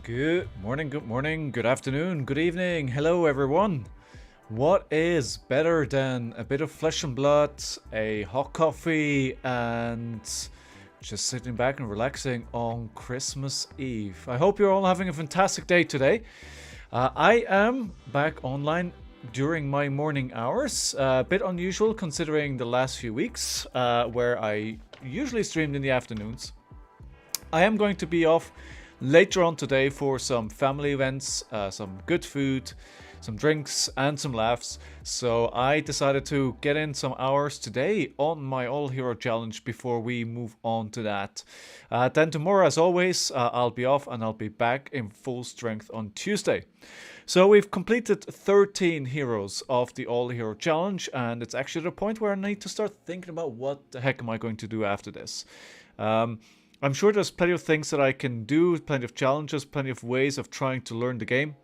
Good morning, good afternoon, good evening. Hello, everyone. What is better than a bit of flesh and blood, a hot coffee, and just sitting back and relaxing on Christmas Eve? I hope you're all having a fantastic day today. I am back online during my morning hours. A bit unusual considering the last few weeks where I usually streamed in the afternoons. I am going to be off later on today for some family events, some good food, some drinks, and some laughs. So I decided to get in some hours today on my All Hero Challenge before we move on to that. Then tomorrow, as always, I'll be off and I'll be back in full strength on Tuesday. So we've completed 13 heroes of the All Hero Challenge, and it's actually the point where I need to start thinking about what the heck am I going to do after this. I'm sure there's plenty of things that I can do, plenty of challenges, plenty of ways of trying to learn the game.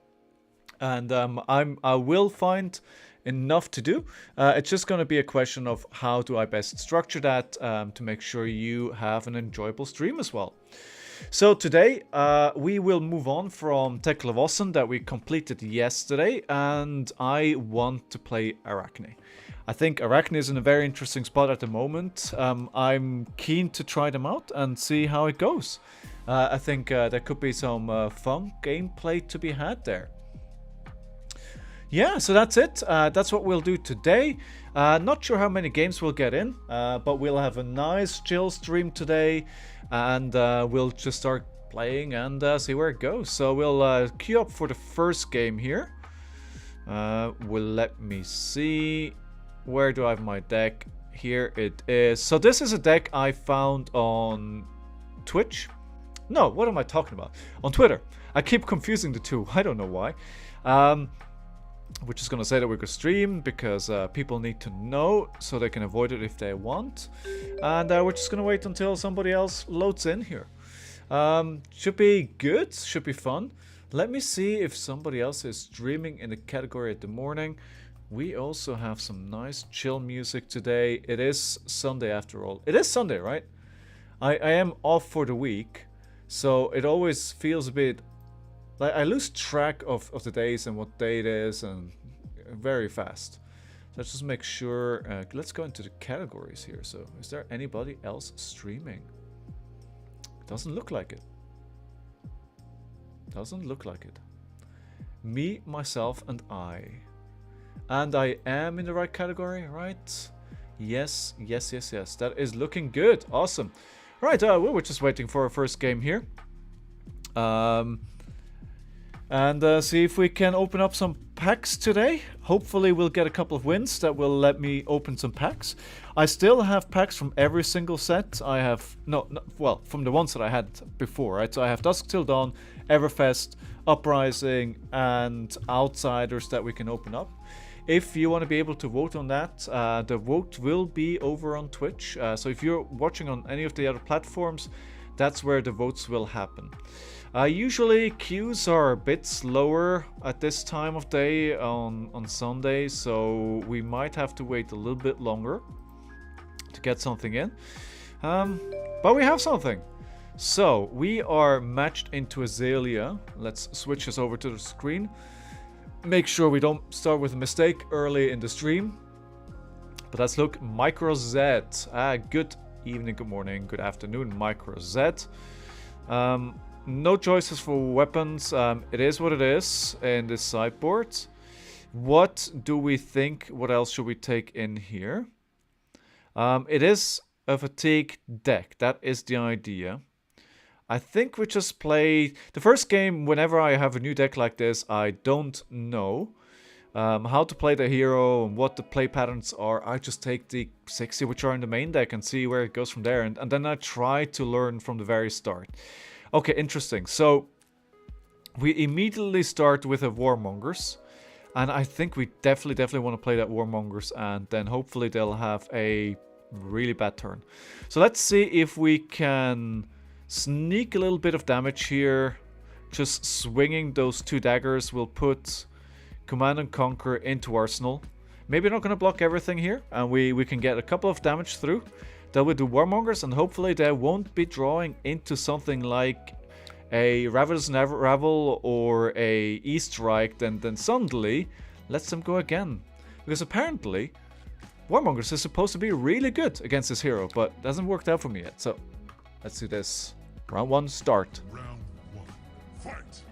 And I will find enough to do. It's just going to be a question of how do I best structure that to make sure you have an enjoyable stream as well. So today we will move on from Teklevossen that we completed yesterday, and I want to play Arakni. I think Arakni is in a very interesting spot at the moment. I'm keen to try them out and see how it goes. I think there could be some fun gameplay to be had there. Yeah, so that's it. That's what we'll do today. Not sure how many games we'll get in, but we'll have a nice chill stream today, and we'll just start playing and see where it goes. So we'll queue up for the first game here. Let me see. Where do I have my deck? Here it is. So this is a deck I found on Twitch. No, what am I talking about? On Twitter. I keep confusing the two. I don't know why. We're just going to say that we're going to stream because people need to know so they can avoid it if they want. And we're just going to wait until somebody else loads in here. Should be good. Should be fun. Let me see if somebody else is streaming in the category at the morning. We also have some nice chill music today. It is Sunday after all. It is Sunday, right? I am off for the week, so it always feels a bit like I lose track of the days and what day it is, and very fast. So let's just make sure. Let's go into the categories here. So is there anybody else streaming? Doesn't look like it. Doesn't look like it. Me, myself, and I. And I am in the right category, right? Yes. That is looking good. Awesome. Right, we're just waiting for our first game here. And see if we can open up some packs today. Hopefully we'll get a couple of wins that will let me open some packs. I still have packs from every single set. I have, well, from the ones that I had before, right? So I have Dusk Till Dawn, Everfest, Uprising, and Outsiders that we can open up. If you want to be able to vote on that, the vote will be over on Twitch. So if you're watching on any of the other platforms, that's where the votes will happen. Usually queues are a bit slower at this time of day on Sunday, so we might have to wait a little bit longer to get something in. But we have something. So we are matched into Azalea. Let's switch this over to the screen. Make sure we don't start with a mistake early in the stream. But let's look. Micro Z. Good evening, good morning, good afternoon, Micro Z. No choices for weapons. It is what it is in this sideboard. What do we think? What else should we take in here? It is a fatigue deck. That is the idea. I think we just play the first game. Whenever I have a new deck like this, I don't know how to play the hero and what the play patterns are. I just take the 60 which are in the main deck and see where it goes from there, and then I try to learn from the very start. Okay, interesting. So we immediately start with a Warmongers, and I think we definitely want to play that Warmongers, and then hopefully they'll have a really bad turn. So let's see if we can sneak a little bit of damage here. Just swinging those two daggers will put Command and Conquer into Arsenal. Maybe not going to block everything here, and we can get a couple of damage through. Then we do Warmongers, and hopefully they won't be drawing into something like a Ravenous Ravel or a E-Strike, then suddenly lets them go again. Because apparently, Warmongers is supposed to be really good against this hero, but it hasn't worked out for me yet. So, let's do this. Round 1, start. Round 1, fight!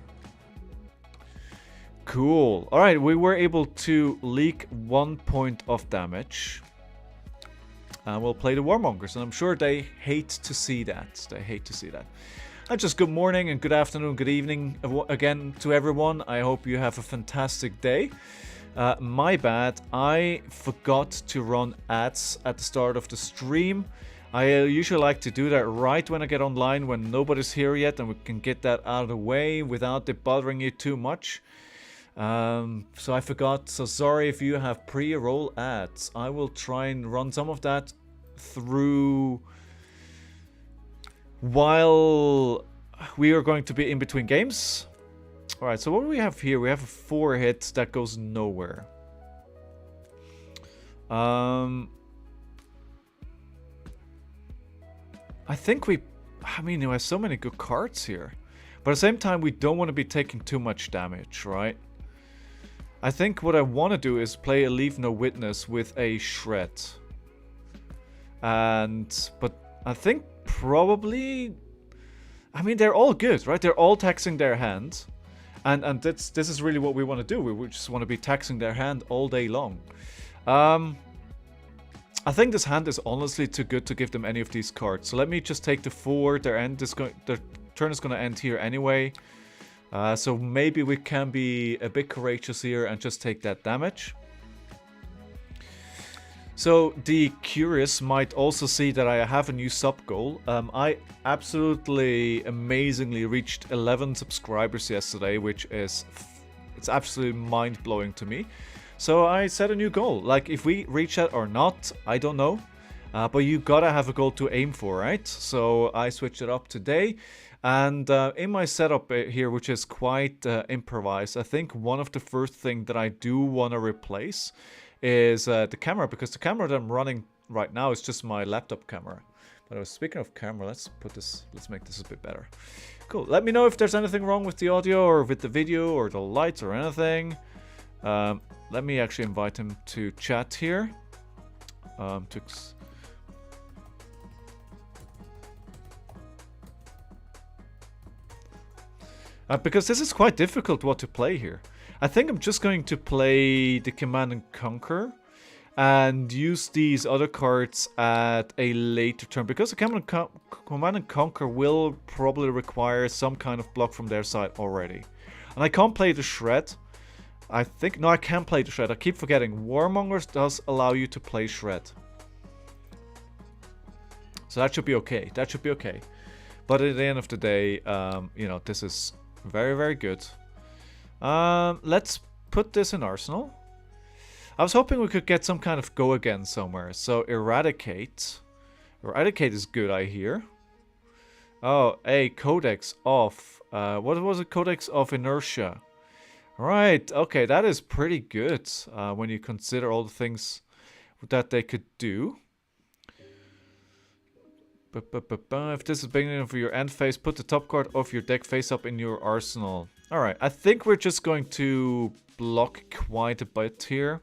Cool. Alright, we were able to leak 1 point of damage. And we'll play the Warmongers, and I'm sure they hate to see that. They hate to see that. And just good morning and good afternoon, good evening again to everyone. I hope you have a fantastic day. My bad, I forgot to run ads at the start of the stream. I usually like to do that right when I get online, when nobody's here yet, and we can get that out of the way without it bothering you too much. So I forgot, so sorry if you have pre-roll ads. I will try and run some of that through while we are going to be in between games. Alright, so what do we have here? We have a 4 hit that goes nowhere. I think we have so many good cards here. But at the same time, we don't want to be taking too much damage, right? I think what I want to do is play a Leave No Witness with a Shred. But I think probably... they're all good, right? They're all taxing their hand. And this is really what we want to do. We just want to be taxing their hand all day long. I think this hand is honestly too good to give them any of these cards. So let me just take the 4. Their turn is going to end here anyway. So maybe we can be a bit courageous here and just take that damage. So the curious might also see that I have a new sub goal. I absolutely amazingly reached 11 subscribers yesterday, which is it's absolutely mind-blowing to me. So I set a new goal. Like, if we reach that or not, I don't know. But you gotta have a goal to aim for, right? So I switched it up today. And in my setup here, which is quite improvised, I think one of the first things that I do want to replace is the camera. Because the camera that I'm running right now is just my laptop camera. But speaking of camera, let's make this a bit better. Cool. Let me know if there's anything wrong with the audio or with the video or the lights or anything. Let me actually invite him to chat here. Because this is quite difficult what to play here. I think I'm just going to play the Command and Conquer and use these other cards at a later turn. Because the Command and Conquer will probably require some kind of block from their side already. And I can't play the Shred. No, I can play the Shred. I keep forgetting. Warmongers does allow you to play Shred. So that should be okay. That should be okay. But at the end of the day, this is very, very good. Let's put this in Arsenal. I was hoping we could get some kind of go again somewhere. So Eradicate. Eradicate is good, I hear. Oh, a Codex of... what was it? Codex of Inertia. Right, okay, that is pretty good when you consider all the things that they could do. If this is the beginning of your end phase, put the top card of your deck face up in your arsenal. Alright, I think we're just going to block quite a bit here.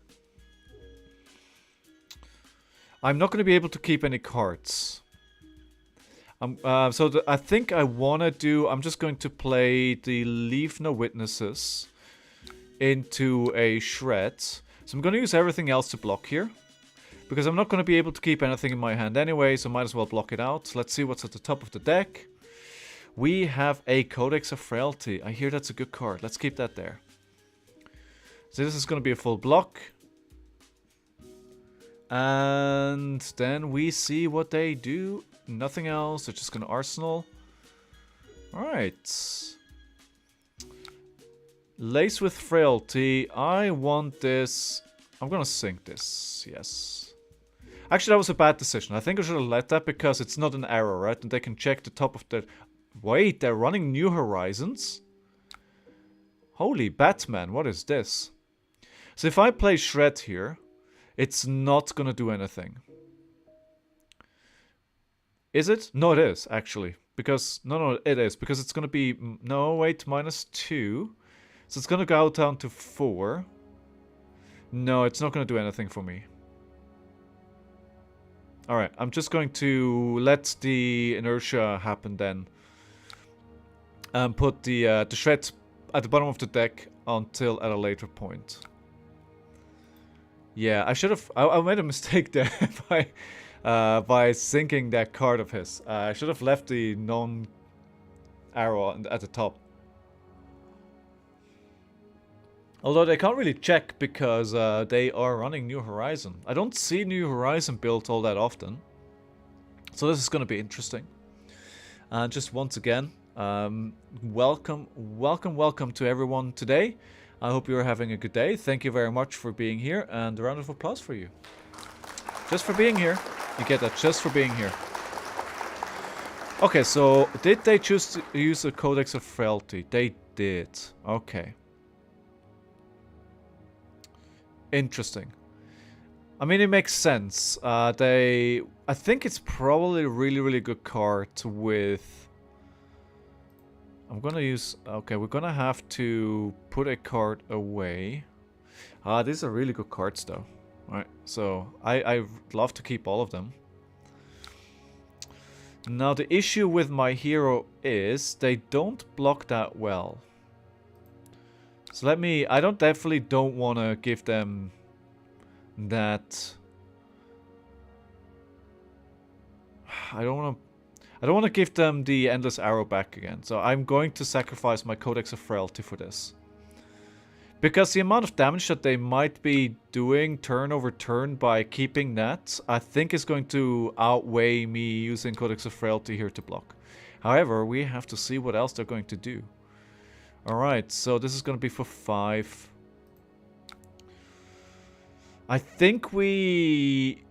I'm not going to be able to keep any cards. I think I want to do... I'm just going to play the Leave No Witnesses into a Shred. So I'm going to use everything else to block here. Because I'm not going to be able to keep anything in my hand anyway, so might as well block it out. Let's see what's at the top of the deck. We have a Codex of Frailty. I hear that's a good card. Let's keep that there. So this is going to be a full block. And then we see what they do. Nothing else. They're just going to Arsenal. Alright. Lace with Frailty. I want this. I'm going to sink this. Yes. Actually, that was a bad decision. I think I should have let that because it's not an arrow, right? And they can check the top of the... Wait, they're running New Horizons? Holy Batman, what is this? So if I play Shred here, it's not gonna do anything. Is it? No, it is, actually. because no, it is because it's gonna be no wait -2, so it's gonna go down to 4. No, it's not gonna do anything for me. All right, I'm just going to let the inertia happen then. Put the shred at the bottom of the deck until at a later point. Yeah, I should have. I made a mistake there by sinking that card of his. I should have left the non-arrow at the top. Although they can't really check because they are running New Horizon. I don't see New Horizon built all that often. So this is going to be interesting. And just once again, welcome to everyone today. I hope you're having a good day. Thank you very much for being here, and a round of applause for you. Just for being here. You get that, just for being here. Okay, so did they choose to use a Codex of Frailty? They did. Okay. Interesting. I mean, it makes sense. I think it's probably a really good card with... I'm gonna use... Okay, we're gonna have to put a card away. These are really good cards though. Alright, so I love to keep all of them. Now the issue with my hero is they don't block that well. So let me... I definitely don't want to give them that... I don't want to give them the Endless Arrow back again. So I'm going to sacrifice my Codex of Frailty for this. Because the amount of damage that they might be doing turn over turn by keeping that, I think is going to outweigh me using Codex of Frailty here to block. However, we have to see what else they're going to do. Alright, so this is going to be for 5. I think we...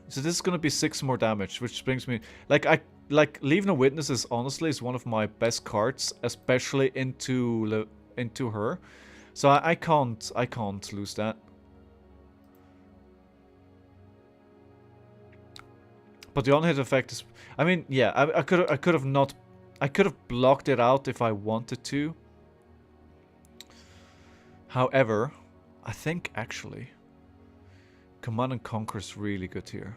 So this is going to be 6 more damage, which brings me... Like, Leave No Witnesses, honestly, is one of my best cards, especially into her. So I can't lose that. But the on-hit effect is... I mean, yeah, I could have not... I could have blocked it out if I wanted to. However, I think actually Command and Conquer is really good here.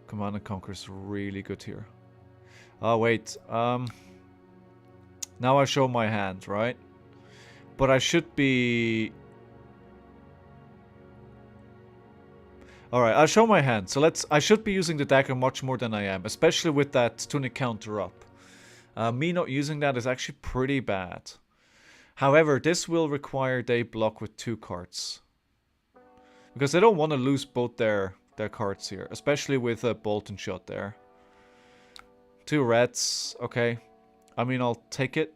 Command and Conquer is really good here. Oh wait, now I show my hand, right? But I should be... Alright, I'll show my hand. So I should be using the dagger much more than I am, especially with that tunic counter up. Me not using that is actually pretty bad. However, this will require they block with 2 cards. Because they don't want to lose both their cards here, especially with a bolt and shot there. 2 reds, okay. I mean, I'll take it.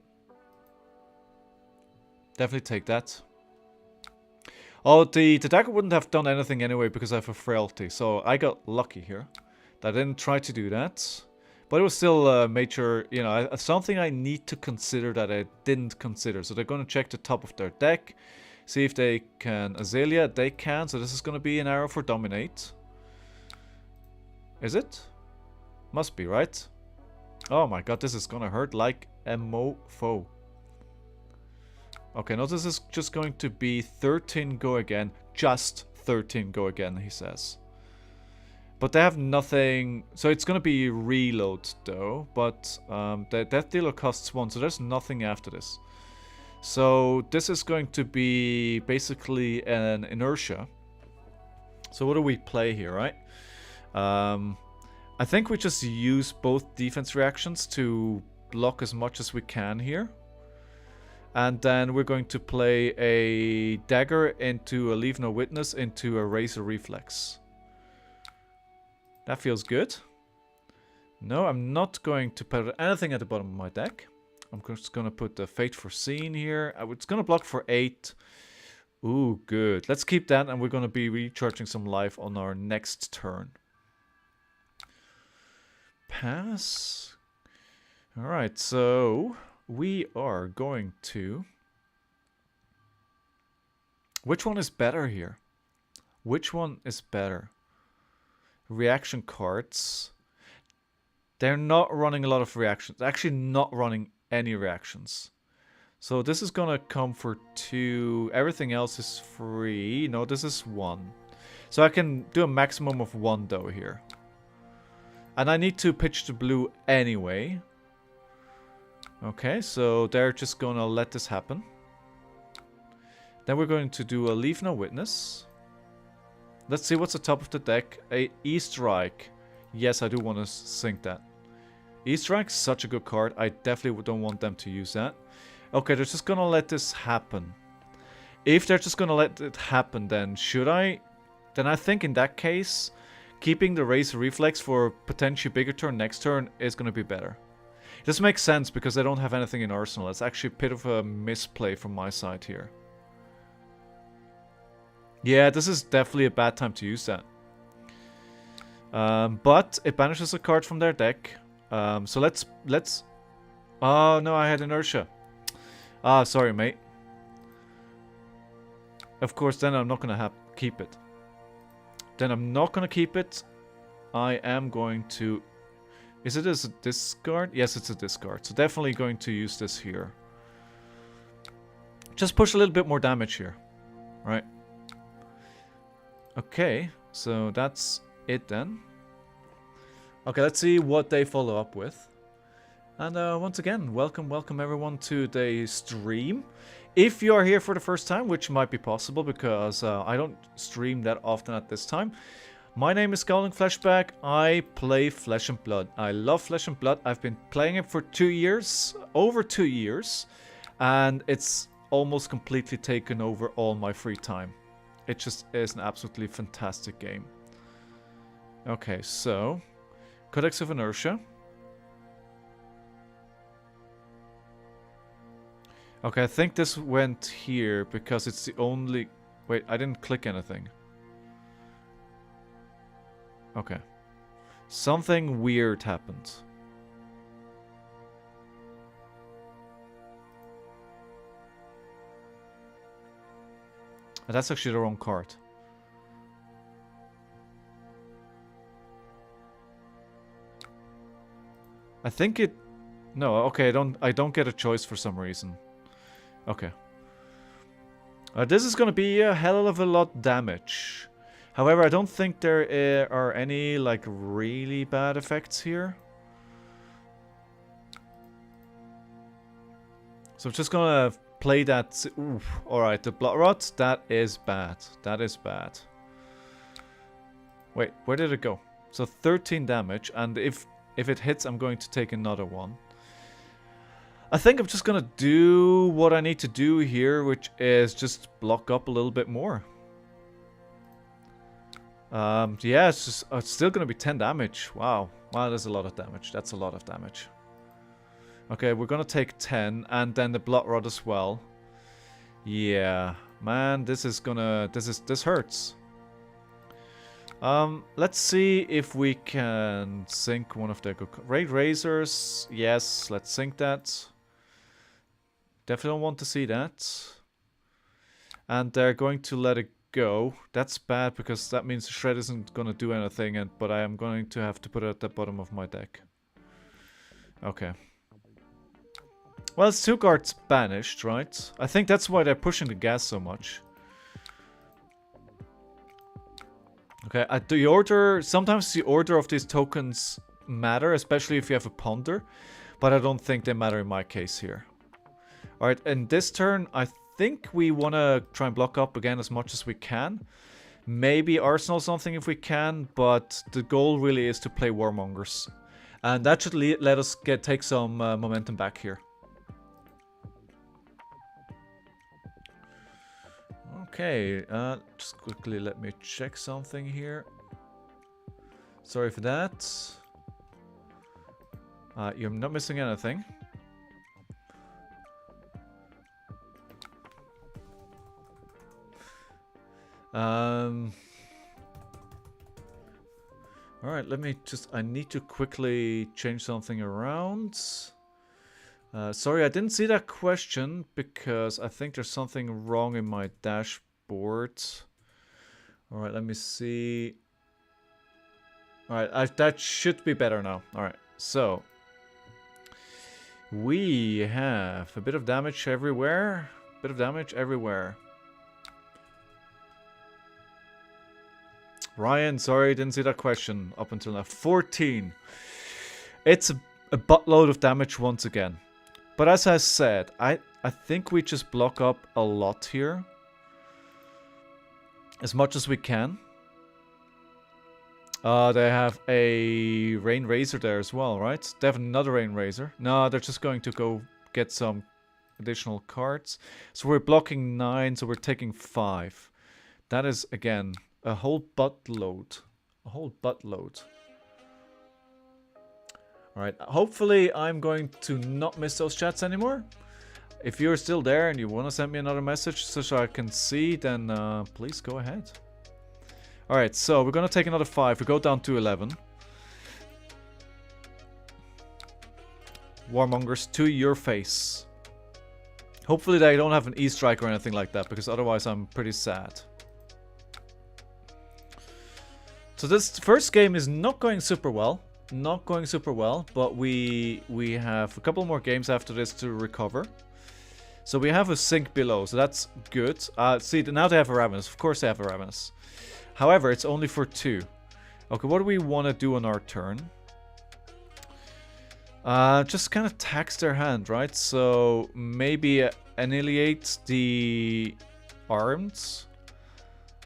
Definitely take that. Oh, the dagger wouldn't have done anything anyway because I have a frailty. So I got lucky here. I didn't try to do that. But it was still a major, you know, something I need to consider that I didn't consider. So they're going to check the top of their deck. See if they can Azalea. They can. So this is going to be an arrow for Dominate. Is it? Must be, right? Oh my god, this is going to hurt like a mofo. Okay, no, this is just going to be 13 go again. Just 13 go again, he says. But they have nothing... So it's going to be reload, though. But the death dealer costs 1, so there's nothing after this. So this is going to be basically an inertia. So what do we play here, right? I think we just use both defense reactions to block as much as we can here. And then we're going to play a dagger into a Leave No Witness into a Razor Reflex. That feels good. No, I'm not going to put anything at the bottom of my deck. I'm just going to put the Fate Foreseen here. It's going to block for 8. Ooh, good. Let's keep that, and we're going to be recharging some life on our next turn. Pass. Alright, so we are going to... Which one is better here? Which one is better? Reaction cards. They're not running a lot of reactions. Actually, not running any reactions. So this is gonna come for 2. Everything else is free. No, this is 1. So I can do a maximum of 1 though here. And I need to pitch to blue anyway. Okay, so they're just gonna let this happen. Then we're going to do a leave no witness. Let's see what's the top of the deck. A E-Strike. Yes, I do want to sink that. E-Strike's such a good card. I definitely don't want them to use that. Okay, they're just gonna let this happen. If they're just gonna let it happen, then should I? Then I think in that case, keeping the Raise Reflex for a potentially bigger turn next turn is gonna be better. This makes sense because I don't have anything in Arsenal. It's actually a bit of a misplay from my side here. Yeah, this is definitely a bad time to use that. But it banishes a card from their deck. So let's... Oh, no, I had inertia. Ah, sorry, mate. Of course, then I'm not going to keep it. Then I'm not going to keep it. I am going to... Is it as a discard? Yes, it's a discard. So definitely going to use this here. Just push a little bit more damage here. Right. Okay, so that's it then. Okay, let's see what they follow up with. And once again, welcome everyone to the stream. If you are here for the first time, which might be possible because I don't stream that often at this time. My name is Scowling Flashback. I play Flesh and Blood. I love Flesh and Blood. I've been playing it for 2 years, over 2 years. And it's almost completely taken over all my free time. It just is an absolutely fantastic game. Okay, so... Codex of Inertia. Okay, I think this went here because it's the only... Wait, I didn't click anything. Okay. Something weird happened. That's actually the wrong card. I think it... No, okay, I don't get a choice for some reason. Okay. This is gonna be a hell of a lot damage. However, I don't think there are any, like, really bad effects here. So I'm just gonna play that... Oof. Alright, the Blood Rot, that is bad. That is bad. Wait, where did it go? So 13 damage, and if it hits, I'm going to take another one. I think I'm just gonna do what I need to do here, which is just block up a little bit more. Yeah, it's just it's still gonna be 10 damage. Wow, wow, that's a lot of damage. That's a lot of damage. Okay, we're gonna take 10, and then the Blood Rod as well. Yeah, man, this hurts. Let's see if we can sink one of their Raid Razors. Yes, let's sink that. Definitely don't want to see that. And they're going to let it go. That's bad because that means Shred isn't going to do anything, but I am going to have to put it at the bottom of my deck. Okay. Well, it's 2 cards banished, right? I think that's why they're pushing the gas so much. Okay, the order... Sometimes the order of these tokens matter, especially if you have a Ponder. But I don't think they matter in my case here. Alright, in this turn, I think we want to try and block up again as much as we can. Maybe Arsenal something if we can, but the goal really is to play Warmongers. And that should let us take some momentum back here. Okay, just quickly let me check something here. Sorry for that. You're not missing anything. Alright, let me just... I need to quickly change something around. Sorry, I didn't see that question because I think there's something wrong in my dashboard. Alright, let me see. Alright, that should be better now. Alright, so we have a bit of damage everywhere. Bit of damage everywhere. Ryan, sorry, didn't see that question up until now. 14. It's a buttload of damage once again. But as I said, I think we just block up a lot here. As much as we can. They have a Rain Razor there as well, right? They have another Rain Razor. No, they're just going to go get some additional cards. So we're blocking 9, so we're taking 5. That is, again, a whole buttload. A whole buttload. Alright, hopefully I'm going to not miss those chats anymore. If you're still there and you want to send me another message so I can see, then please go ahead. Alright, so we're going to take another 5. We go down to 11. Warmongers to your face. Hopefully they don't have an E-strike or anything like that, because otherwise I'm pretty sad. So this first game is not going super well. Not going super well, but we have a couple more games after this to recover. So we have a sink below, so that's good. See, now they have a Ravenous. Of course they have a Ravenous. However, it's only for 2. Okay, what do we want to do on our turn? Just kind of tax their hand, right? So maybe annihilate the arms.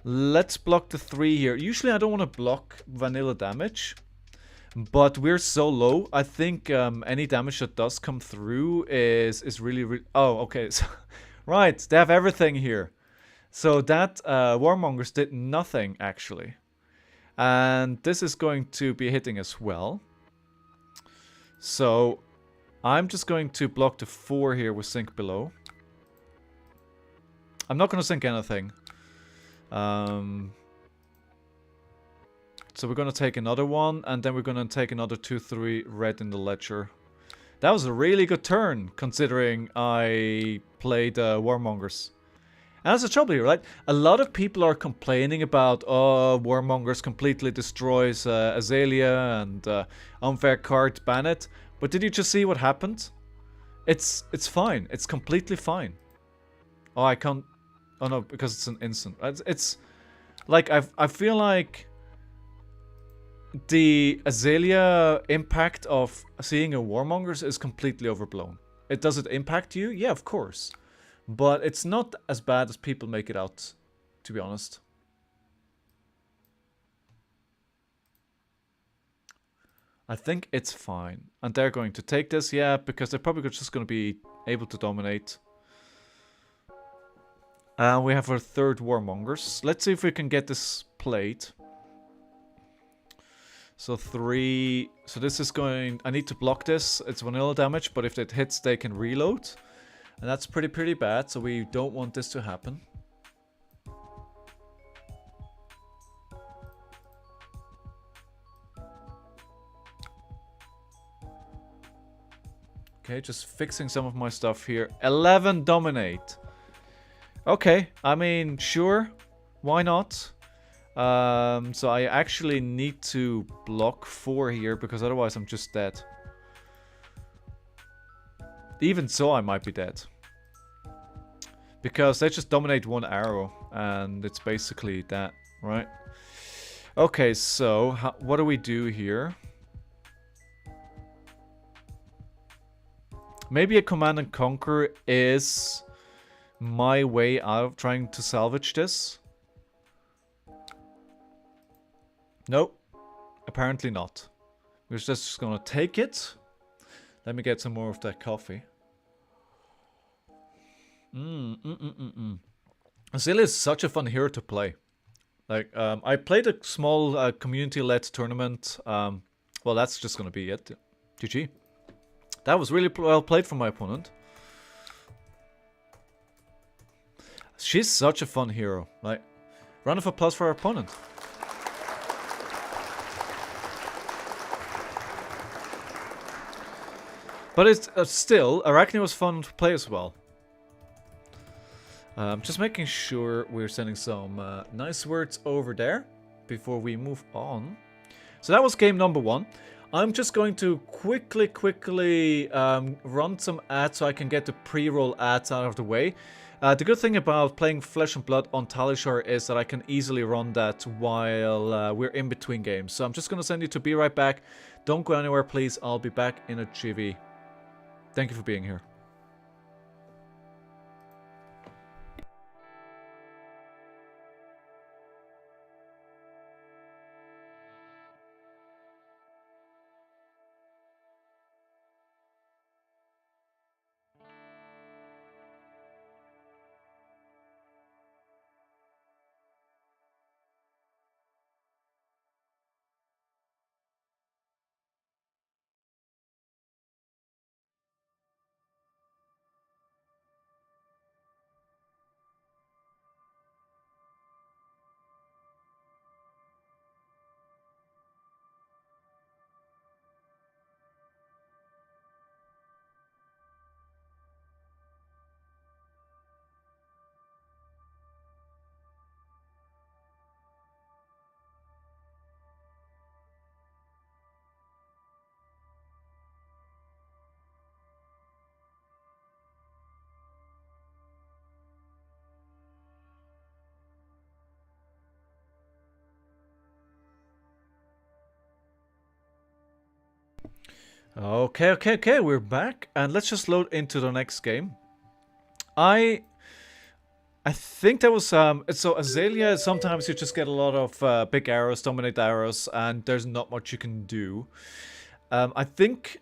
Let's block the 3 here. Usually I don't want to block vanilla damage. But we're so low, I think any damage that does come through is really... oh, okay. So, right, they have everything here. So that Warmongers did nothing, actually. And this is going to be hitting as well. So I'm just going to block the 4 here with Sink Below. I'm not going to sink anything. So we're going to take another one, and then we're going to take another 2-3 red in the ledger. That was a really good turn, considering I played Warmongers. And that's the trouble here, right? A lot of people are complaining about, oh, Warmongers completely destroys Azalea and unfair card, ban it. But did you just see what happened? It's fine. It's completely fine. Oh, I can't... oh no, because it's an instant. It's like, I feel like... the Azalea impact of seeing a Warmongers is completely overblown. Does it impact you? Yeah, of course. But it's not as bad as people make it out, to be honest. I think it's fine. And they're going to take this, yeah, because they're probably just going to be able to dominate. And we have our 3rd Warmongers. Let's see if we can get this played. So 3... so this is going... I need to block this. It's vanilla damage, but if it hits, they can reload. And that's pretty bad, so we don't want this to happen. Okay, just fixing some of my stuff here. 11 dominate. Okay, I mean, sure. Why not? So I actually need to block 4 here, because otherwise I'm just dead. Even so, I might be dead. Because they just dominate 1 arrow, and it's basically that, right? Okay, so what do we do here? Maybe a Command and Conquer is my way out of trying to salvage this. Nope. Apparently not. We're just gonna take it. Let me get some more of that coffee. Azalea is such a fun hero to play. Like, I played a small community-led tournament. Well, that's just gonna be it. GG. That was really well played from my opponent. She's such a fun hero. Like, round of applause for our opponent. But it's still, Arakni was fun to play as well. Just making sure we're sending some nice words over there before we move on. So that was game number 1. I'm just going to quickly run some ads so I can get the pre-roll ads out of the way. The good thing about playing Flesh and Blood on Talishar is that I can easily run that while we're in between games. So I'm just going to send you to be right back. Don't go anywhere, please. I'll be back in a GV. Thank you for being here. Okay, we're back. And let's just load into the next game. I think that was so Azalea, sometimes you just get a lot of big arrows, dominate arrows, and there's not much you can do. I think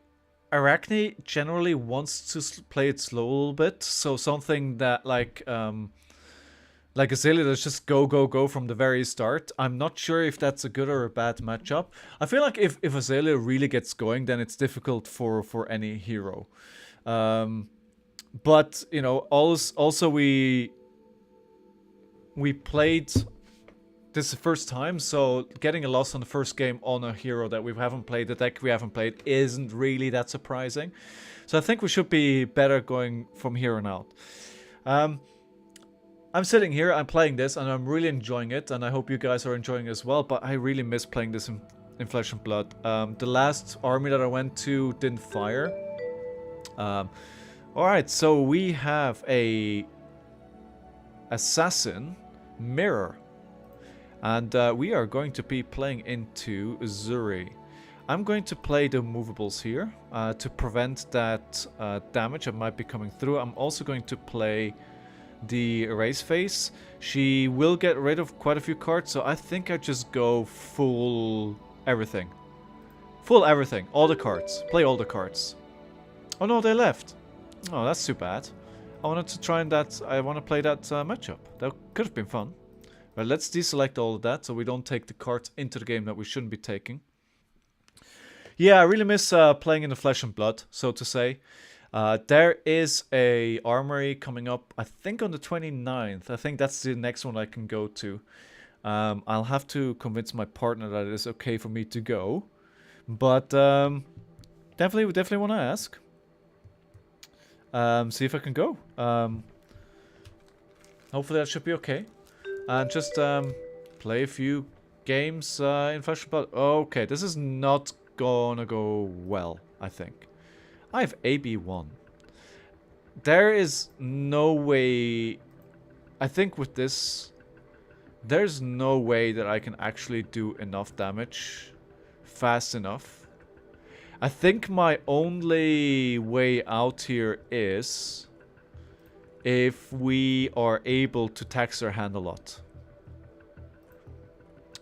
Arakni generally wants to play it slow a little bit, so something that like Azalea, let's just go from the very start. I'm not sure if that's a good or a bad matchup. I feel like if Azalea really gets going, then it's difficult for any hero. But, you know, also we played this the first time, so getting a loss on the first game on a hero that we haven't played, the deck we haven't played, isn't really that surprising. So I think we should be better going from here on out. I'm sitting here, I'm playing this, and I'm really enjoying it, and I hope you guys are enjoying it as well, but I really miss playing this in Flesh and Blood. The last army that I went to didn't fire. Alright, so we have a Assassin Mirror, and we are going to be playing into Zuri. I'm going to play the movables here to prevent that damage that might be coming through. I'm also going to play the Erase Face. She will get rid of quite a few cards, so I think I just go full everything. Full everything. All the cards. Play all the cards. Oh no, they left. Oh, that's too bad. I wanted to try that. I want to play that matchup. That could have been fun. Well, let's deselect all of that so we don't take the cards into the game that we shouldn't be taking. Yeah, I really miss playing in the Flesh and Blood, so to say. There is a armory coming up, I think on the 29th. I think that's the next one I can go to. I'll have to convince my partner that it is okay for me to go. But definitely want to ask. See if I can go. Hopefully that should be okay. And just play a few games in Flesh and Blood. Okay, this is not gonna go well, I think. I have AB1. There is no way... I think with this, there's no way that I can actually do enough damage fast enough. I think my only way out here is if we are able to tax their hand a lot.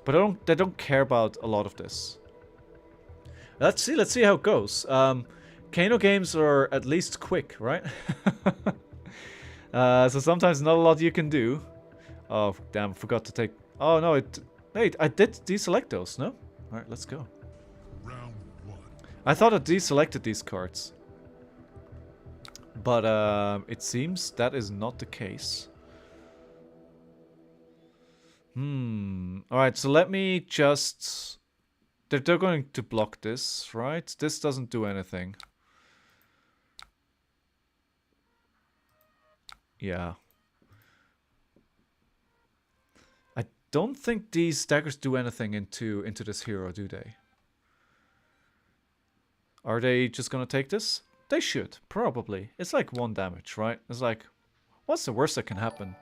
But I don't care about a lot of this. Let's see how it goes. Kano games are at least quick, right? So sometimes not a lot you can do. Oh, damn, forgot to take... Oh, no, Wait, I did deselect those, no? Alright, let's go. Round one. I thought I deselected these cards. But it seems that is not the case. Alright, so let me just... They're going to block this, right? This doesn't do anything. Yeah. I don't think these daggers do anything into this hero, do they? Are they just gonna take this? They should, probably. It's like 1 damage, right? It's like, what's the worst that can happen?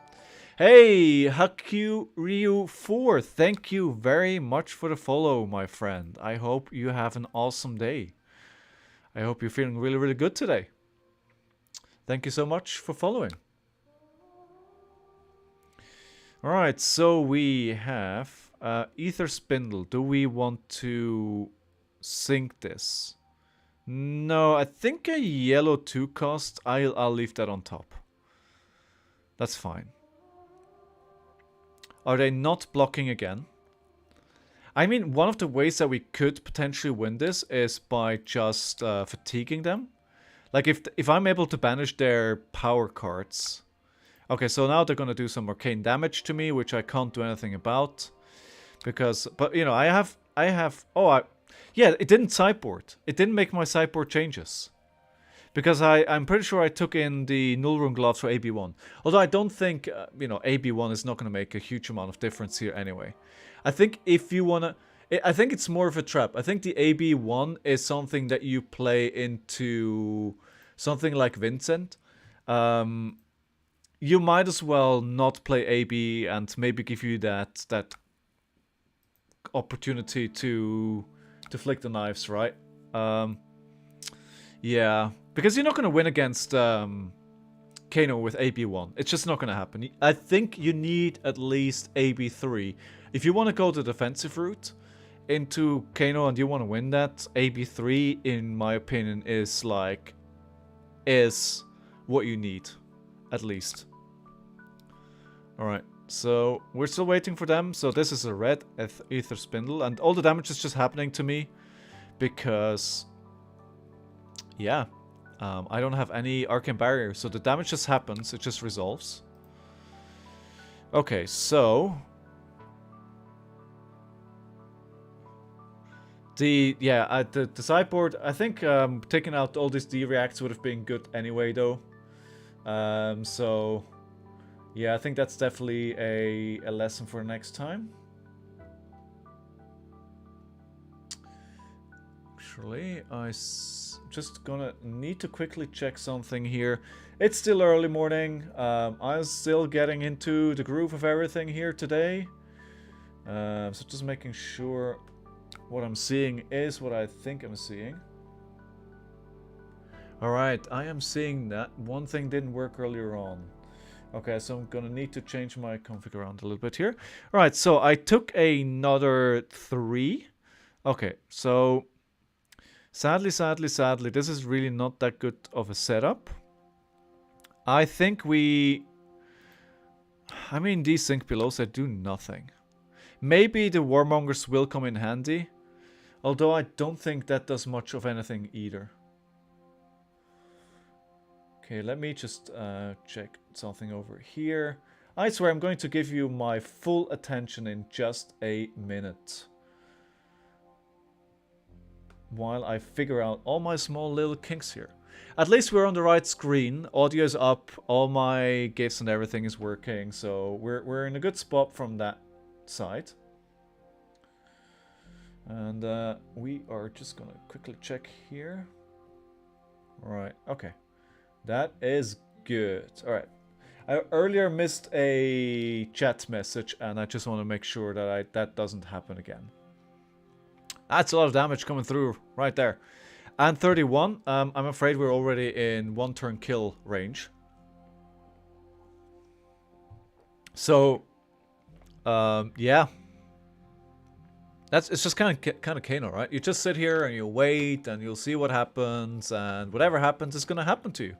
Hey, Hakyu Ryu 4, thank you very much for the follow, my friend. I hope you have an awesome day. I hope you're feeling really, really good today. Thank you so much for following. Alright, so we have Ether Spindle. Do we want to sink this? No, I think a yellow 2 cost, I'll leave that on top. That's fine. Are they not blocking again? I mean, one of the ways that we could potentially win this is by just fatiguing them. Like, if I'm able to banish their power cards. Okay, so now they're gonna do some arcane damage to me, which I can't do anything about. Because, but, you know, yeah, it didn't sideboard. It didn't make my sideboard changes. Because I'm pretty sure I took in the Null Rune Gloves for AB1. Although I don't think, you know, AB1 is not going to make a huge amount of difference here anyway. I think if you want to... I think it's more of a trap. I think the AB1 is something that you play into something like Vincent. You might as well not play AB and maybe give you that opportunity to flick the knives, right? Yeah, because you're not going to win against Kano with AB1. It's just not going to happen. I think you need at least AB3. If you want to go the defensive route into Kano and you want to win that, AB3, in my opinion, is what you need, at least. Alright, so we're still waiting for them. So this is a red Ether Spindle, and all the damage is just happening to me because... yeah, I don't have any Arcane Barrier, so the damage just happens, it just resolves. Okay, so... the sideboard, I think taking out all these D-reacts would have been good anyway, though. So... yeah, I think that's definitely a lesson for next time. Actually, just gonna need to quickly check something here. It's still early morning. I'm still getting into the groove of everything here today. So just making sure what I'm seeing is what I think I'm seeing. Alright, I am seeing that one thing didn't work earlier on. Okay, so I'm gonna need to change my config around a little bit here. Alright, so I took another 3. Okay, so... sadly, this is really not that good of a setup. I think we... I mean, these Sink Belows that do nothing. Maybe the Warmongers will come in handy. Although I don't think that does much of anything either. Okay, let me just check something over here. I swear I'm going to give you my full attention in just a minute. While I figure out all my small little kinks here. At least we're on the right screen. Audio is up. All my GIFs and everything is working. So we're in a good spot from that side. And we are just gonna quickly check here. Alright, okay. That is good. Alright. I earlier missed a chat message and I just want to make sure that that doesn't happen again. That's a lot of damage coming through right there. And 31, I'm afraid we're already in 1 turn kill range. So, yeah. It's just kind of Kano, right? You just sit here and you wait and you'll see what happens, and whatever happens is gonna happen to you.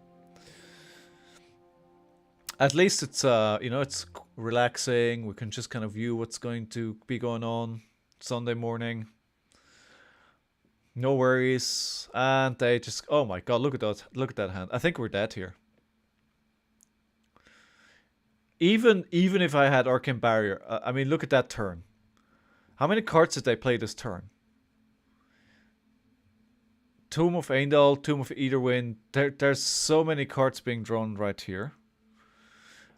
At least it's you know, it's relaxing. We can just kind of view what's going to be going on Sunday morning. No worries, and they just, oh my god, look at that hand. I think we're dead here. Even if I had Arcane Barrier, I mean, look at that turn. How many cards did they play this turn? Tomb of Eindal, Tomb of Eaterwind. There's so many cards being drawn right here.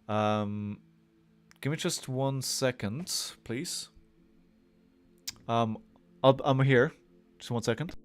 Give me just 1 second, please. I'm here. Just 1 second.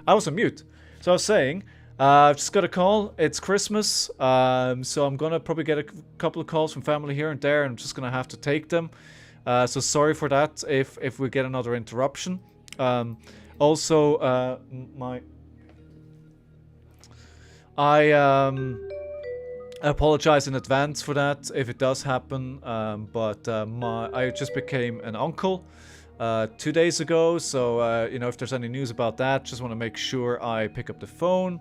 I was on mute. So I was saying, I've just got a call. It's Christmas, so I'm gonna probably get a couple of calls from family here and there. I'm just gonna have to take them. So sorry for that if we get another interruption. Also, I apologize in advance for that if it does happen. But I just became an uncle 2 days ago, so you know, if there's any news about that, just want to make sure I pick up the phone.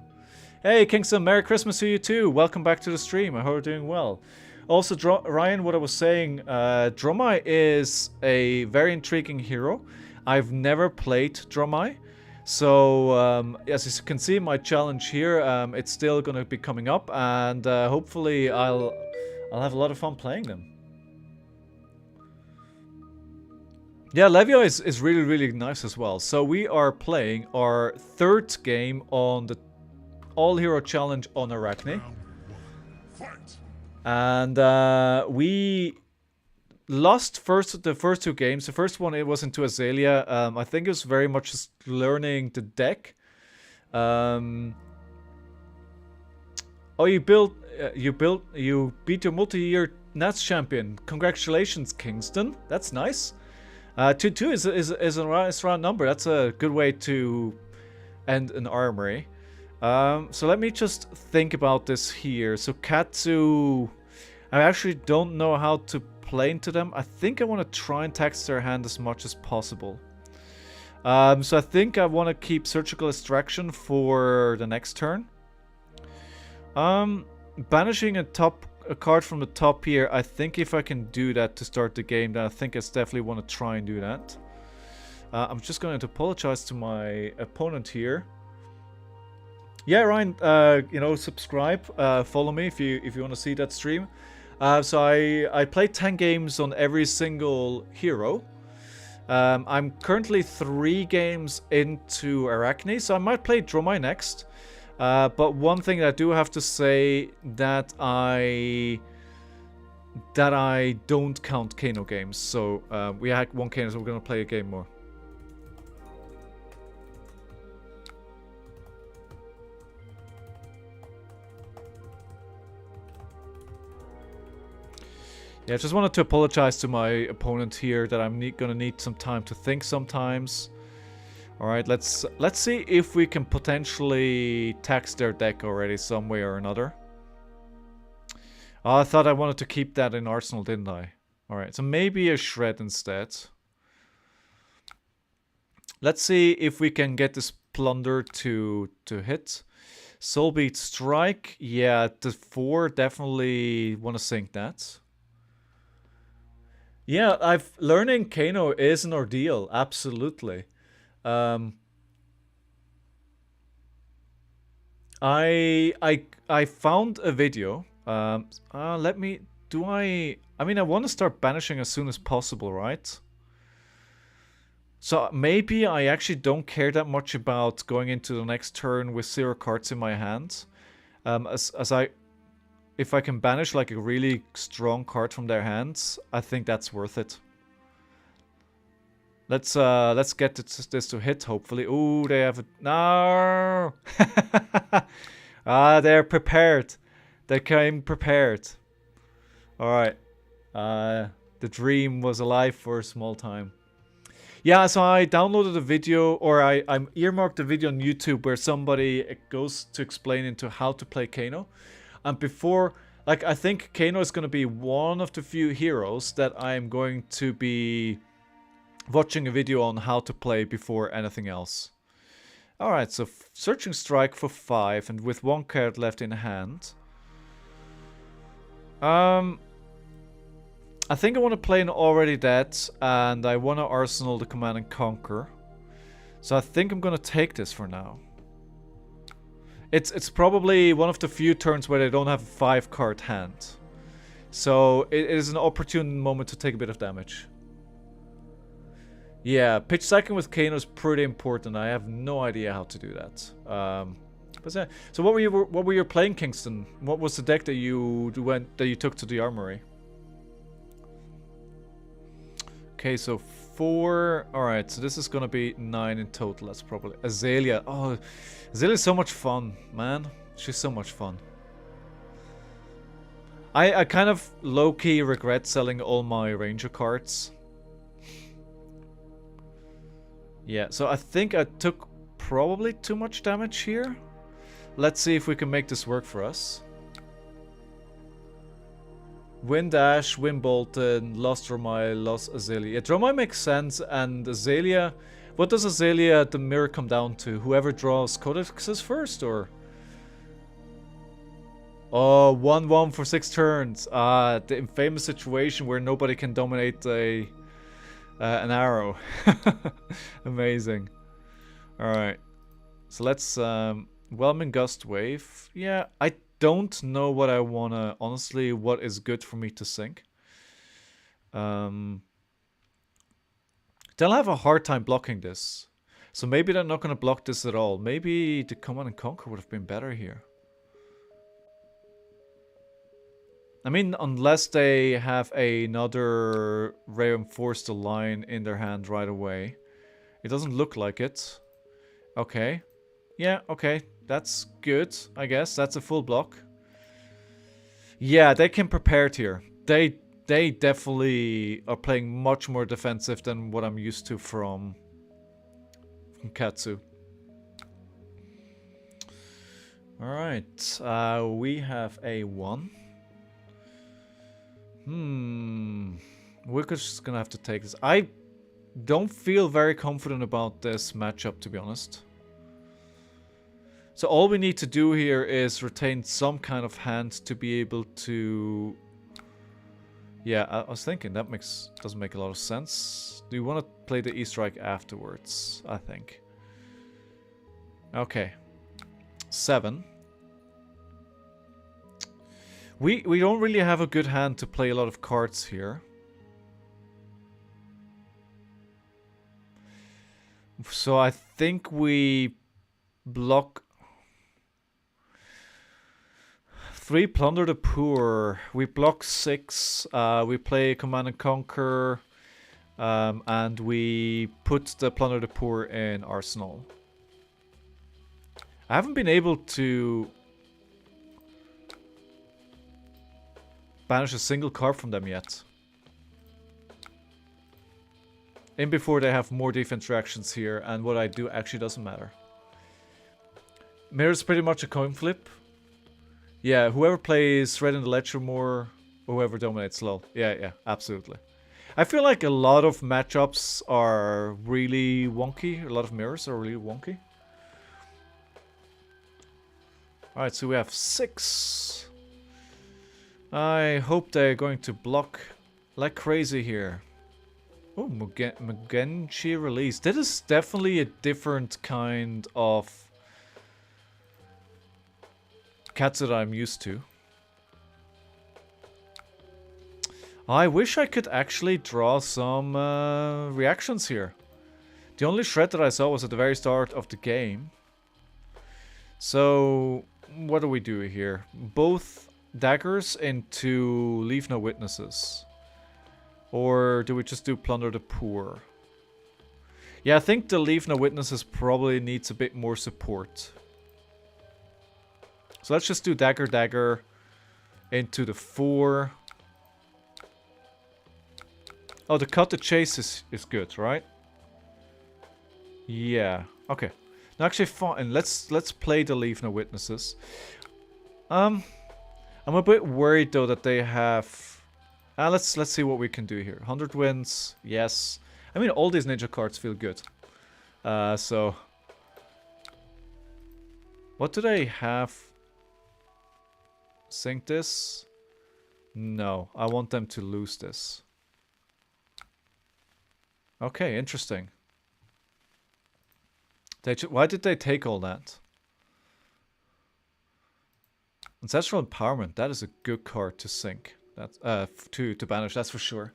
Hey Kingston, Merry Christmas to you too. Welcome back to the stream. I hope you're doing well. Also, Ryan, what I was saying, Dromai is a very intriguing hero. I've never played Dromai. So, as you can see, my challenge here, it's still going to be coming up, and hopefully I'll have a lot of fun playing them. Yeah, Levio is really, really nice as well. So we are playing our third game on the All-Hero Challenge on Arakni. And we lost the first two games. The first one, it was into Azalea. I think it was very much just learning the deck. Oh, you beat your multi-year Nats champion. Congratulations, Kingston. That's nice. 2-2 is a nice round number. That's a good way to end an armory. So let me just think about this here. So Katsu, I actually don't know how to play into them. I think I want to try and tax their hand as much as possible. So I think I want to keep Surgical Extraction for the next turn. Banishing a card from the top here, I think if I can do that to start the game, then I think I definitely want to try and do that. I'm just going to apologize to my opponent here. Yeah, Ryan, you know, subscribe, follow me if you want to see that stream. So I played 10 games on every single hero. I'm currently 3 games into Arakni, so I might play Dromai next. But one thing that I do have to say that I don't count Kano games. So we had 1 Kano, so we're gonna play a game more. Yeah, I just wanted to apologize to my opponent here that I'm gonna need some time to think sometimes. Alright, let's see if we can potentially tax their deck already some way or another. Oh, I thought I wanted to keep that in Arsenal, didn't I? Alright, so maybe a shred instead. Let's see if we can get this plunder to hit. Soulbeat Strike, yeah, the 4 definitely want to sink that. Yeah, learning Kano is an ordeal, absolutely. I found a video. Let me. Do I? I mean, I want to start banishing as soon as possible, right? So maybe I actually don't care that much about going into the next turn with 0 cards in my hand. If I can banish like a really strong card from their hands, I think that's worth it. Let's get this to hit, hopefully. Ooh, they have a... No! They're prepared. They came prepared. Alright. The dream was alive for a small time. Yeah, so I downloaded a video, or I earmarked a video on YouTube where somebody goes to explain into how to play Kano. And before... Like, I think Kano is going to be one of the few heroes that I'm going to be... watching a video on how to play before anything else. Alright, so Searching Strike for 5 and with 1 card left in hand. I think I want to play an Already Dead and I want to Arsenal the Command and Conquer. So I think I'm going to take this for now. It's probably one of the few turns where they don't have a 5 card hand. So it is an opportune moment to take a bit of damage. Yeah, pitch cycling with Kano is pretty important. I have no idea how to do that. But yeah. So what were you playing, Kingston? What was the deck that you took to the armory? Okay, so 4. All right, so this is gonna be 9 in total. That's probably Azalea. Oh, Azalea is so much fun, man. She's so much fun. I kind of low-key regret selling all my Ranger cards. Yeah, so I think I took probably too much damage here. Let's see if we can make this work for us. Wind Ash, Wind Bolton, lost Dromai, lost Azalea. Yeah, Dromai makes sense, and Azalea... What does Azalea the mirror come down to? Whoever draws codexes first, or...? Oh, 1-1 for 6 turns. The infamous situation where nobody can dominate an arrow. Amazing. Alright. So let's... Whelming Gust Wave. Yeah, I don't know what I wanna... Honestly, what is good for me to sink. They'll have a hard time blocking this. So maybe they're not gonna block this at all. Maybe the Command and Conquer would have been better here. I mean, unless they have another Reinforced Line in their hand right away. It doesn't look like it. Okay. Yeah, okay. That's good, I guess. That's a full block. Yeah, they can prepare it here. They definitely are playing much more defensive than what I'm used to from Katsu. Alright. We have a 1. We're just gonna have to take this. I don't feel very confident about this matchup, to be honest. So all we need to do here is retain some kind of hand to be able to... Yeah, I was thinking that doesn't make a lot of sense. Do you want to play the E-Strike afterwards? I think. Okay. 7. We don't really have a good hand to play a lot of cards here. So I think we block 3, Plunder the Poor. We block 6. We play Command and Conquer. And we put the Plunder the Poor in Arsenal. I haven't been able to banish a single card from them yet. In before they have more defense reactions here, and what I do actually doesn't matter. Mirror's pretty much a coin flip. Yeah, whoever plays red in the ledger more, whoever dominates lol. Yeah, absolutely. I feel like a lot of matchups are really wonky. A lot of mirrors are really wonky. Alright, so we have 6. I hope they're going to block like crazy here. Oh, Mugenshi release. That is definitely a different kind of Katsu that I'm used to. I wish I could actually draw some reactions here. The only shred that I saw was at the very start of the game. So, what do we do here? Both daggers into leave no witnesses. Or do we just do plunder the poor? Yeah, I think the leave no witnesses probably needs a bit more support. So let's just do dagger into the 4. Oh, the cut the chase is good, right? Yeah. Okay. No, actually, fine. Let's play the leave no witnesses. I'm a bit worried though that they have. Let's see what we can do here. 100 wins. Yes. I mean, all these ninja cards feel good. So what do they have? Sink this? No, I want them to lose this. Okay, interesting. Why did they take all that? Ancestral Empowerment, that is a good card to sink. That's to banish, that's for sure.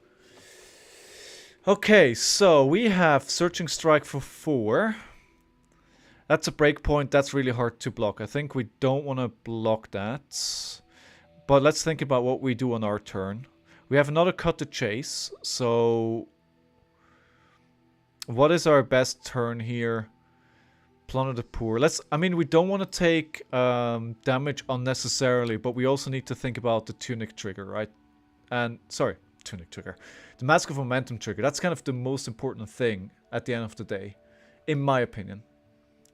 Okay, so we have Searching Strike for 4. That's a breakpoint, that's really hard to block. I think we don't want to block that. But let's think about what we do on our turn. We have another Cut to Chase, so what is our best turn here? Plunder the Poor. I mean, we don't want to take damage unnecessarily, but we also need to think about the Tunic trigger, right? And, sorry, Tunic trigger. The Mask of Momentum trigger. That's kind of the most important thing at the end of the day, in my opinion,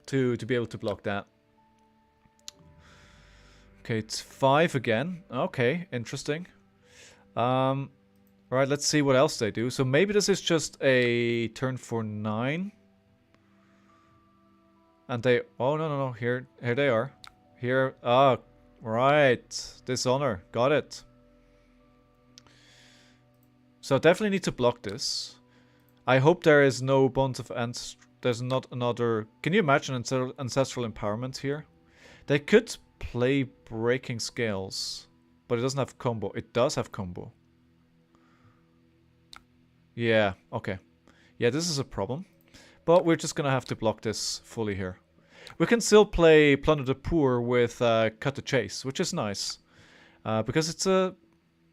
to be able to block that. Okay, it's 5 again. Okay, interesting. Right, let's see what else they do. So maybe this is just a turn for 9. And they... Oh, no. Here they are. Here... Ah, right. Dishonor. Got it. So definitely need to block this. I hope there is no Bonds of there's not another... Can you imagine Ancestral Empowerment here? They could play Breaking Scales, but it doesn't have combo. It does have combo. Yeah, okay. Yeah, this is a problem. But we're just gonna have to block this fully here. We can still play Plunder the Poor with Cut the Chase, which is nice. Because it's a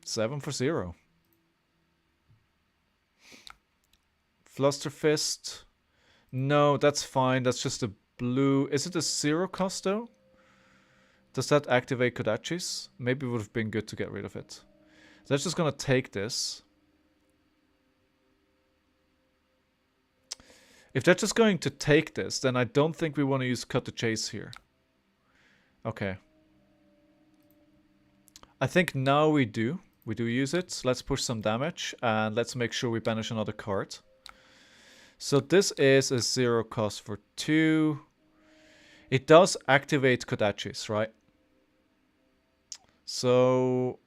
7 for 0. Fluster Fist. No, that's fine. That's just a blue. Is it a 0 cost though? Does that activate Kodachis? Maybe it would have been good to get rid of it. So that's just gonna take this. If they're just going to take this, then I don't think we want to use Cut the Chase here. Okay. I think now we do. We do use it. So let's push some damage. And let's make sure we banish another card. So this is a 0 cost for 2. It does activate Kodachis, right? So...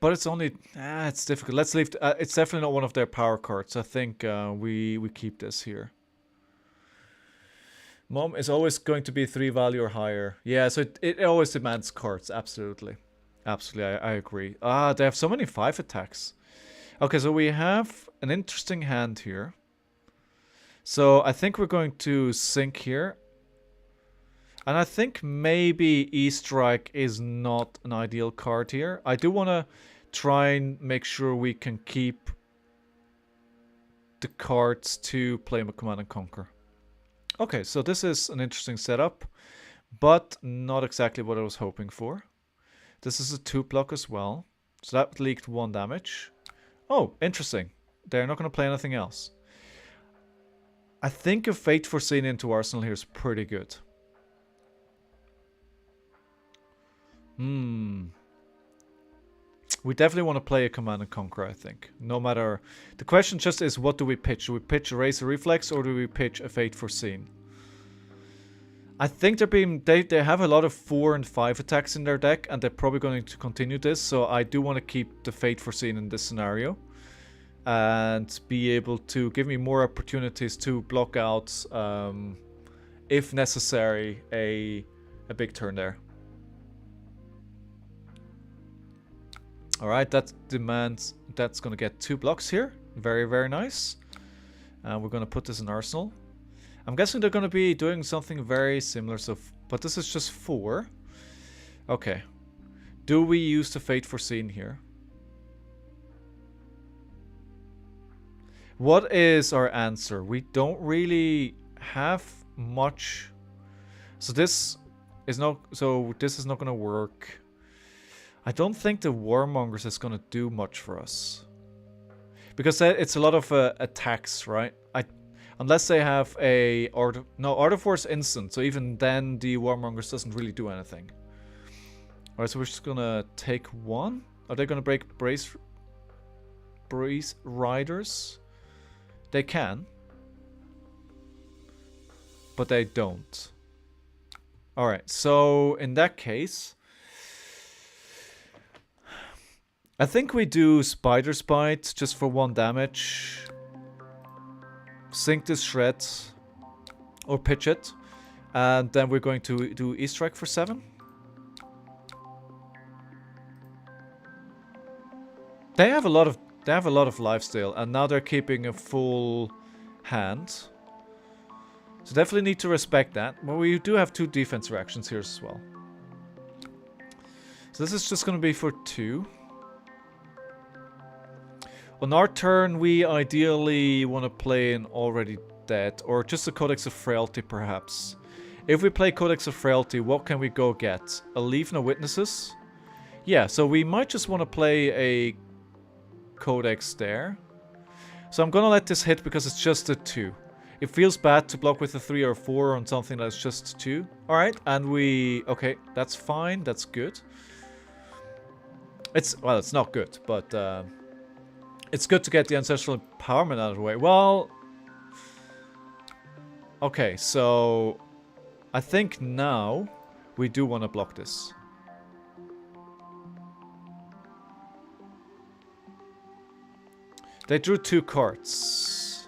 But it's only... it's difficult. Let's leave... it's definitely not one of their power cards. I think we keep this here. Mom is always going to be 3 value or higher. Yeah, so it always demands cards. Absolutely. Absolutely, I agree. Ah, they have so many 5 attacks. Okay, so we have an interesting hand here. So I think we're going to sink here. And I think maybe E-Strike is not an ideal card here. I do want to try and make sure we can keep the cards to play Command and Conquer. Okay, so this is an interesting setup, but not exactly what I was hoping for. This is a 2 block as well. So that leaked 1 damage. Oh, interesting. They're not going to play anything else. I think a Fate Foreseen into Arsenal here is pretty good. We definitely want to play a Command and Conquer, I think. No matter... The question just is, what do we pitch? Do we pitch a Razor Reflex or do we pitch a Fate Foreseen? I think they have a lot of 4 and 5 attacks in their deck, and they're probably going to continue this, so I do want to keep the Fate Foreseen in this scenario. And be able to give me more opportunities to block out, if necessary, a big turn there. Alright, that demands... That's going to get 2 blocks here. Very, very nice. And we're going to put this in Arsenal. I'm guessing they're going to be doing something very similar, so but this is just 4. Okay. Do we use the Fate Foreseen here? What is our answer? We don't really have much. So this is not going to work. I don't think the Warmongers is going to do much for us. Because it's a lot of attacks, right? Unless they have a Art of Force instant, so even then the Warmongers doesn't really do anything. Alright, so we're just gonna take 1. Are they gonna break Brace Riders? They can. But they don't. Alright, so in that case... I think we do Spider's Bite just for 1 damage. Sink this shred. Or pitch it. And then we're going to do E-Strike for 7. They have a lot of life still, and now they're keeping a full hand. So definitely need to respect that. But we do have 2 defense reactions here as well. So this is just going to be for 2. On our turn, we ideally want to play an Already Dead, or just a Codex of Frailty, perhaps. If we play Codex of Frailty, what can we go get? A Leave No Witnesses? Yeah, so we might just want to play a Codex there. So I'm gonna let this hit because it's just a 2. It feels bad to block with a 3 or 4 on something that's just 2. Alright, and we... Okay, that's fine, that's good. Well, it's not good, but... It's good to get the Ancestral Empowerment out of the way. Well... Okay, so... I think now we do want to block this. They drew 2 cards.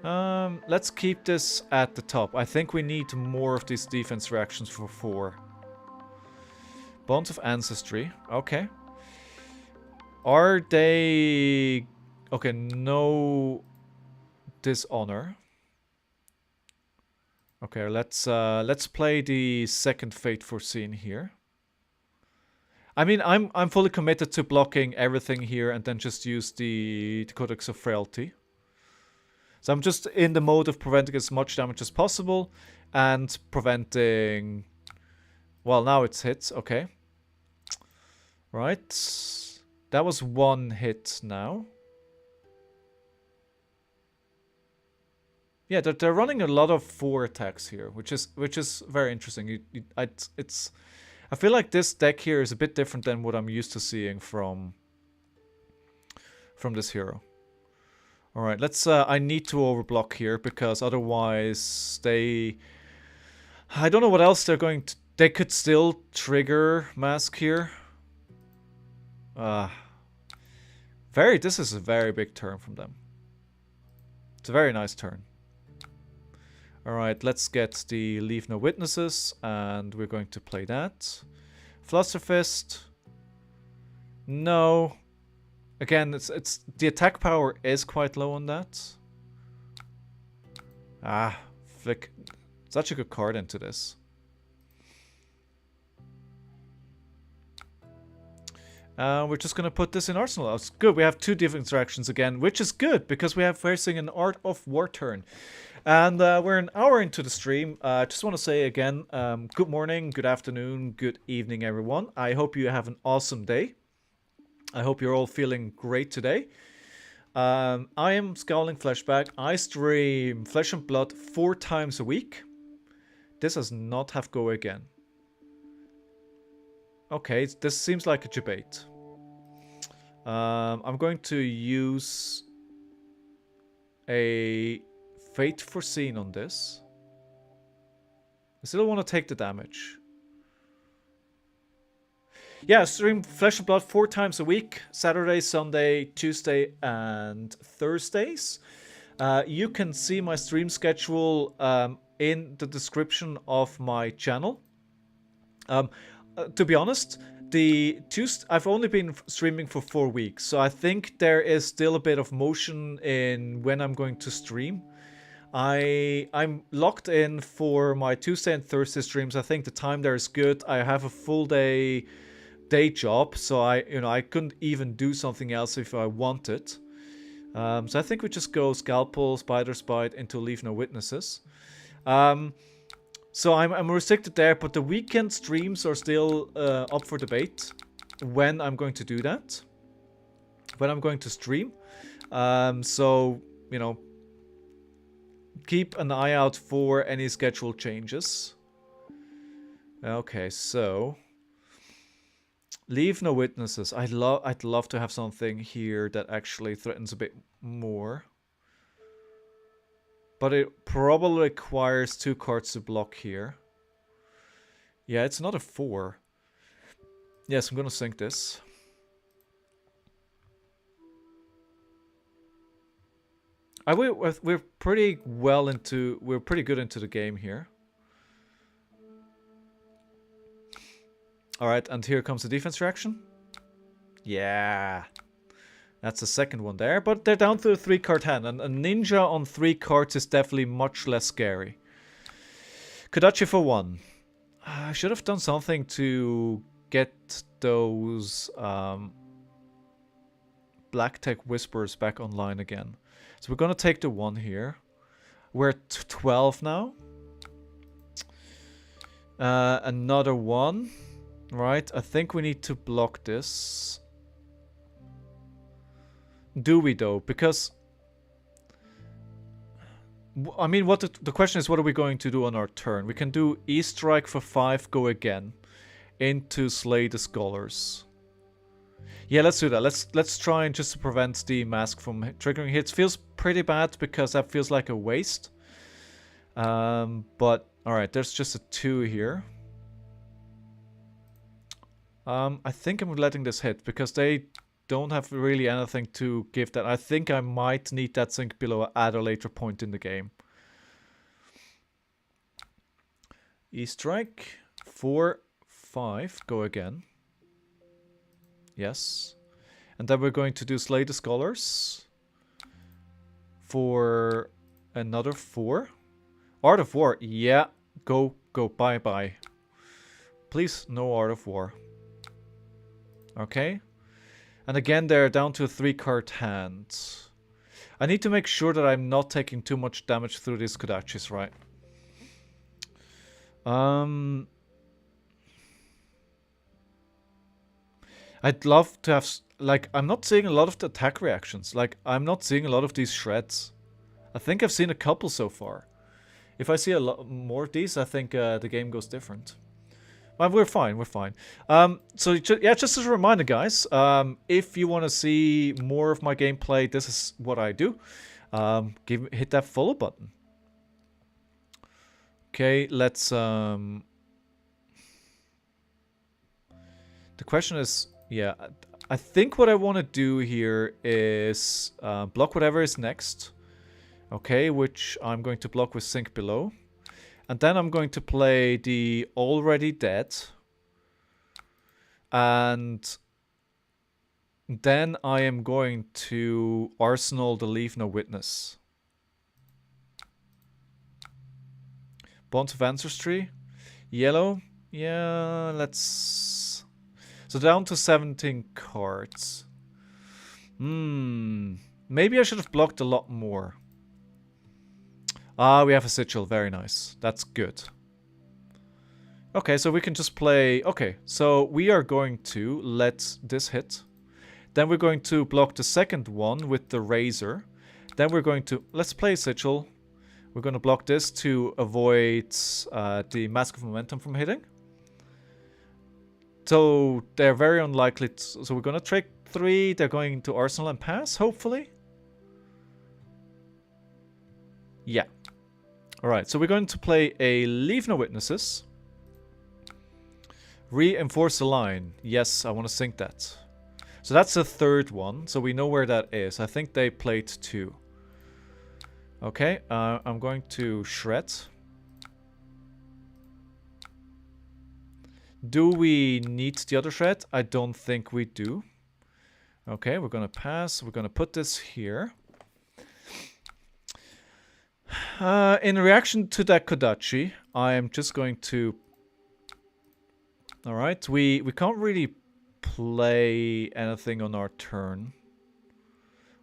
Let's keep this at the top. I think we need more of these defense reactions for 4. Bonds of Ancestry. Okay. Are they... Okay, no Dishonor. Okay, let's play the second Fate Foreseen here. I mean, I'm fully committed to blocking everything here and then just use the Codex of Frailty. So I'm just in the mode of preventing as much damage as possible and preventing... Well, now it's hits, okay. Right. That was 1 hit now. Yeah, they're running a lot of 4 attacks here, which is very interesting. I feel like this deck here is a bit different than what I'm used to seeing from this hero. All right, let's. I need to overblock here because otherwise they. I don't know what else they're going to. They could still trigger Mask here. This is a very big turn from them. It's a very nice turn. Alright, let's get the Leave No Witnesses, and we're going to play that. Flusterfist. No. Again, it's the attack power is quite low on that. Flick. Such a good card into this. We're just going to put this in Arsenal. It's good. We have 2 different interactions again, which is good because we are facing an Art of War turn. And we're an hour into the stream. I just want to say again, good morning, good afternoon, good evening, everyone. I hope you have an awesome day. I hope you're all feeling great today. I am Scowling Fleshback. I stream Flesh and Blood 4 times a week. This does not have go again. Okay, this seems like a debate. I'm going to use a Fate Foreseen on this. I still want to take the damage. Yeah, stream Flesh and Blood 4 times a week. Saturday, Sunday, Tuesday, and Thursdays. You can see my stream schedule in the description of my channel. To be honest, I've only been streaming for 4 weeks, so I think there is still a bit of motion in when I'm going to stream. I'm locked in for my Tuesday and Thursday streams. I think the time there is good. I have a full day job, so I couldn't even do something else if I wanted. So I think we just go Scalpel, Spider's Bite into Leave No Witnesses. So I'm restricted there, but the weekend streams are still up for debate when I'm going to do that. When I'm going to stream. So, keep an eye out for any schedule changes. Okay, so Leave No Witnesses. I'd love to have something here that actually threatens a bit more. But it probably requires 2 cards to block here. Yeah, it's not a 4. Yes, I'm gonna sink this. We're pretty good into the game here. Alright, and here comes the defense reaction. Yeah. That's the second one there, but they're down to a 3-card hand, and a ninja on 3 cards is definitely much less scary. Kodachi for 1. I should have done something to get those Black Tech Whispers back online again. So we're gonna take the 1 here. We're at 12 now. Another 1. Right, I think we need to block this. Do we though? Because I mean, the question is, what are we going to do on our turn? We can do E-Strike for 5, go again into Slay the Scholars. Yeah, let's do that. Let's try and just prevent the mask from triggering hits. Feels pretty bad because that feels like a waste. But alright, there's just a 2 here. I think I'm letting this hit because they don't have really anything to give that. I think I might need that sink below at a later point in the game. E-Strike 4, 5, go again. Yes. And then we're going to do Slay the Scholars for another 4. Art of War, yeah, go, bye. Please, no Art of War. Okay. And again, they're down to a 3-card hand. I need to make sure that I'm not taking too much damage through these Kodachis, right? I'd love to have... Like, I'm not seeing a lot of the attack reactions. Like, I'm not seeing a lot of these shreds. I think I've seen a couple so far. If I see a lot more of these, I think the game goes different. But we're fine, we're fine. So yeah, just as a reminder, guys, if you want to see more of my gameplay, this is what I do. Hit that follow button. Okay, let's... The question is, yeah, I think what I want to do here is block whatever is next. Okay, which I'm going to block with Sink Below. And then I'm going to play the Already Dead. And then I am going to Arsenal the Leave No Witness. Bonds of Ancestry. Yellow. Yeah, let's... So down to 17 cards. Maybe I should have blocked a lot more. Ah, we have a sigil. Very nice. That's good. Okay, so we can just play... Okay, so we are going to let this hit. Then we're going to block the second one with the razor. Then we're going to... Let's play sigil. We're going to block this to avoid the Mask of Momentum from hitting. So they're very unlikely. So we're going to trade 3. They're going to Arsenal and pass, hopefully. Yeah. Alright, so we're going to play a Leave No Witnesses. Reinforce the line. Yes, I want to sync that. So that's the third one. So we know where that is. I think they played 2. Okay, I'm going to shred. Do we need the other shred? I don't think we do. Okay, we're going to pass. We're going to put this here. In reaction to that Kodachi, I am just going to... Alright, we can't really play anything on our turn.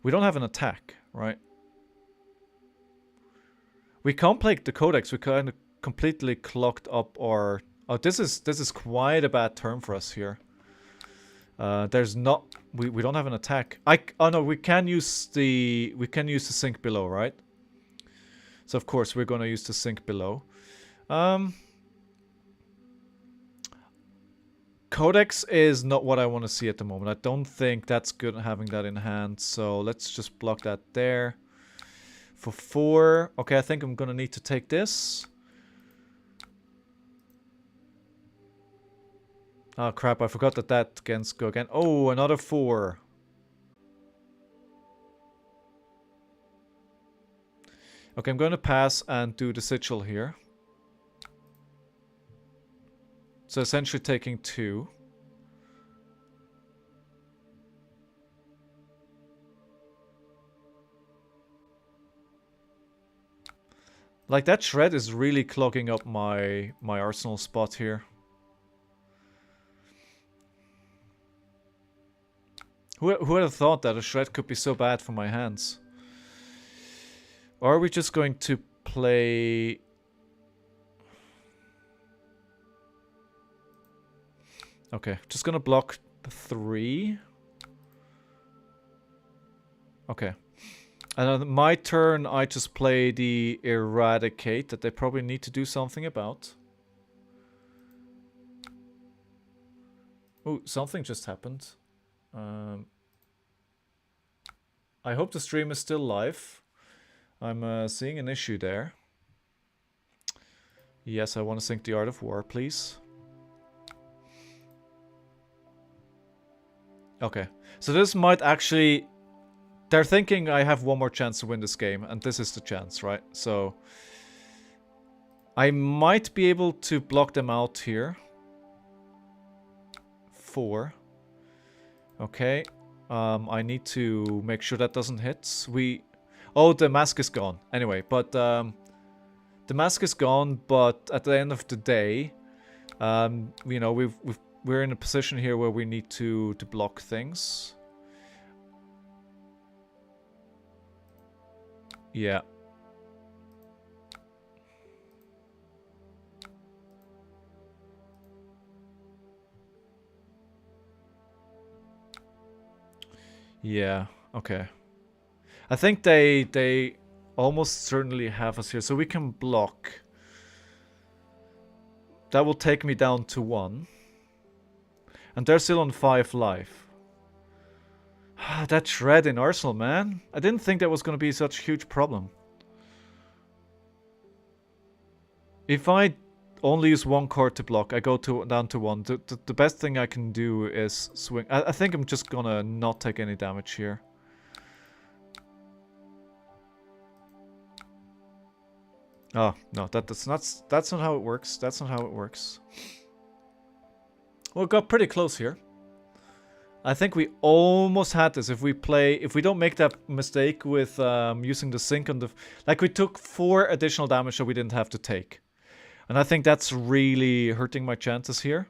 We don't have an attack, right? We can't play the Codex. We kind of completely clogged up our... Oh, this is quite a bad turn for us here. There's not... We don't have an attack. Oh no, we can use the sink below, right? So of course we're gonna use the sink below. Codex is not what I want to see at the moment. I don't think that's good having that in hand. So let's just block that there. For 4. Okay, I think I'm gonna need to take this. Oh crap, I forgot that that can go again. Oh, another 4. Okay, I'm going to pass and do the sigil here. So essentially taking 2. Like, that shred is really clogging up my arsenal spot here. Who would have thought that a shred could be so bad for my hands? Or are we just going to play... Okay, just gonna block 3. Okay. And on my turn, I just play the Eradicate that they probably need to do something about. Oh, something just happened. I hope the stream is still live. I'm seeing an issue there. Yes, I want to sync the Art of War, please. Okay, so this might actually... They're thinking I have one more chance to win this game, and this is the chance, right? So... I might be able to block them out here. 4. Okay. I need to make sure that doesn't hit. Oh, the mask is gone. Anyway, but... the mask is gone, but at the end of the day... you know, we're in a position here where we need to block things. Yeah. Yeah, okay. I think they almost certainly have us here, so we can block. That will take me down to 1. And they're still on 5 life. That shred in Arsenal, man. I didn't think that was going to be such a huge problem. If I only use 1 card to block, I go down to 1. The best thing I can do is swing. I think I'm just gonna not take any damage here. Oh, no, that's not how it works. That's not how it works. Well, it got pretty close here. I think we almost had this if we don't make that mistake with using the sync on the... Like, we took 4 additional damage that we didn't have to take. And I think that's really hurting my chances here.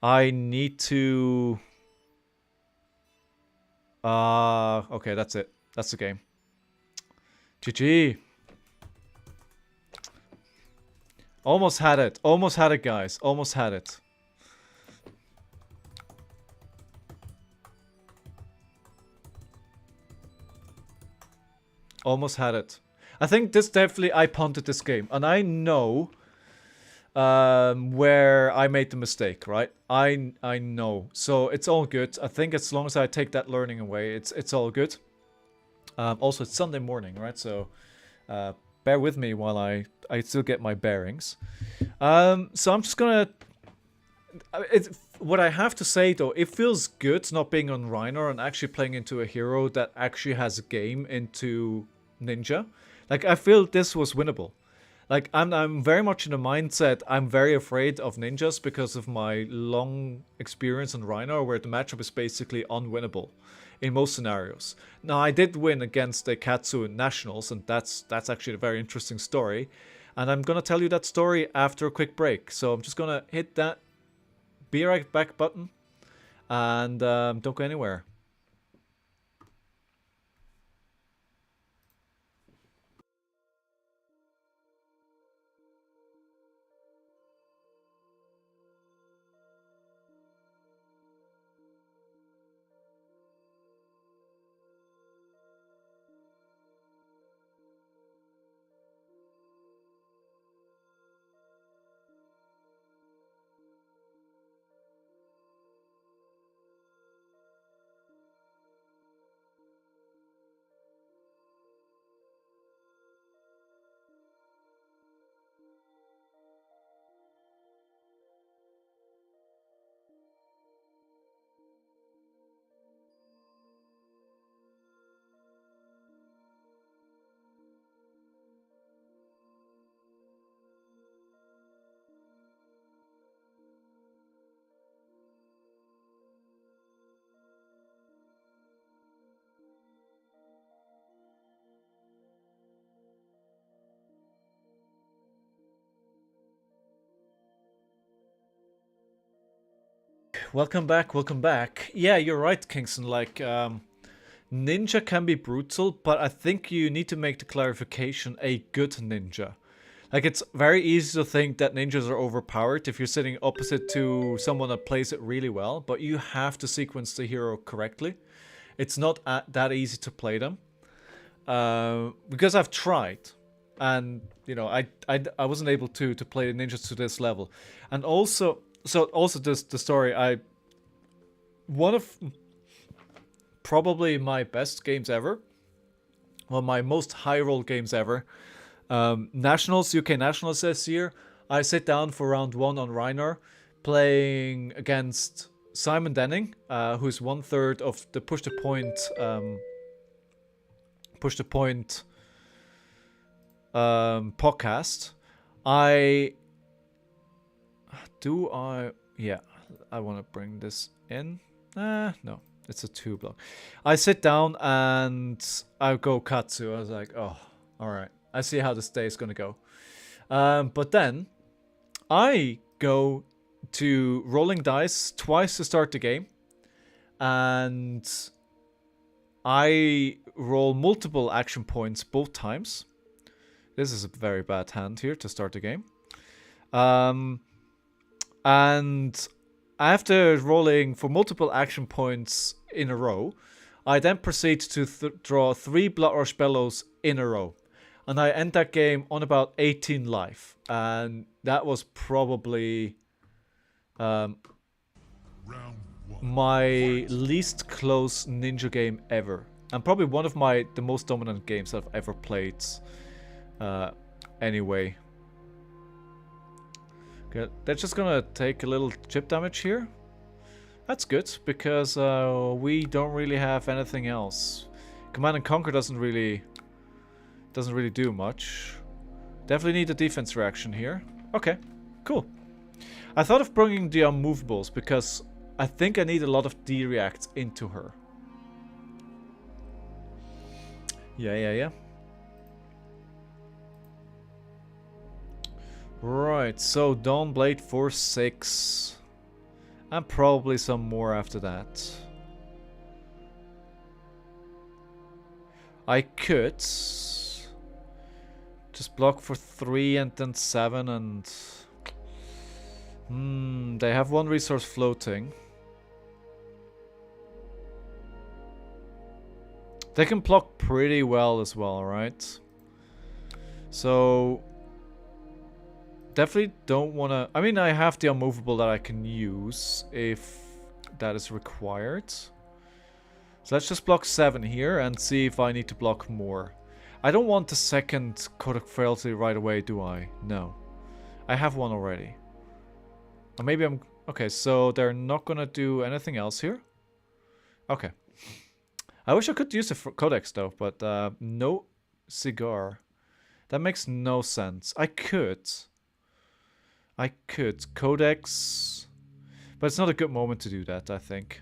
I need to... okay, that's it. That's the game. GG. Almost had it. Almost had it, guys. Almost had it. Almost had it. I think this definitely, I punted this game. And I know where I made the mistake, right? I know. So it's all good. I think as long as I take that learning away, it's all good. Also, it's Sunday morning, right? So bear with me while I still get my bearings. So I'm just gonna... what I have to say though, it feels good not being on Reiner and actually playing into a hero that actually has a game into Ninja. Like, I feel this was winnable. Like, I'm very much in the mindset, I'm very afraid of ninjas because of my long experience on Reiner, where the matchup is basically unwinnable in most scenarios. Now, I did win against the Katsu in Nationals, and that's actually a very interesting story. And I'm gonna tell you that story after a quick break. So I'm just gonna hit that be right back button, and don't go anywhere. Welcome back, welcome back. Yeah, you're right, Kingston. Like, ninja can be brutal, but I think you need to make the clarification a good ninja. Like, it's very easy to think that ninjas are overpowered if you're sitting opposite to someone that plays it really well, but you have to sequence the hero correctly. It's not that easy to play them. Because I've tried, and you know, I wasn't able to play the ninjas to this level. And also, the story, one of probably my best games ever, well, my most high roll games ever. Nationals, UK Nationals this year, I sit down for round 1 on Reiner, playing against Simon Denning, who's 1/3 of the Push the Point podcast. Yeah, I want to bring this in. No, it's a 2 block. I sit down and I go Katsu. I was like, oh, all right. I see how this day is gonna go. But then I go to rolling dice twice to start the game, and I roll multiple action points both times. This is a very bad hand here to start the game. And after rolling for multiple action points in a row, I then proceed to draw 3 Blood Rush Bellows in a row. And I end that game on about 18 life. And that was probably Round 1. my least close ninja game ever. And probably one of the most dominant games I've ever played. Anyway. Okay, they're just gonna take a little chip damage here. That's good, because we don't really have anything else. Command and Conquer doesn't really do much. Definitely need a defense reaction here. Okay, cool. I thought of bringing the unmovables because I think I need a lot of D-reacts into her. Yeah. Right, so Dawnblade for 6. And probably some more after that. I could Just block for 3 and then 7 and... they have 1 resource floating. They can block pretty well as well, right? So... Definitely don't want to... I mean, I have the unmovable that I can use if that is required. So let's just block 7 here and see if I need to block more. I don't want the second Code of Frailty right away, do I? No. I have one already. Or maybe I'm... Okay, so they're not gonna do anything else here? Okay. I wish I could use the Codex though, but no cigar. That makes no sense. I could. Codex. But it's not a good moment to do that, I think.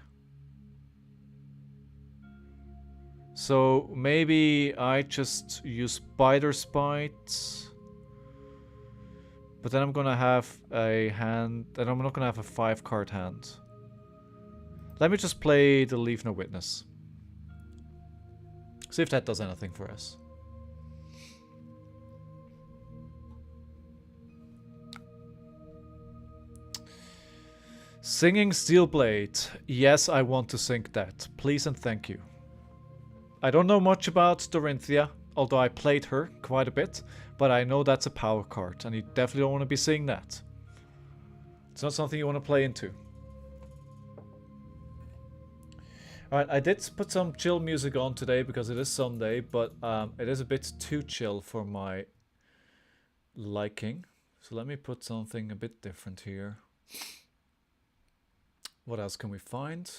So maybe I just use Spider Spite. But then I'm gonna have a hand, and I'm not gonna have a 5-card hand. Let me just play the Leave No Witness. See if that does anything for us. Singing Steelblade. Yes, I want to sing that. Please and thank you. I don't know much about Dorinthia, although I played her quite a bit, but I know that's a power card, and you definitely don't want to be seeing that. It's not something you want to play into. Alright, I did put some chill music on today because it is Sunday, but it is a bit too chill for my liking. So let me put something a bit different here. What else can we find?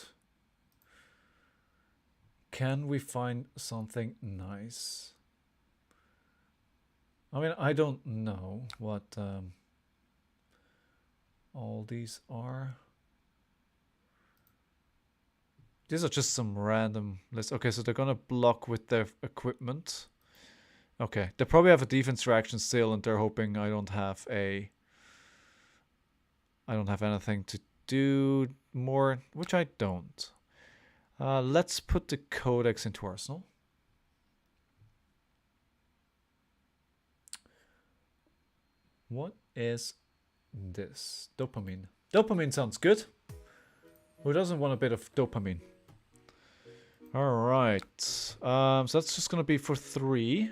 Can we find something nice? I mean, I don't know what all these are. These are just some random lists. Okay, so they're gonna block with their equipment. Okay, they probably have a defense reaction still, and they're hoping I don't have anything to do more, which I don't. Let's put the Codex into Arsenal. What is this? Dopamine. Dopamine sounds good. Who doesn't want a bit of dopamine? Alright. So that's just gonna be for 3.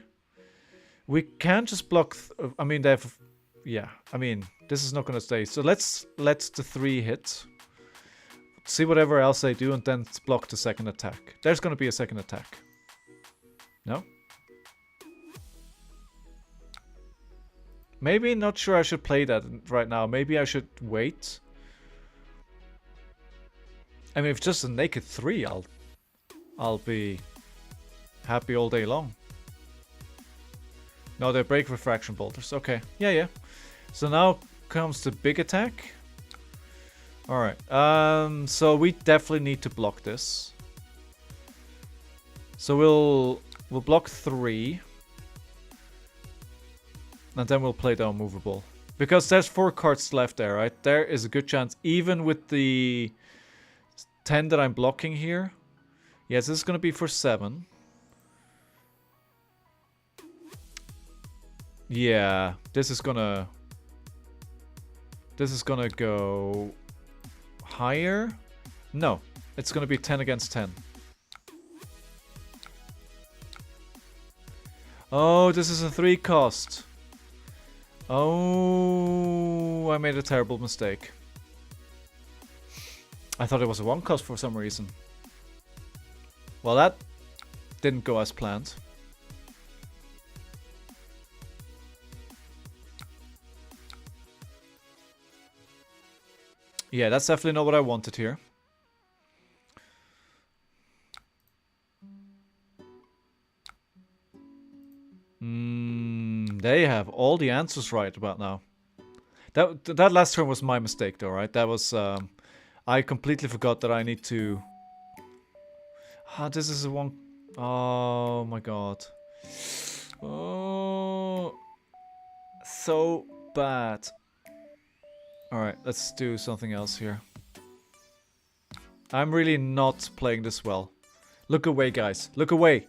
We can just block... I mean, they have... Yeah, I mean, this is not gonna stay. So let's let the 3 hit. See whatever else they do and then block the second attack. There's gonna be a second attack. No? Maybe not sure I should play that right now. Maybe I should wait. I mean, if it's just a naked 3, I'll be happy all day long. No, they break refraction bolters. Okay. Yeah. So now comes the big attack. Alright. So we definitely need to block this. So we'll block 3. And then we'll play the unmovable. Because there's 4 cards left there, right? There is a good chance, even with the 10 that I'm blocking here. Yes, this is going to be for 7. Yeah, this is gonna go higher. No, it's gonna be 10 against 10. Oh, this is a 3 cost. Oh, I made a terrible mistake. I thought it was a 1 cost for some reason. Well, that didn't go as planned. Yeah, that's definitely not what I wanted here. They have all the answers right about now. That last turn was my mistake though, right? That was... I completely forgot that I need to... this is a 1... Oh my god. Oh... So bad. Alright, let's do something else here. I'm really not playing this well. Look away, guys. Look away.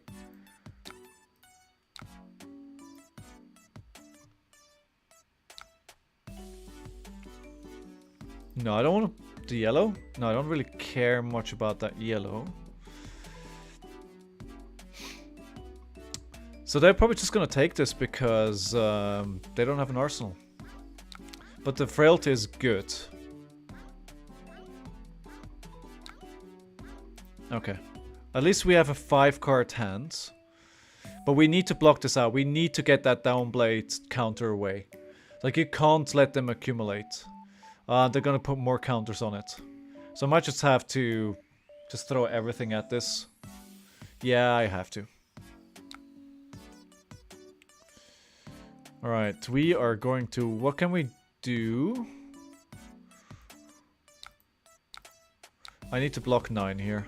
No, I don't want the yellow. No, I don't really care much about that yellow. So they're probably just gonna take this because they don't have an arsenal. But the frailty is good. Okay. At least we have a 5-card hand. But we need to block this out. We need to get that downblade counter away. Like, you can't let them accumulate. They're gonna put more counters on it. So I might just have to just throw everything at this. Yeah, I have to. Alright, we are going to... What can we do? I need to block 9 here.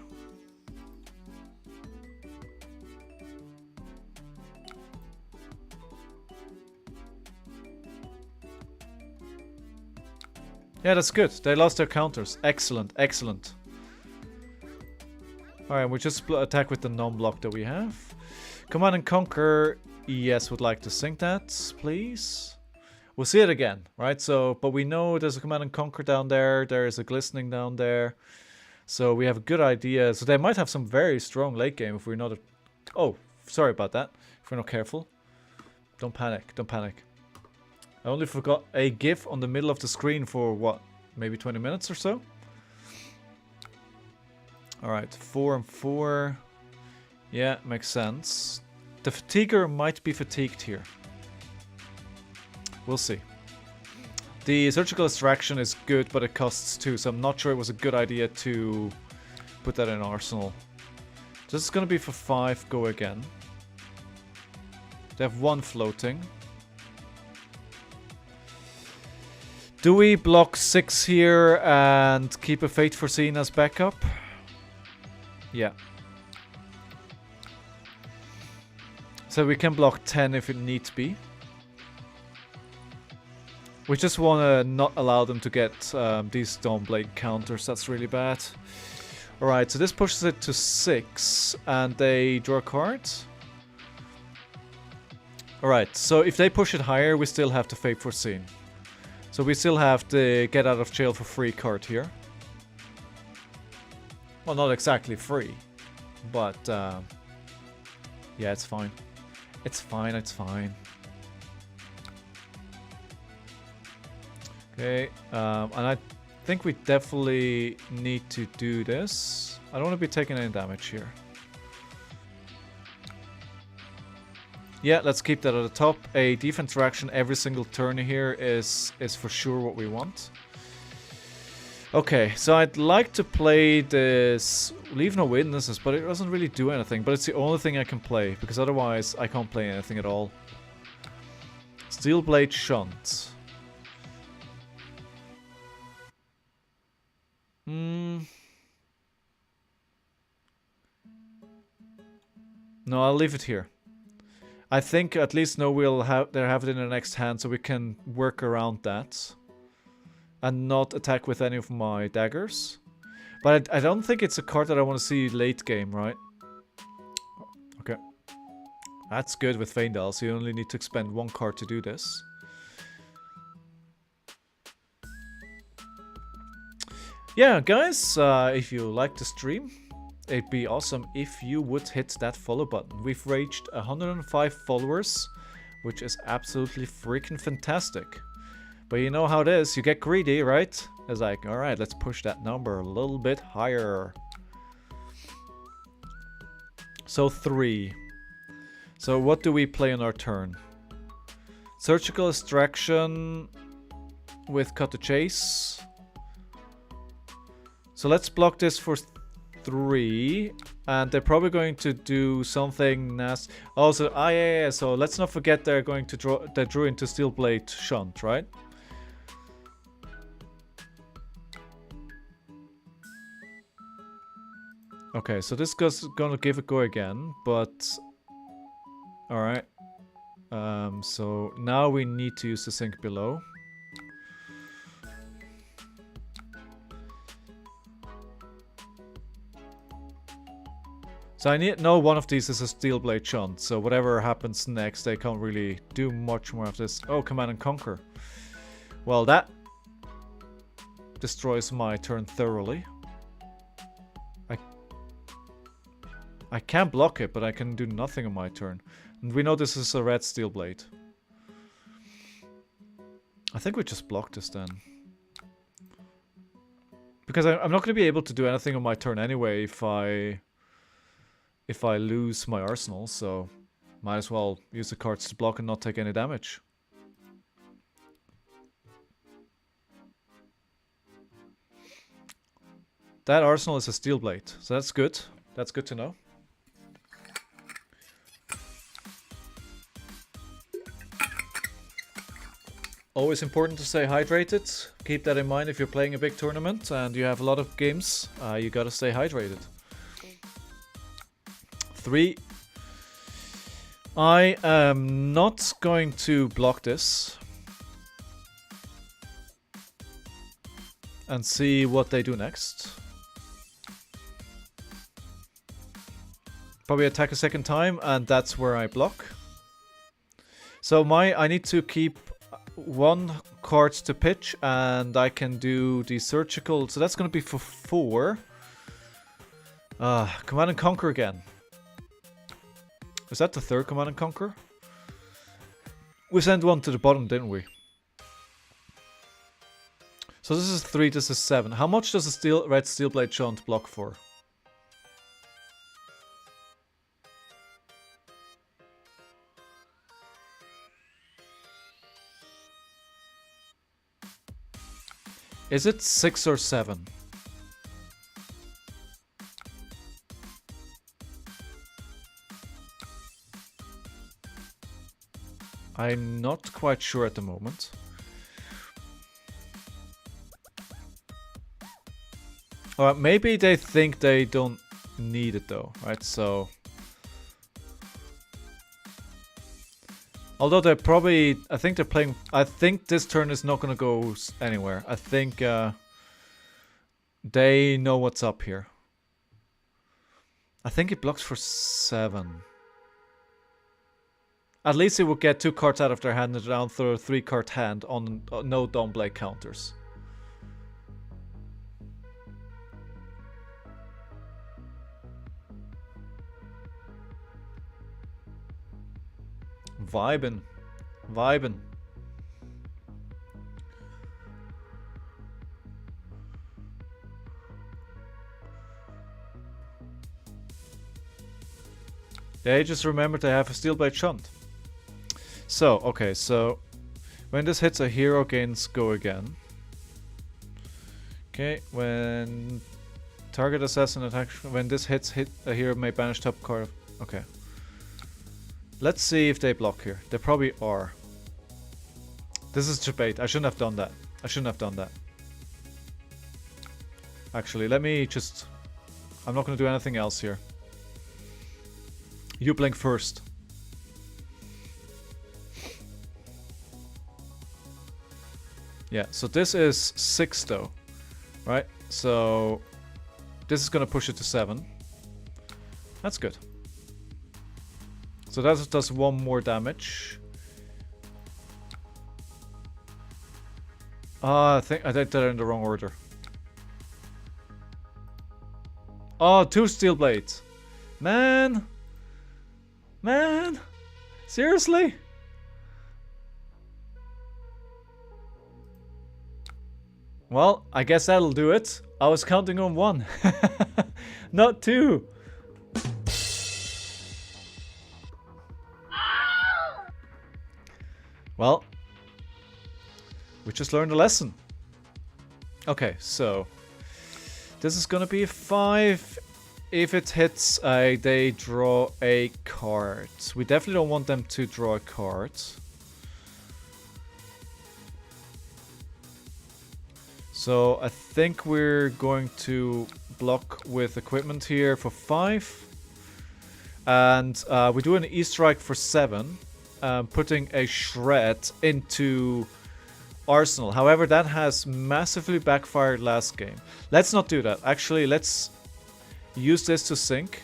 Yeah, that's good. They lost their counters. Excellent, excellent. Alright, we just attack with the non-block that we have. Command and Conquer. Yes, would like to sink that, please. We'll see it again, right? So, but we know there's a Command and Conquer down there. There is a Glistening down there. So we have a good idea. So they might have some very strong late game if we're not... Oh, sorry about that. If we're not careful. Don't panic, don't panic. I only forgot a GIF on the middle of the screen for, what, maybe 20 minutes or so? Alright, 4 and 4. Yeah, makes sense. The Fatiguer might be fatigued here. We'll see. The Surgical Extraction is good, but it costs 2, so I'm not sure it was a good idea to put that in Arsenal. This is going to be for 5, go again. They have 1 floating. Do we block 6 here and keep a Fate Foreseen as backup? Yeah. So we can block 10 if it needs be. We just want to not allow them to get these Dawnblade counters. That's really bad. Alright, so this pushes it to 6 and they draw a card. Alright, so if they push it higher, we still have to Fate Foreseen. So we still have the get out of jail for free card here. Well, not exactly free, but yeah, it's fine. It's fine, it's fine. Okay, and I think we definitely need to do this. I don't want to be taking any damage here. Yeah, let's keep that at the top. A defense reaction every single turn here is for sure what we want. Okay, so I'd like to play this Leave No Witnesses, but it doesn't really do anything. But it's the only thing I can play, because otherwise I can't play anything at all. Steelblade Shunt. No, I'll leave it here. I think at least no, they'll have it in their next hand, so we can work around that. And not attack with any of my daggers. But I don't think it's a card that I want to see late game, right? Okay. That's good with Feindal, so you only need to expend 1 card to do this. Yeah, guys, if you like the stream, it'd be awesome if you would hit that follow button. We've reached 105 followers, which is absolutely freaking fantastic. But you know how it is, you get greedy, right? It's like, alright, let's push that number a little bit higher. So 3. So what do we play on our turn? Surgical Extraction with Cut the Chase. So let's block this for 3, and they're probably going to do something nasty. Also, yeah, so let's not forget they're going to draw. They drew into Steelblade Shunt, right? Okay, so this guy's gonna give a go again, but all right. So now we need to use the sink below. So I know one of these is a Steelblade Shunt, so whatever happens next, they can't really do much more of this. Oh, Command and Conquer. Well, this destroys my turn thoroughly. I can't block it, but I can do nothing on my turn. And we know this is a red steel blade. I think we just block this then. Because I'm not going to be able to do anything on my turn anyway if I lose my arsenal, so might as well use the cards to block and not take any damage. That arsenal is a steel blade, so that's good. That's good to know. Always important to stay hydrated. Keep that in mind if you're playing a big tournament and you have a lot of games. You gotta stay hydrated. 3. I am not going to block this. And see what they do next. Probably attack a second time, and that's where I block. So I need to keep 1 card to pitch, and I can do the surgical. So that's going to be for 4. Command and Conquer again. Is that the 3rd Command and Conquer? We sent 1 to the bottom, didn't we? So this is 3, this is 7. How much does a red steel blade shunt block for? Is it 6 or 7? I'm not quite sure at the moment. Alright, maybe they think they don't need it though, right? So... Although they're probably... I think they're playing... I think this turn is not gonna go anywhere. I think they know what's up here. I think it blocks for 7. At least it would get 2 cards out of their hand and down through a 3-card hand on no Dawn Blade counters. Vibin'. Vibin'. They just remembered they have a steel blade shunt. So, okay, so when this hits a hero gains go again. Okay, when target assassin attack, when this hit a hero may banish top card. Okay. Let's see if they block here. They probably are. This is debate. I shouldn't have done that. I shouldn't have done that. Actually, let me just... I'm not going to do anything else here. You blink first. Yeah, so this is 6 though. Right? So... This is going to push it to 7. That's good. So that does 1 more damage. I think I did that in the wrong order. Oh, 2 steel blades. Man! Man! Seriously? Well, I guess that'll do it. I was counting on 1. Not 2. Well, we just learned a lesson. Okay, so this is gonna be a 5. If it hits, they draw a card. We definitely don't want them to draw a card. So I think we're going to block with equipment here for 5. And we do an E-strike for 7. Putting a shred into Arsenal. However, that has massively backfired last game. Let's not do that. Actually, let's use this to sink.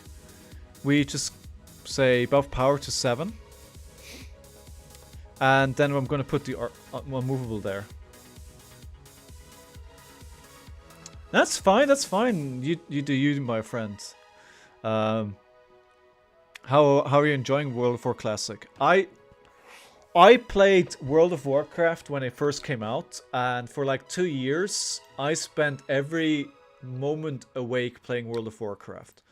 We just say buff power to 7. And then I'm going to put the unmovable there. That's fine. That's fine. You do you, my friend. How are you enjoying World of War Classic? I played World of Warcraft when it first came out, and for like 2 years, I spent every moment awake playing World of Warcraft.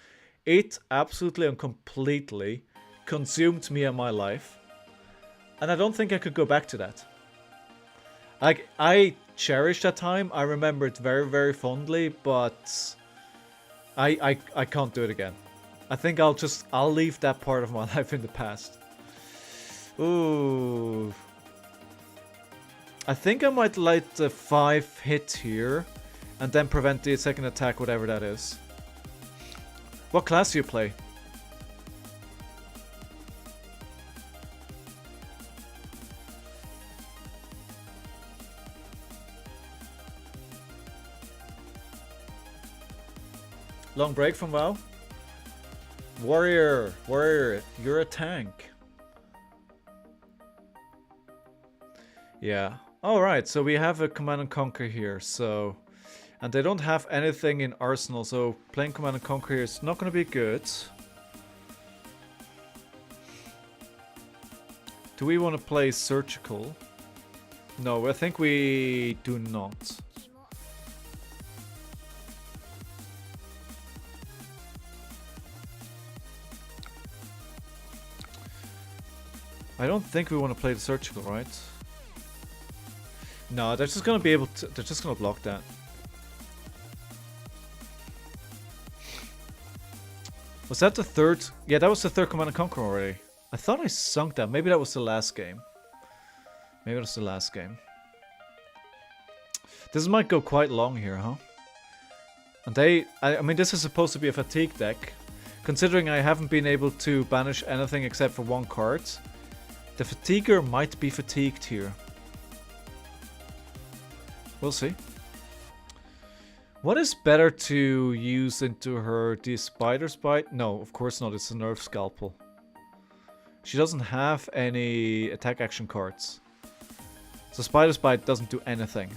It absolutely and completely consumed me and my life, and I don't think I could go back to that. Like, I cherish that time. I remember it very, very fondly, but I can't do it again. I think I'll leave that part of my life in the past. Ooh. I think I might light the 5 hit here and then prevent the second attack, whatever that is. What class do you play? Long break from WoW? Warrior, you're a tank. Yeah. Alright, so we have a Command and Conquer here, so... And they don't have anything in Arsenal, so playing Command and Conquer here is not going to be good. Do we want to play Surgical? No, I think we do not. I don't think we want to play the Surgical, right? No, they're just gonna be able to. They're just gonna block that. Was that the third? Yeah, that was the third Command and Conquer already. I thought I sunk that. Maybe that was the last game. Maybe it was the last game. This might go quite long here, huh? And I mean, this is supposed to be a fatigue deck. Considering I haven't been able to banish anything except for 1 card, the Fatiguer might be fatigued here. We'll see. What is better to use into her? The Spider's Bite? No, of course not. It's a Nerve Scalpel. She doesn't have any attack action cards. So Spider's Bite doesn't do anything.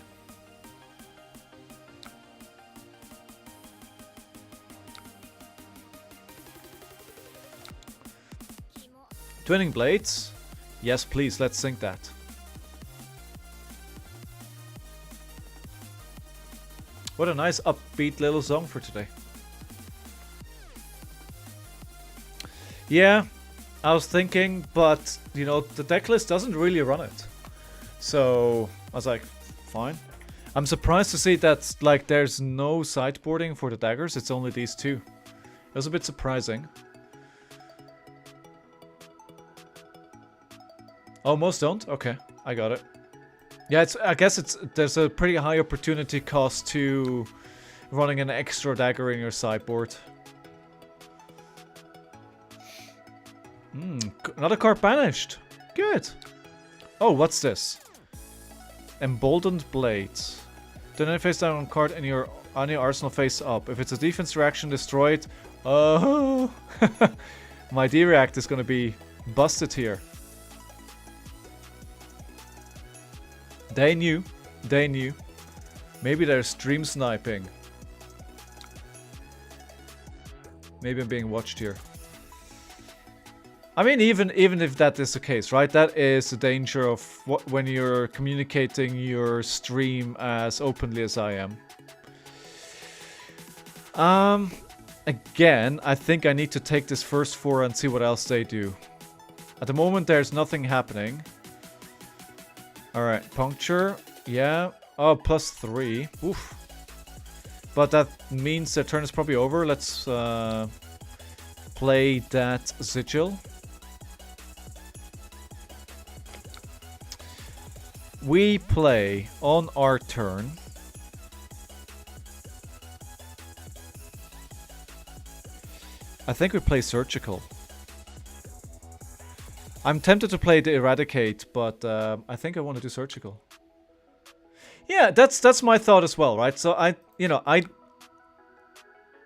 Twinning Blades? Yes, please, let's sink that. What a nice upbeat little song for today. Yeah, I was thinking, but, you know, the decklist doesn't really run it. So, I was like, fine. I'm surprised to see that, like, there's no sideboarding for the daggers, it's only these 2. It was a bit surprising. Oh, most don't? Okay, I got it. Yeah, I guess there's a pretty high opportunity cost to running an extra dagger in your sideboard. Another card banished. Good. Oh, what's this? Emboldened Blades. Do not face down card in your arsenal face up. If it's a defense reaction, destroy it. Oh, my D-React is gonna be busted here. They knew. They knew. Maybe they're stream sniping. Maybe I'm being watched here. I mean, even if that is the case, right? That is the danger of when you're communicating your stream as openly as I am. Again, I think I need to take this first 4 and see what else they do. At the moment, there's nothing happening. Alright, Puncture. Yeah. Oh, +3. Oof. But that means their turn is probably over. Let's play that Sigil. We play on our turn. I think we play Surgical. I'm tempted to play the Eradicate, but I think I want to do Surgical. Yeah, that's my thought as well, right? So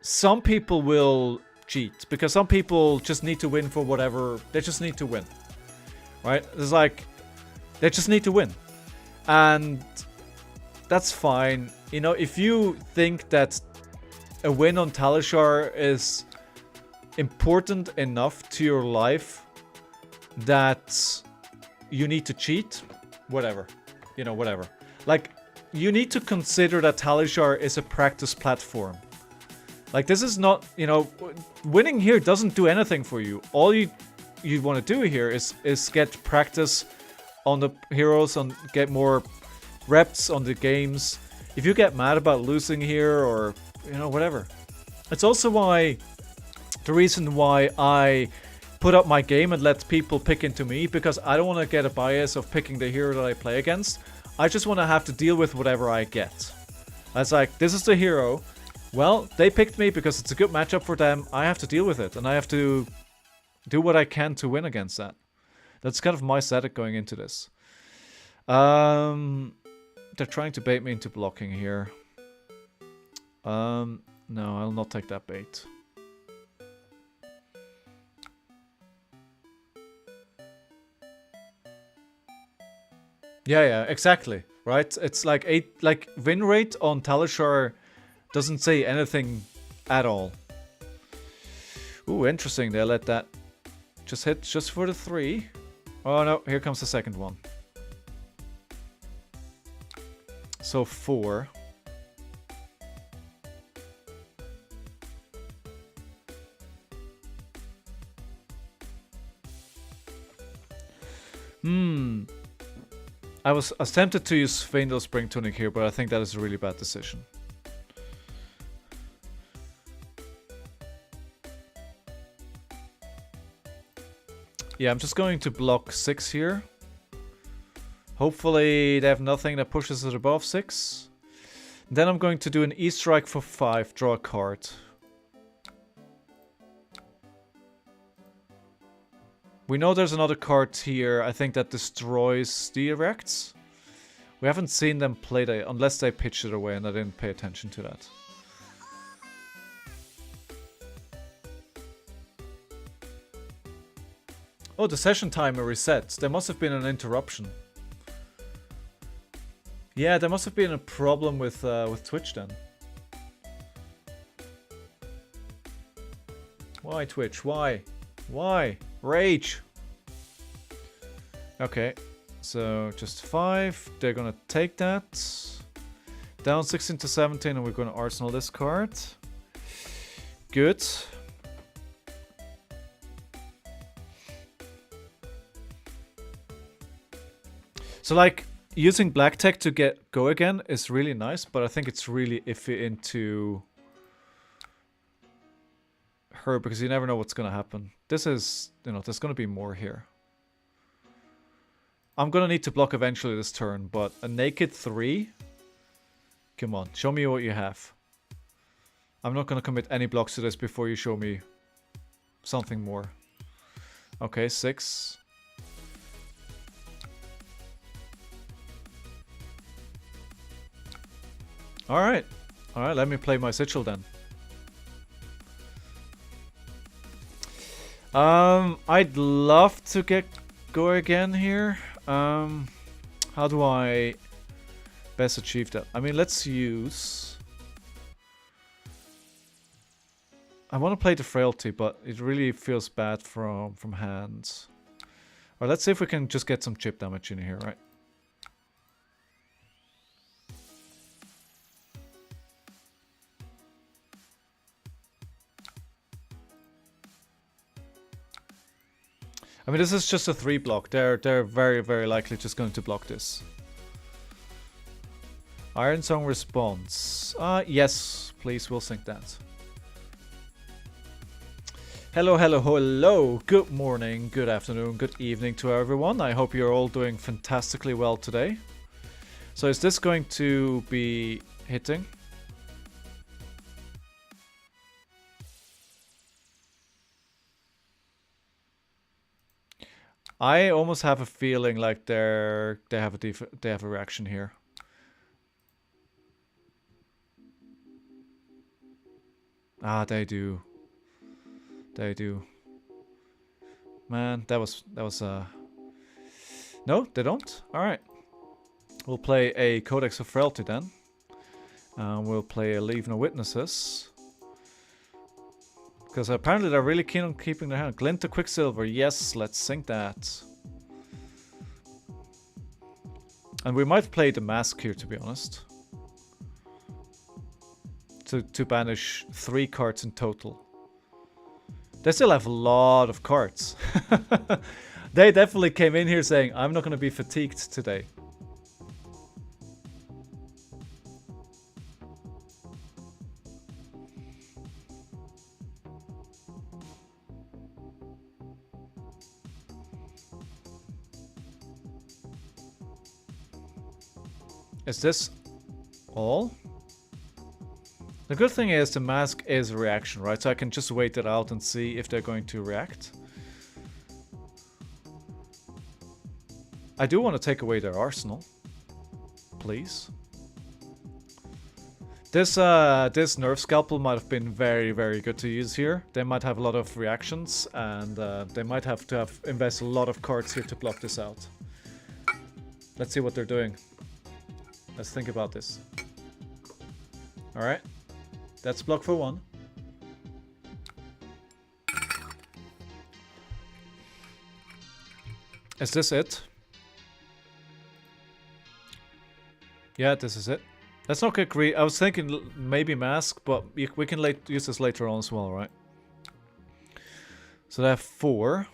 some people will cheat because some people just need to win for whatever. They just need to win, right? It's like they just need to win, and that's fine. you know, if you think that a win on Talishar is important enough to your life that you need to cheat, whatever. You know, whatever. Like, you need to consider that Talishar is a practice platform. Like, this is not, you know, winning here doesn't do anything for you. All you want to do here is get practice on the heroes, and get more reps on the games. If you get mad about losing here, or, you know, whatever. It's also why, the reason why I put up my game and let people pick into me, because I don't want to get a bias of picking the hero that I play against. I just want to have to deal with whatever I get. It's like, this is the hero. Well, they picked me because it's a good matchup for them. I have to deal with it, and I have to do what I can to win against that. That's kind of my setup going into this. They're trying to bait me into blocking here. No, I'll not take that bait. Yeah, exactly. Right? It's like win rate on Talishar doesn't say anything at all. Ooh, interesting. They let that just hit just for the 3. Oh no, here comes the second one. So 4. I was tempted to use Faendal Spring Tunic here, but I think that is a really bad decision. Yeah, I'm just going to block 6 here. Hopefully they have nothing that pushes it above 6. Then I'm going to do an E-Strike for 5, draw a card. We know there's another card here, I think, that destroys the Erects. We haven't seen them play that, unless they pitched it away and I didn't pay attention to that. Oh, the session timer resets. There must have been an interruption. Yeah, there must have been a problem with Twitch then. Why Twitch? Why? Why? Rage! Okay, so just 5. They're gonna take that. Down 16 to 17, and we're gonna arsenal this card. Good. So, like, using black tech to get go again is really nice, but I think it's really iffy into her, because you never know what's gonna happen. This is, you know, there's gonna be more here. I'm gonna need to block eventually this turn, but a naked 3? Come on, show me what you have. I'm not gonna commit any blocks to this before you show me something more. Okay, 6. Alright, let me play my Sigil then. I'd love to go again here. How do I best achieve that? I mean, let's use... I want to play the Frailty, but it really feels bad from hand. Alright, let's see if we can just get some chip damage in here, right? I mean, this is just a 3 block. They're very, very likely just going to block this. Iron Song response. Yes, please, we'll sync that. Hello, hello, hello. Good morning, good afternoon, good evening to everyone. I hope you're all doing fantastically well today. So is this going to be hitting? I almost have a feeling like they have a reaction here. Ah, they do. They do. Man, that was No, they don't. All right. We'll play a Codex of Frailty then. We'll play a Leave No Witnesses. Because apparently they're really keen on keeping their hand. Glint to Quicksilver. Yes, let's sink that. And we might play the Mask here, to be honest. To banish 3 cards in total. They still have a lot of cards. They definitely came in here saying, I'm not going to be fatigued today. Is this all? The good thing is the mask is a reaction, right? So I can just wait it out and see if they're going to react. I do want to take away their arsenal. Please. This nerf scalpel might have been very, very good to use here. They might have a lot of reactions and they might have to invest a lot of cards here to block this out. Let's see what they're doing. Let's think about this. Alright. That's block for 1. Is this it? Yeah, this is it. Let's not get greedy. I was thinking maybe mask, but we can use this later on as well, right? So they have 4.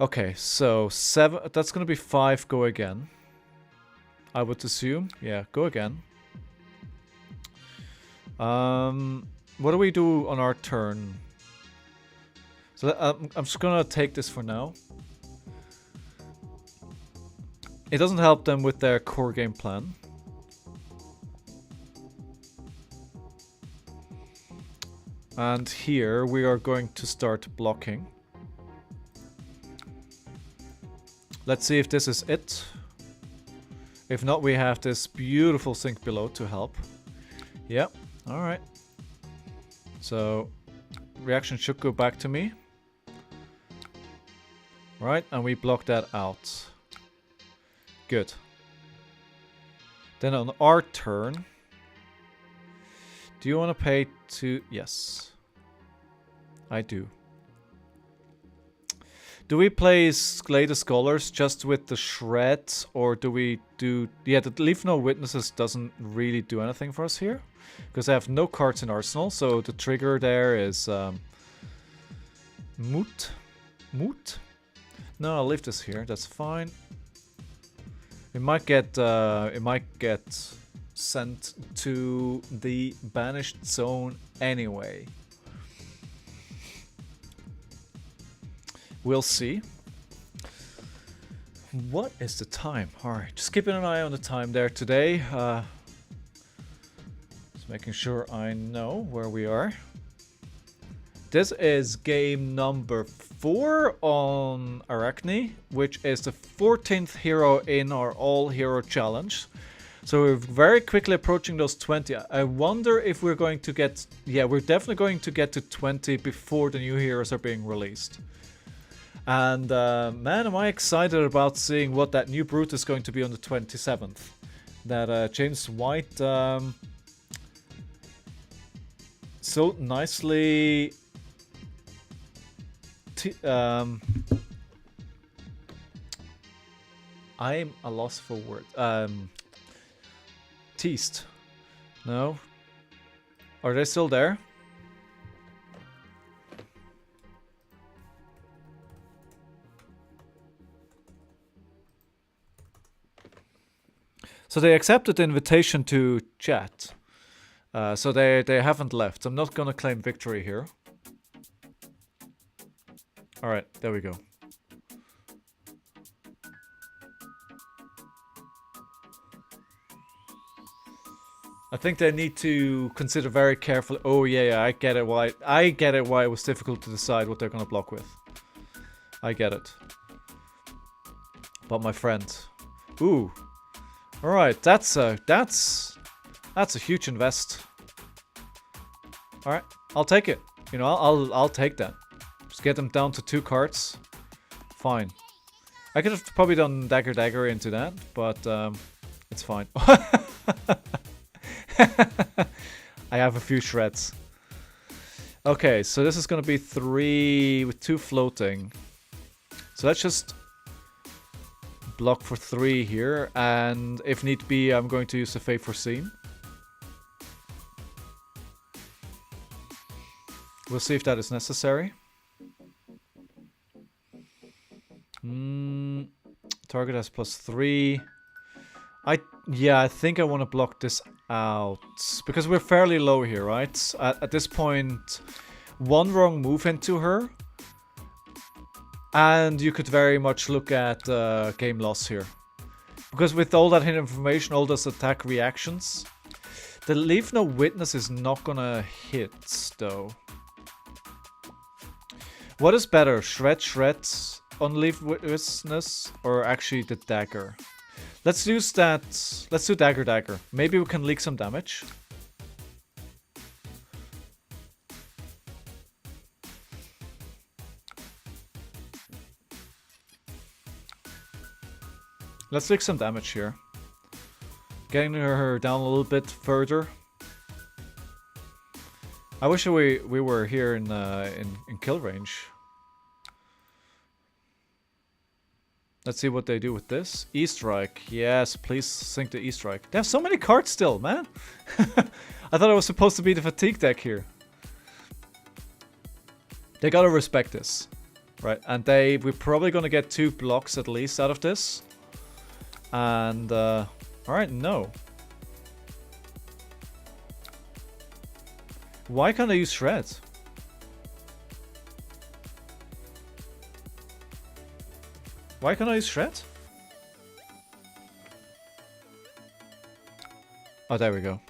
Okay, so 7. That's going to be 5 go again. I would assume. Yeah, go again. What do we do on our turn? So I'm just gonna take this for now. It doesn't help them with their core game plan. And here we are going to start blocking. Let's see if this is it. If not, we have this beautiful sink below to help. Yep, alright. So, reaction should go back to me. Right, and we block that out. Good. Then on our turn, do you want to pay to... Yes. I do. Do we play Slay the Scholars just with the Shred, or do we do... Yeah, the Leave No Witnesses doesn't really do anything for us here, because I have no cards in Arsenal, so the trigger there is... Moot? Moot? No, I'll leave this here, that's fine. It might get sent to the banished zone anyway. We'll see. What is the time? Alright, just keeping an eye on the time there today. Just making sure I know where we are. This is game number 4 on Arakni, which is the 14th hero in our all-hero challenge. So we're very quickly approaching those 20. I wonder if we're going to get... Yeah, we're definitely going to get to 20 before the new heroes are being released. And man, am I excited about seeing what that new brute is going to be on the 27th. That James White so nicely I'm a loss for words. Teased. No? Are they still there? So they accepted the invitation to chat. So they haven't left. I'm not gonna claim victory here. Alright, there we go. I think they need to consider very carefully. Oh yeah, I get it why it was difficult to decide what they're gonna block with. I get it. But my friend. Ooh. Alright, that's a huge invest. Alright, I'll take it. You know, I'll take that. Just get them down to 2 cards. Fine. I could have probably done dagger into that, but it's fine. I have a few shreds. Okay, so this is gonna be 3 with 2 floating. So let's just block for 3 here, and if need be, I'm going to use the Fate Foreseen. We'll see if that is necessary. Target has +3. I think I want to block this out. Because we're fairly low here, right? At this point, one wrong move into her. And you could very much look at game loss here. Because with all that hidden information, all those attack reactions, the Leave No Witness is not gonna hit, though. What is better, Shred on Leave Witness, or actually the Dagger? Let's use that. Let's do Dagger. Maybe we can leak some damage. Let's leak some damage here. Getting her down a little bit further. I wish we were here in kill range. Let's see what they do with this. E-Strike. Yes, please sink the E-Strike. They have so many cards still, man. I thought it was supposed to be the fatigue deck here. They gotta respect this. Right, and we're probably gonna get 2 blocks at least out of this. And, alright, no. Why can't I use Shred? Why can't I use Shred? Oh, there we go.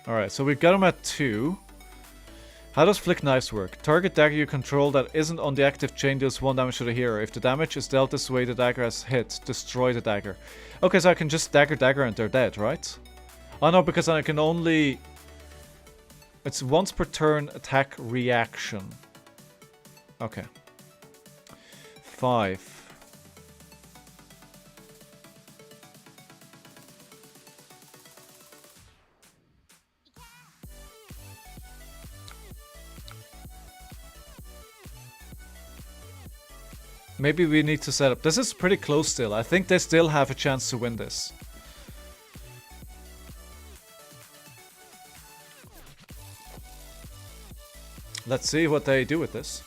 Alright, so we got him at 2. How does Flick Knives work? Target dagger you control that isn't on the active chain deals 1 damage to the hero. If the damage is dealt this way the dagger has hit, destroy the dagger. Okay, so I can just dagger and they're dead, right? Oh no, because I can only... It's once per turn attack reaction. Okay. 5. Maybe we need to set up... This is pretty close still. I think they still have a chance to win this. Let's see what they do with this.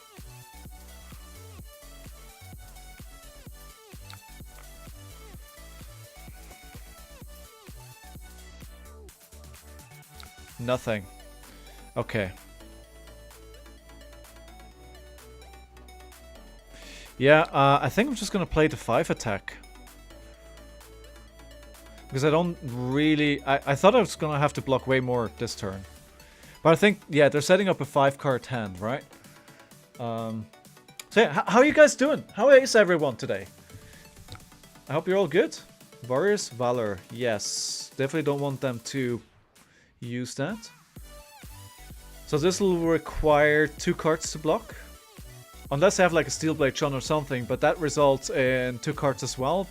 Nothing. Okay. Yeah, I think I'm just gonna play the 5 attack. Because I don't really... I thought I was gonna have to block way more this turn. But I think, yeah, they're setting up a 5-card hand, right? So yeah, how are you guys doing? How is everyone today? I hope you're all good. Warriors, Valor, yes. Definitely don't want them to use that. So this will require 2 cards to block. Unless I have like a Steelblade Chun or something, but that results in 2 cards as well.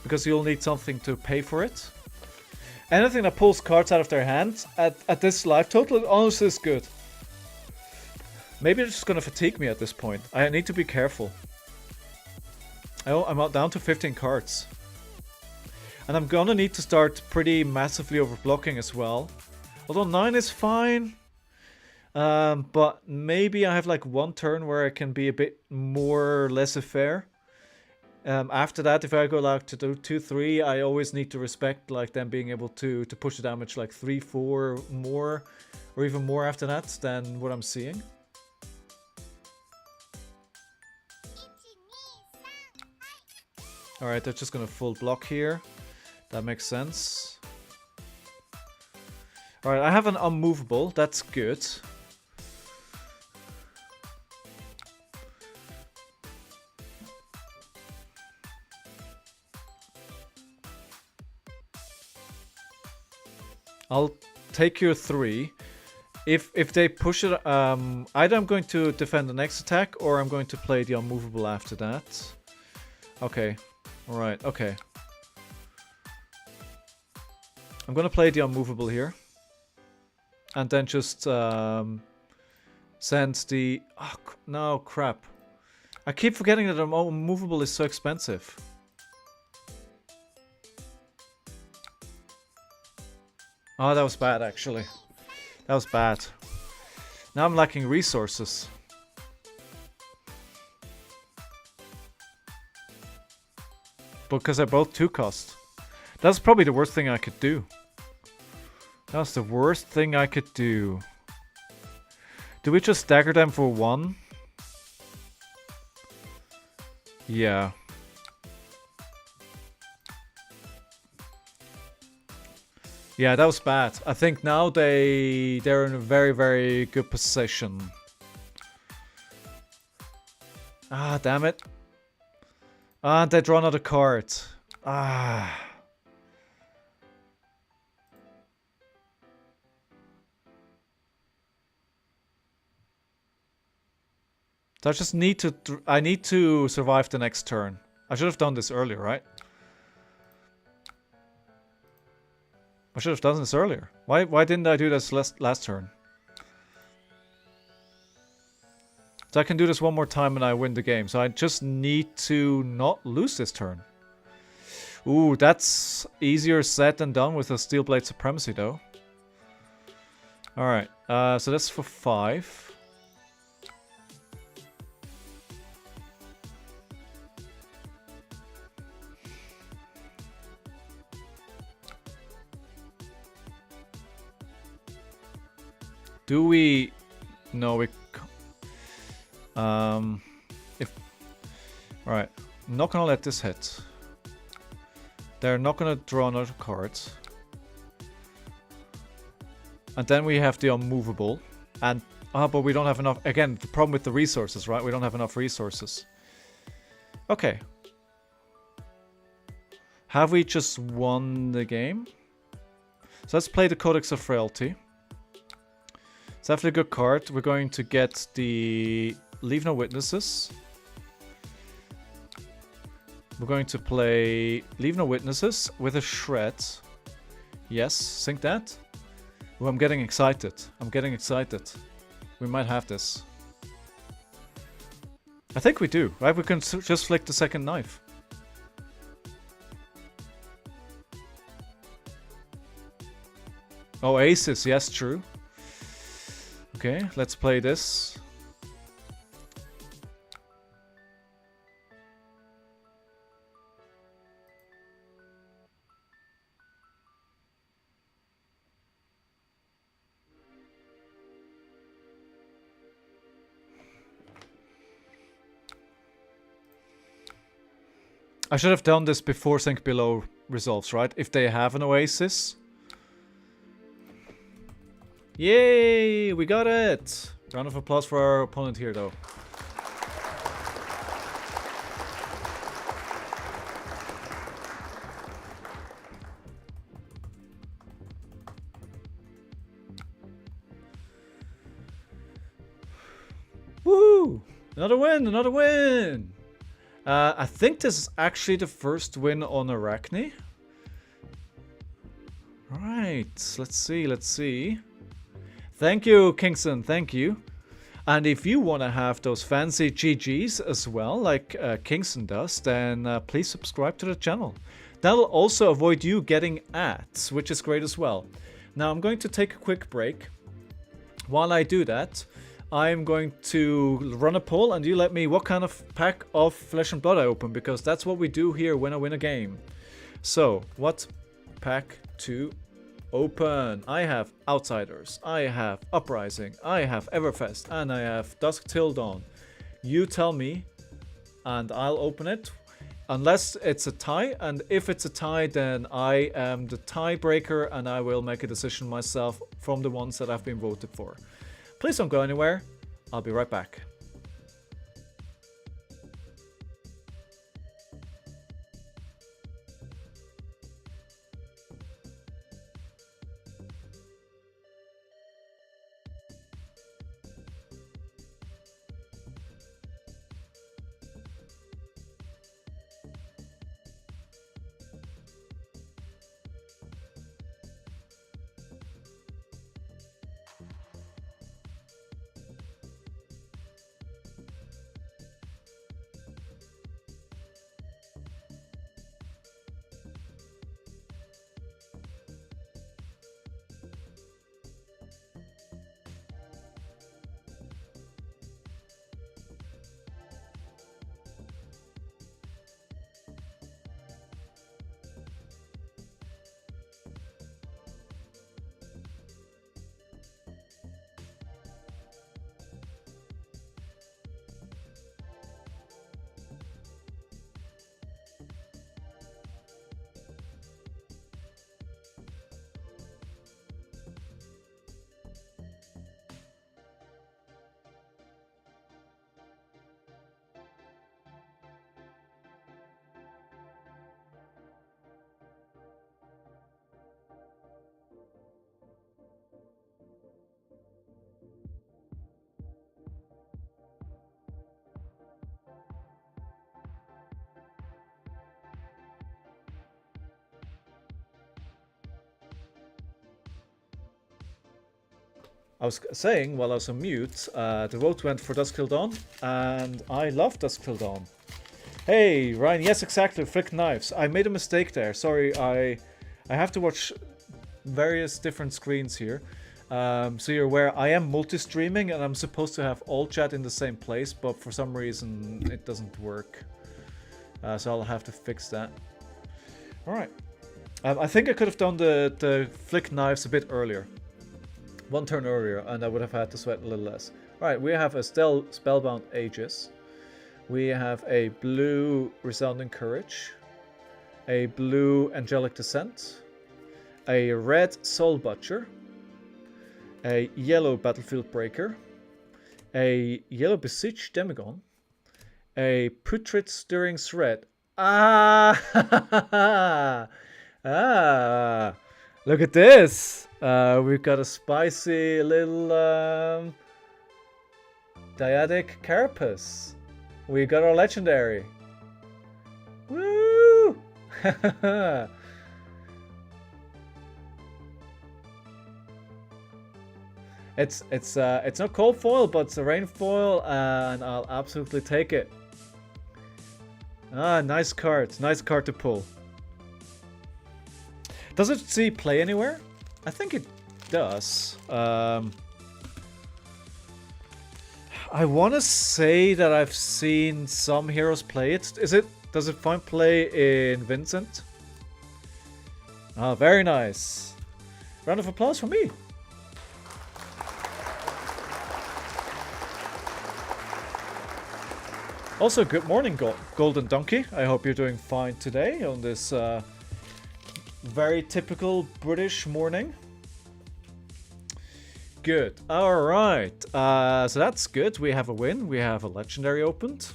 Because you'll need something to pay for it. Anything that pulls cards out of their hands at this life total honestly is good. Maybe they're just gonna fatigue me at this point. I need to be careful. I'm down to 15 cards. And I'm gonna need to start pretty massively overblocking as well. Although 9 is fine. But maybe I have like 1 turn where I can be a bit more laissez-faire. After that, if I go like to do 2-3, I always need to respect like them being able to push the damage like 3-4 more, or even more after that than what I'm seeing. Alright, they're just gonna full block here. That makes sense. Alright, I have an unmovable. That's good. I'll take your 3. If they push it, either I'm going to defend the next attack or I'm going to play the unmovable after that. Okay, all right, okay. I'm gonna play the unmovable here, and then just send the. Oh no, crap! I keep forgetting that the unmovable is so expensive. Oh, that was bad actually. That was bad. Now I'm lacking resources. Because they're both 2 cost. That's probably the worst thing I could do. That's the worst thing I could do. Do we just stagger them for 1? Yeah. Yeah, that was bad. I think now they're in a very, very good position. Ah, damn it. Ah, they draw another card. Ah. So I just need to... I need to survive the next turn. I should have done this earlier, right? I should have done this earlier. Why didn't I do this last turn? So I can do this one more time and I win the game. So I just need to not lose this turn. Ooh, that's easier said than done with a Steel Blade Supremacy though. Alright, so that's for 5. Do we... No, we... If... Alright, I'm not gonna let this hit. They're not gonna draw another card. And then we have the unmovable. And... but we don't have enough... Again, the problem with the resources, right? We don't have enough resources. Okay. Have we just won the game? So let's play the Codex of Frailty. It's definitely a good card. We're going to get the Leave No Witnesses. We're going to play Leave No Witnesses with a Shred. Yes, sink that. Oh, I'm getting excited. I'm getting excited. We might have this. I think we do, right? We can just flick the second knife. Oh, aces. Yes, true. Okay, let's play this. I should have done this before Sink Below resolves, right? If they have an Oasis. Yay! We got it! Round of applause for our opponent here, though. Woohoo! Another win! Another win! I think this is actually the first win on Arakni. Alright, let's see, let's see. Thank you, Kingston, thank you. And if you want to have those fancy GGs as well, like Kingston does, then please subscribe to the channel. That'll also avoid you getting ads, which is great as well. Now I'm going to take a quick break. While I do that, I'm going to run a poll and you let me what kind of pack of Flesh and Blood I open, because that's what we do here when I win a game. So, what pack to open? I have Outsiders, I have Uprising, I have Everfest, and I have Dusk Till Dawn. You tell me and I'll open it. Unless it's a tie, and if it's a tie, then I am the tiebreaker and I will make a decision myself from the ones that have been voted for. Please don't go anywhere. I'll be right back. I was saying while I was on mute, the vote went for Dusk Till Dawn, and I love Dusk Till Dawn. Hey, Ryan, yes, exactly, Flick Knives. I made a mistake there. Sorry, I have to watch various different screens here. So you're aware, I am multi-streaming, and I'm supposed to have all chat in the same place, but for some reason it doesn't work. So I'll have to fix that. Alright. I think I could have done the Flick Knives a bit earlier. One turn earlier, and I would have had to sweat a little less. Alright, we have a Spellbound Aegis. We have a blue Resounding Courage. A blue Angelic Descent. A red Soul Butcher. A yellow Battlefield Breaker. A yellow Besieged Demagon. A Putrid Stirring Thread. Ah! Ah! Look at this! We've got a spicy little Dyadic Carapace. We got our legendary. Woo! It's not cold foil, but it's a rain foil, and I'll absolutely take it. Ah, nice card. Nice card to pull. Does it see play anywhere? I think it does. I want to say that I've seen some heroes play it. Does it find play in Vincent? Ah, very nice. Round of applause for me. Also, good morning, Golden Donkey. I hope you're doing fine today on this very typical British morning. Good. Alright. So that's good. We have a win. We have a legendary opened.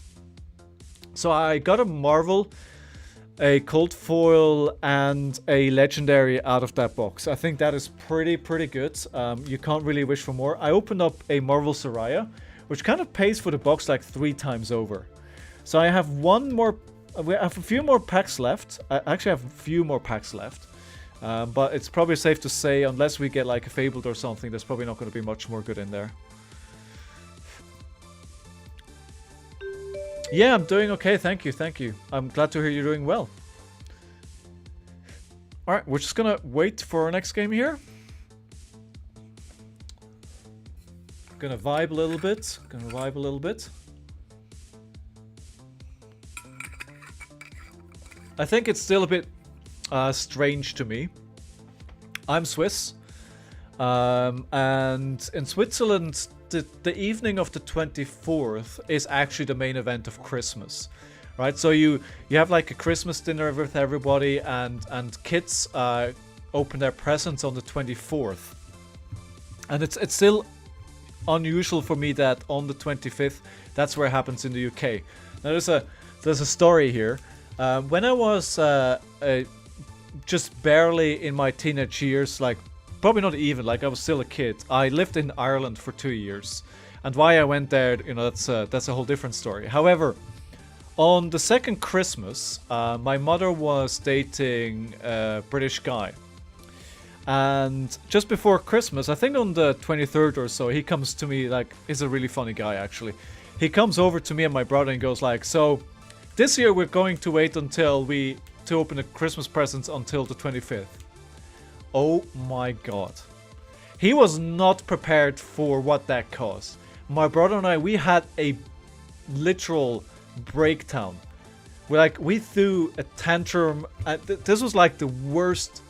So I got a Marvel, a cold foil, and a legendary out of that box. I think that is pretty good. You can't really wish for more. I opened up a Marvel Soraya, which kind of pays for the box like 3 times over. So I have one more. We have a few more packs left. I actually have a few more packs left. But it's probably safe to say, unless we get like a Fabled or something, there's probably not going to be much more good in there. Yeah, I'm doing okay. Thank you. Thank you. I'm glad to hear you're doing well. Alright, we're just going to wait for our next game here. Gonna vibe a little bit. I think it's still a bit strange to me. I'm Swiss, and in Switzerland, the evening of the 24th is actually the main event of Christmas, right? So you have like a Christmas dinner with everybody, and kids open their presents on the 24th, and it's still unusual for me that on the 25th that's where it happens in the UK. Now there's a story here. When I was just barely in my teenage years, like probably not even, like I was still a kid, I lived in Ireland for 2 years, and why I went there, you know, that's a whole different story. However, on the second Christmas, my mother was dating a British guy, and just before Christmas, I think on the 23rd or so, he comes to me, like, he's a really funny guy actually. He comes over to me and my brother and goes like, so this year we're going to wait to open the Christmas presents until the 25th. Oh my god. He was not prepared for what that caused. My brother and I, we had a literal breakdown. We threw a tantrum. This was like the worst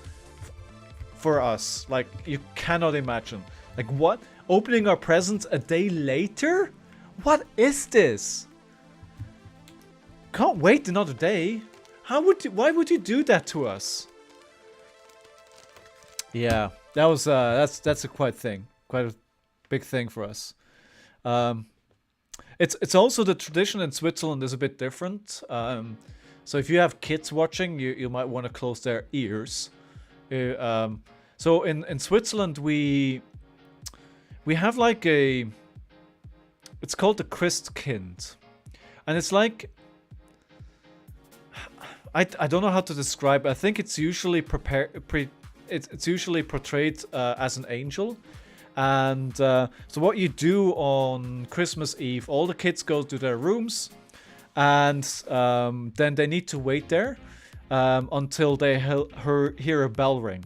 for us. Like, you cannot imagine. Like, what? Opening our presents a day later? What is this? Can't wait another day. Why would you do that to us? Yeah, that was that's a quite a big thing for us. It's also the tradition in Switzerland is a bit different. So if you have kids watching, you might want to close their ears. So in Switzerland we have like it's called the Christkind, and it's like, I don't know how to describe it. I think it's usually it's usually portrayed as an angel, And so what you do on Christmas Eve, all the kids go to their rooms, and then they need to wait there until they hear a bell ring.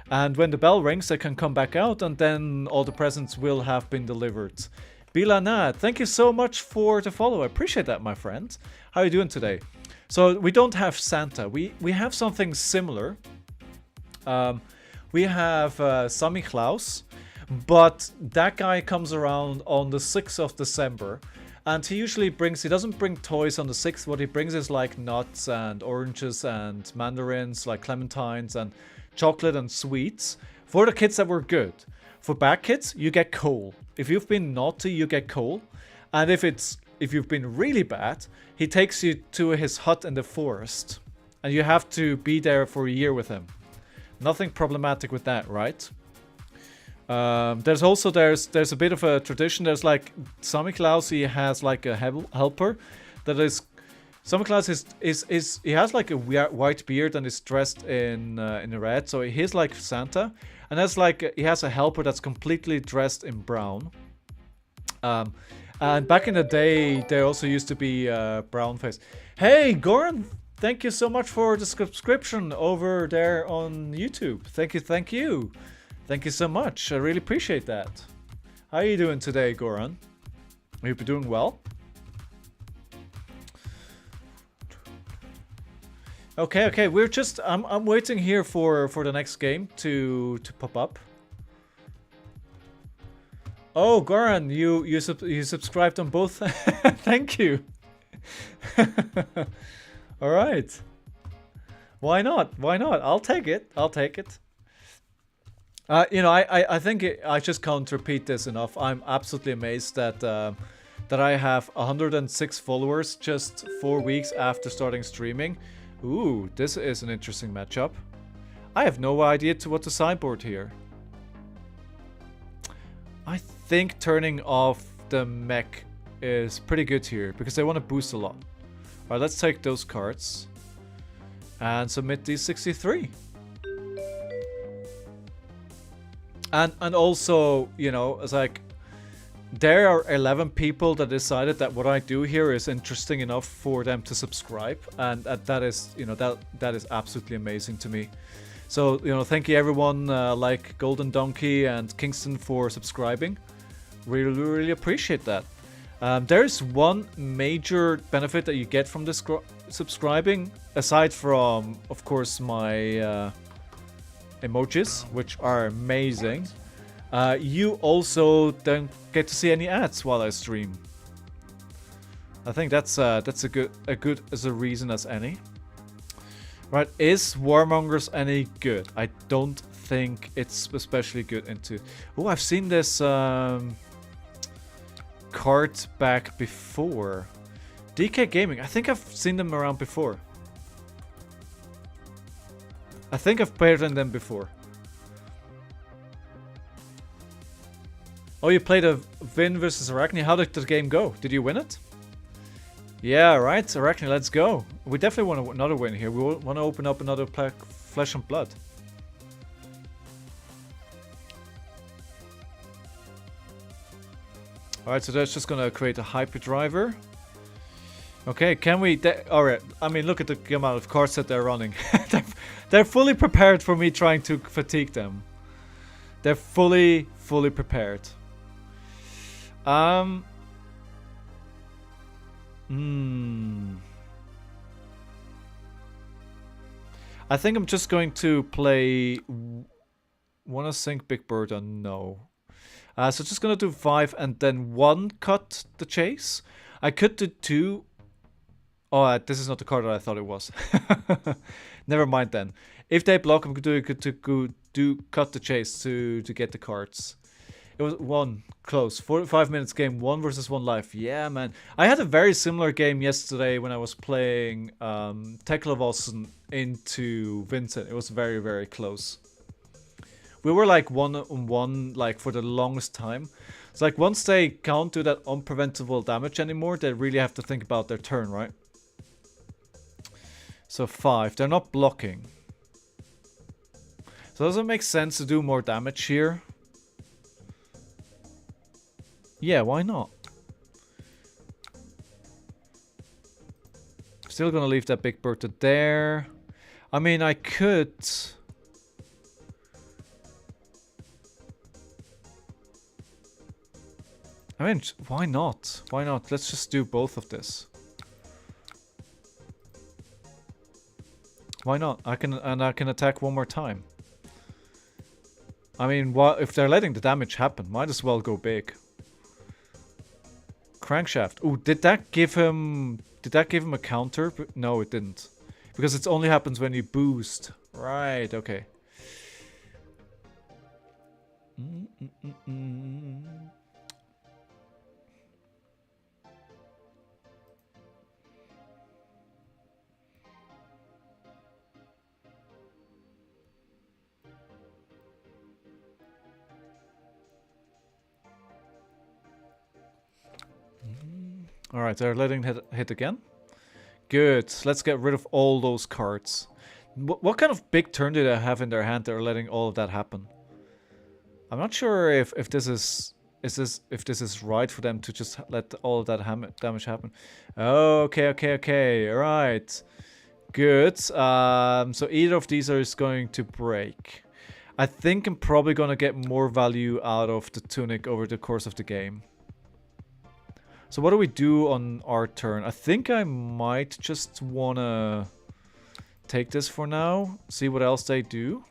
And when the bell rings, they can come back out, and then all the presents will have been delivered. Bilana, thank you so much for the follow. I appreciate that, my friend. How are you doing today? So we don't have Santa. We have something similar. We have Sammy Klaus, but that guy comes around on the 6th of December. And he usually he doesn't bring toys on the 6th. What he brings is like nuts and oranges and mandarins, like clementines and chocolate and sweets for the kids that were good. For bad kids, you get coal. If you've been naughty, you get coal. And if you've been really bad, he takes you to his hut in the forest. And you have to be there for a year with him. Nothing problematic with that, right? There's a bit of a tradition. There's like Santa Claus, he has like a helper that is. Santa Claus is he has like a white beard and is dressed in red, so he's like Santa, and that's like he has a helper that's completely dressed in brown. And back in the day, there also used to be brown face. Hey, Goran, thank you so much for the subscription over there on YouTube. Thank you. Thank you so much. I really appreciate that. How are you doing today, Goran? Are you doing well? Okay. We're just I'm waiting here for the next game to pop up. Oh, Goran, you subscribed on both. Thank you. All right. Why not? I'll take it. I think I just can't repeat this enough. I'm absolutely amazed that I have 106 followers just 4 weeks after starting streaming. Ooh, this is an interesting matchup. I have no idea what to sideboard here. I think turning off the mech is pretty good here because they want to boost a lot. Alright, let's take those cards and submit these 63. And also, you know, it's like there are 11 people that decided that what I do here is interesting enough for them to subscribe, and that is, you know, that is absolutely amazing to me. So, you know, thank you everyone like Golden Donkey and Kingston for subscribing. Really appreciate that. There's one major benefit that you get from this subscribing, aside from, of course, my emojis, which are amazing. You also don't get to see any ads while I stream. I think that's a good as a reason as any. Right, is Warmongers any good? I don't think it's especially good into. Oh, I've seen this card back before. DK Gaming. I think I've seen them around before. I think I've played on them before. Oh, you played a Vin versus Arakni. How did the game go? Did you win it? Yeah, right. Arakni, let's go. We definitely want another win here. We want to open up another Flesh and Blood. Alright, so that's just going to create a hyperdriver. Okay, can we... Alright, I mean, look at the amount of cards that they're running. They're fully prepared for me trying to fatigue them. They're fully prepared. I think I'm just going to play... Wanna sink Big Bird or no? So just gonna do 5 and then 1 cut the chase. I could do 2. Oh, this is not the card that I thought it was. Never mind then. If they block, I'm going to do cut the chase to get the cards. It was 1 close. 45 minutes game, 1 versus 1 life. Yeah, man. I had a very similar game yesterday when I was playing Teklevossen into Vincent. It was very, very close. We were like 1-on-1 like for the longest time. It's like once they can't do that unpreventable damage anymore, they really have to think about their turn, right? So 5. They're not blocking. So does it make sense to do more damage here? Yeah, why not? Still gonna leave that big bird to there. I mean, I could... I mean, why not? Why not? Let's just do both of this. Why not? I can attack one more time. I mean, what if they're letting the damage happen? Might as well go big. Crankshaft. Ooh, did that give him a counter? No, it didn't. Because it only happens when you boost. Right, okay. Alright, they're letting hit again. Good. Let's get rid of all those cards. What kind of big turn do they have in their hand that are letting all of that happen? I'm not sure if this is right for them to just let all of that damage happen. Oh, okay. Alright. Good. So either of these is going to break. I think I'm probably going to get more value out of the tunic over the course of the game. So what do we do on our turn? I think I might just want to take this for now. See what else they do.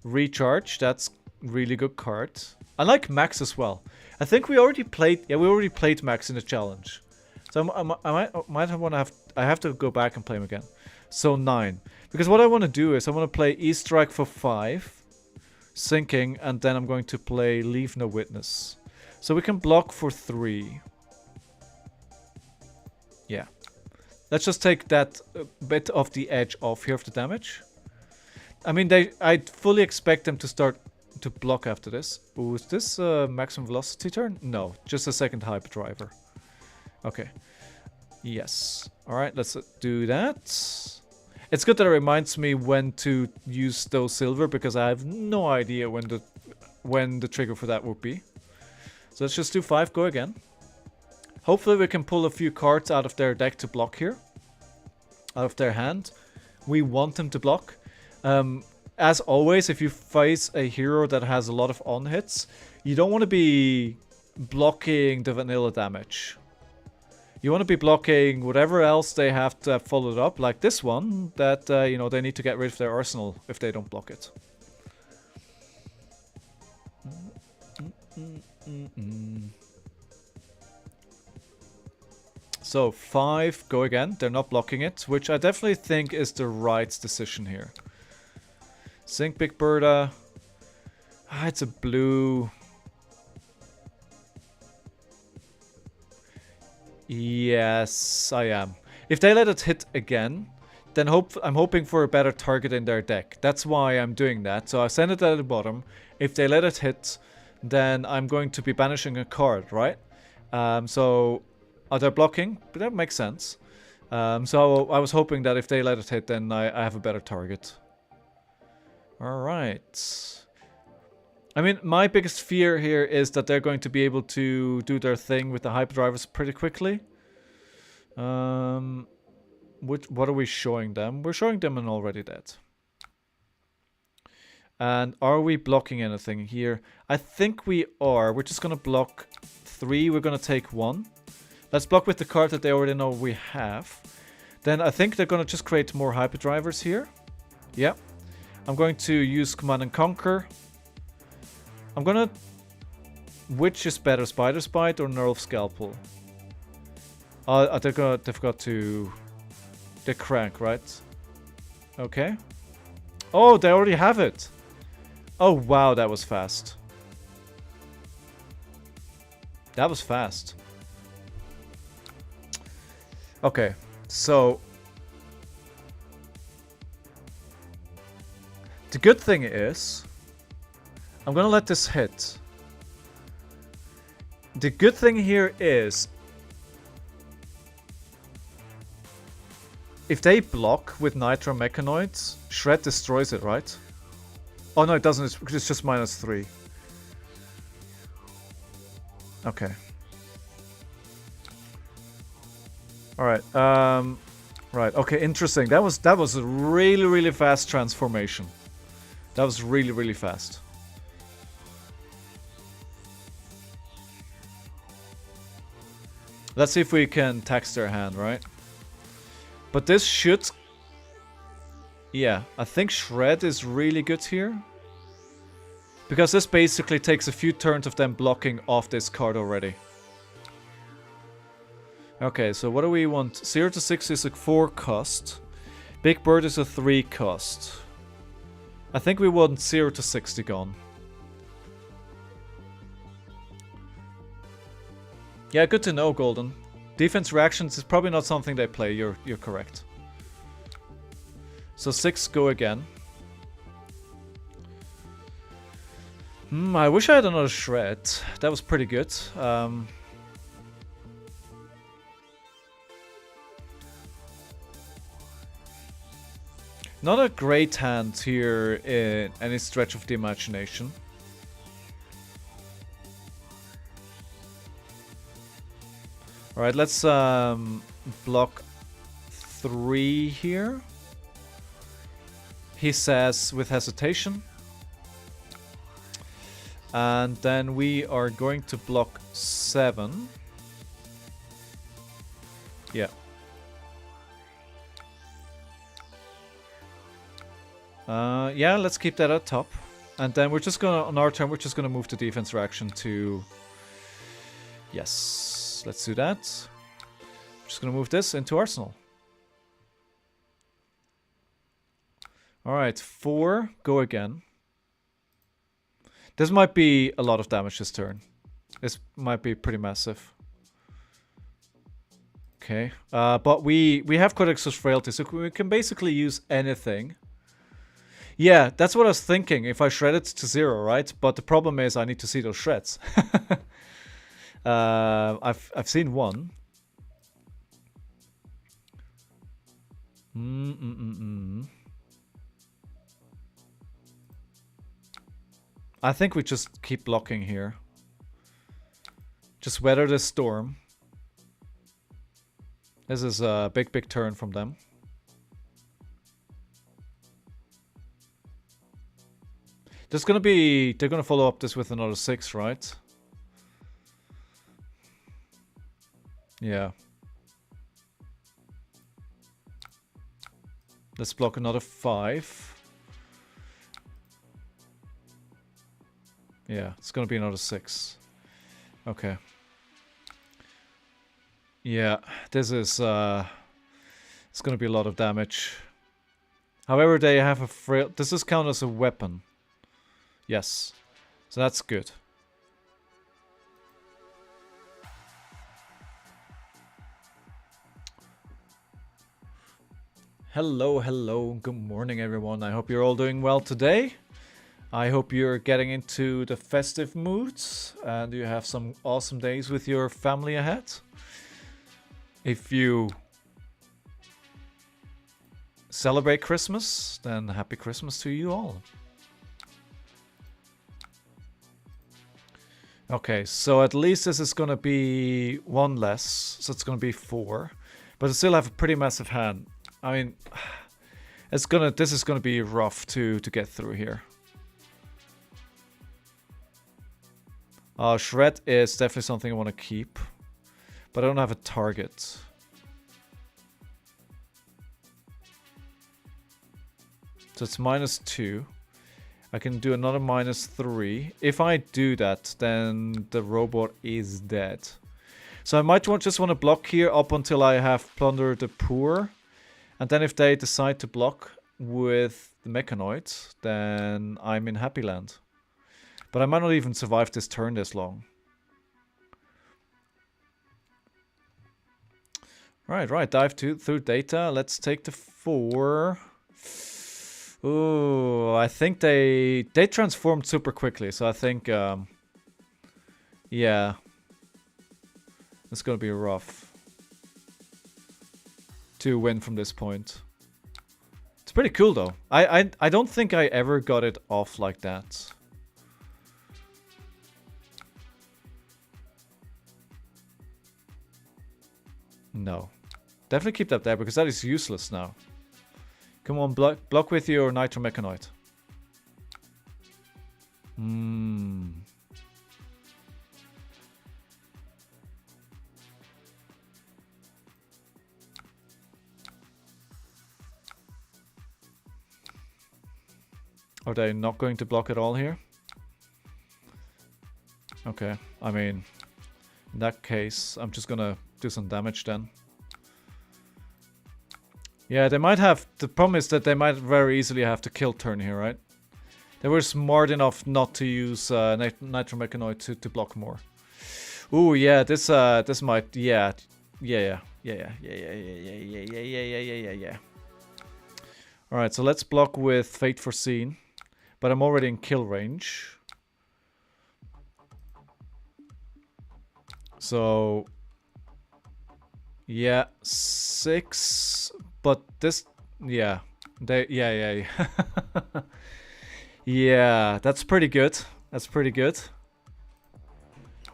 Recharge. That's really good card. I like Max as well. I think we already played... Yeah, we already played Max in the challenge. So I might want to have... I have to go back and play him again. So 9. Because what I want to do is I want to play E-Strike for 5. Sinking. And then I'm going to play Leave No Witness. So we can block for 3. Yeah. Let's just take that bit of the edge off here of the damage. I mean, I fully expect them to start to block after this. Ooh, is this maximum velocity turn? No, just a second hyperdriver. Okay. Yes. Alright, let's do that. It's good that it reminds me when to use those silver, because I have no idea when the trigger for that would be. So let's just do 5, go again. Hopefully we can pull a few cards out of their deck to block here. Out of their hand. We want them to block. As always, if you face a hero that has a lot of on-hits, you don't want to be blocking the vanilla damage. You want to be blocking whatever else they have to have followed up, like this one, that, you know, they need to get rid of their arsenal if they don't block it. So 5, go again. They're not blocking it, which I definitely think is the right decision here. Sink Big Birda. Ah, it's a blue. Yes, I am. If they let it hit again, then I'm hoping for a better target in their deck. That's why I'm doing that. So I send it at the bottom. If they let it hit, then I'm going to be banishing a card, right? So are they blocking? But that makes sense. So I was hoping that if they let it hit, then I have a better target. Alright. I mean, my biggest fear here is that they're going to be able to do their thing with the hyperdrivers pretty quickly. What are we showing them? We're showing them an already dead. And are we blocking anything here? I think we are. We're just going to block 3. We're going to take 1. Let's block with the card that they already know we have. Then I think they're going to just create more hyperdrivers here. Yeah. I'm going to use Command and Conquer. I'm going to... Which is better, Spider's Bite or Nerve Scalpel? They've got to... They crank, right? Okay. Oh, they already have it. Oh, wow, that was fast. That was fast. Okay, so... The good thing is... I'm gonna let this hit. The good thing here is... If they block with Nitro Mechanoids, Shred destroys it, right? Oh no, it doesn't. It's just -3. Okay. All right. Right. Okay. Interesting. That was a really fast transformation. That was really fast. Let's see if we can tax their hand, right? But this should... Yeah, I think Shred is really good here. Because this basically takes a few turns of them blocking off this card already. Okay, so what do we want? 0 to 6 is a 4 cost. Big Bird is a 3 cost. I think we want 0 to 60 gone. Yeah, good to know, Golden. Defense reactions is probably not something they play. You're correct. So 6 go again. I wish I had another Shred. That was pretty good. Not a great hand here in any stretch of the imagination. Alright, let's block 3 here. He says with hesitation. And then we are going to block 7. Yeah. Yeah, let's keep that at top. And then we're just gonna, on our turn, we're just gonna move the defense reaction to... Yes, let's do that. Just gonna move this into Arsenal. Alright, 4, go again. This might be a lot of damage this turn. This might be pretty massive. Okay, but we have Codex of Frailty, so we can basically use anything. Yeah, that's what I was thinking, if I shred it to 0, right? But the problem is I need to see those shreds. I've seen one. I think we just keep blocking here. Just weather the storm. This is a big turn from them. There's gonna be... They're gonna follow up this with another 6, right? Yeah. Let's block another 5. Yeah, it's gonna be another 6. Okay. Yeah, this is... it's gonna be a lot of damage. However, they have a frail... This is counted as a weapon. Yes. So that's good. Hello, good morning everyone. I hope you're all doing well today. I hope you're getting into the festive moods and you have some awesome days with your family ahead. If you celebrate Christmas, then happy Christmas to you all. Okay, so at least this is gonna be 1 less, so it's gonna be 4. But I still have a pretty massive hand. I mean, this is gonna be rough to get through here. Shred is definitely something I want to keep, but I don't have a target. So it's -2. I can do another -3. If I do that, then the robot is dead. So I might just want to block here up until I have plundered the poor. And then if they decide to block with the mechanoid, then I'm in Happy Land. But I might not even survive this turn this long. Right. Dive through data. Let's take the 4. Ooh, I think they transformed super quickly, so I think yeah, it's gonna be rough to win from this point. It's pretty cool though. I don't think I ever got it off like that. No. Definitely keep that there, because that is useless now. Come on, block with your Nitromechanoid. Are they not going to block at all here? Okay, I mean, in that case, I'm just gonna do some damage then. Yeah, they might have... The problem is that they might very easily have to kill turn here, right? They were smart enough not to use Nitromechanoid to block more. Ooh, yeah, this might... Yeah. Alright, so let's block with Fate Foreseen. But I'm already in kill range. So... Yeah, 6... But this... Yeah. Yeah. Yeah, that's pretty good. That's pretty good.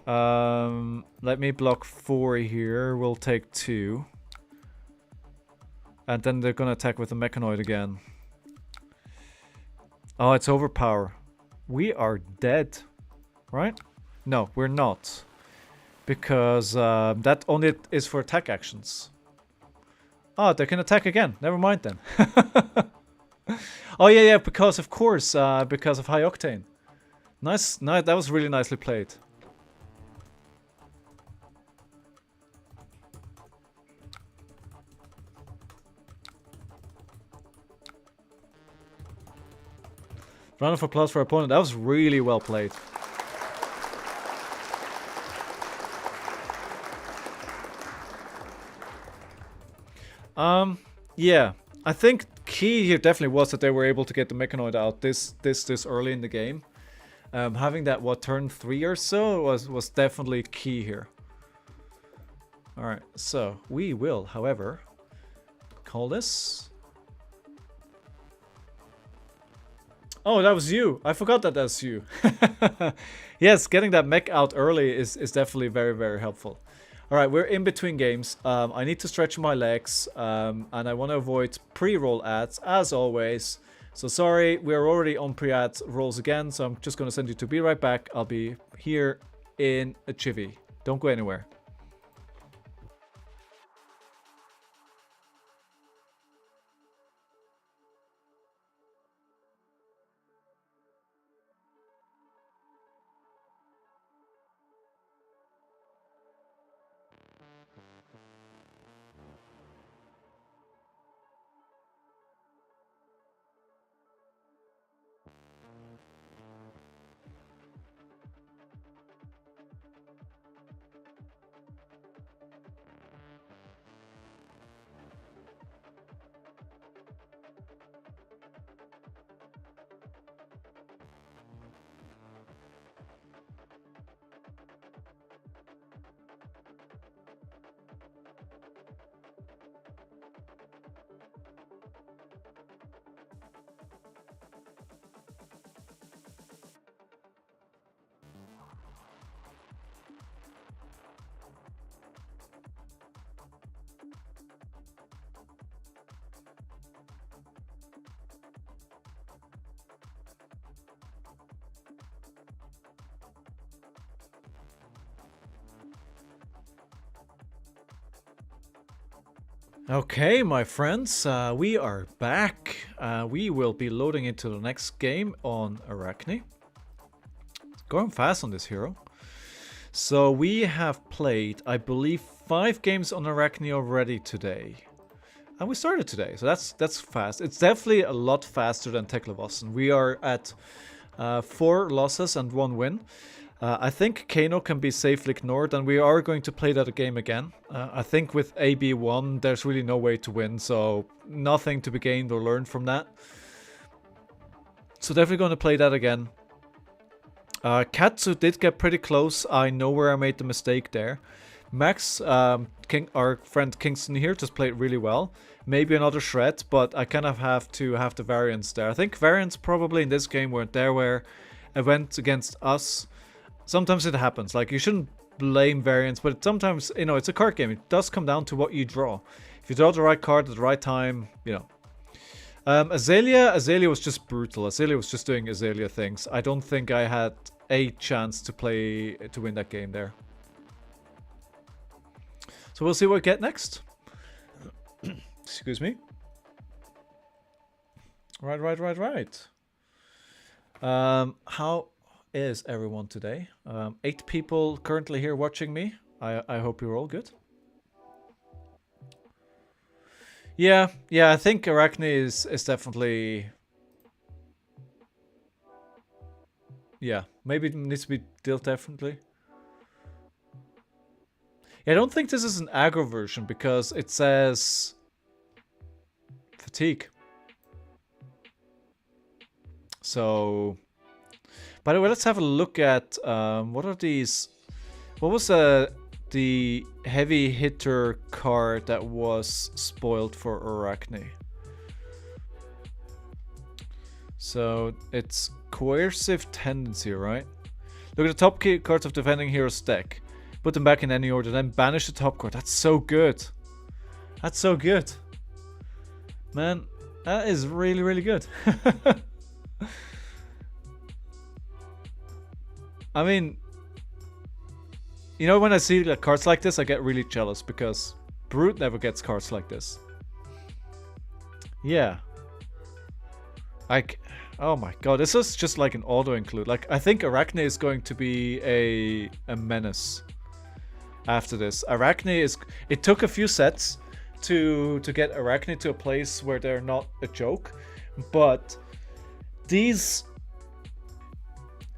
Let me block 4 here. We'll take 2. And then they're gonna attack with the Mechanoid again. Oh, it's overpower. We are dead. Right? No, we're not. Because that only is for attack actions. Oh, they can attack again. Never mind then. Oh, yeah, because of course. Because of high octane. Nice. That was really nicely played. Round of applause for our opponent. That was really well played. Yeah. I think key here definitely was that they were able to get the Mechanoid out this early in the game. Having that, what, turn 3 or so was definitely key here. Alright, so we will, however, call this. Oh, that was you. I forgot that that's you. Yes, getting that mech out early is definitely very, very helpful. Alright, we're in between games. I need to stretch my legs, and I want to avoid pre-roll ads, as always. So sorry, we're already on pre-ad rolls again, so I'm just going to send you to be right back. I'll be here in a chivvy. Don't go anywhere. Okay, my friends, we are back. We will be loading into the next game on Arakni. Going fast on this hero. So we have played, I believe, 5 games on Arakni already today. And we started today, so that's fast. It's definitely a lot faster than Teklevossen. We are at 4 losses and 1 win. I think Kano can be safely ignored, and we are going to play that game again. I think with AB1, there's really no way to win, so nothing to be gained or learned from that. So definitely going to play that again. Katsu did get pretty close. I know where I made the mistake there. Max, our friend Kingston here, just played really well. Maybe another shred, but I kind of have to have the variants there. I think variants probably in this game weren't there where it went against us. Sometimes it happens. Like, you shouldn't blame variance, but sometimes, you know, it's a card game. It does come down to what you draw. If you draw the right card at the right time, you know. Azalea was just brutal. Azalea was just doing Azalea things. I don't think I had a chance to win that game there. So we'll see what we get next. Excuse me. Right. How is everyone today? 8 people currently here watching me. I hope you're all good. Yeah, I think Arakni is definitely... Yeah, maybe it needs to be dealt differently. Yeah, I don't think this is an aggro version because it says... Fatigue. So... By the way, let's have a look at... what are these... What was the heavy hitter card that was spoiled for Arakni? So it's coercive tendency, right? Look at the top cards of defending hero's deck. Put them back in any order, then banish the top card. That's so good. That's so good. Man, that is really, really good. I mean, you know, when I see like cards like this, I get really jealous because Brute never gets cards like this. Yeah. Like, oh my god, this is just like an auto include. Like, I think Arakni is going to be a menace after this. Arakni is... It took a few sets to get Arakni to a place where they're not a joke, but these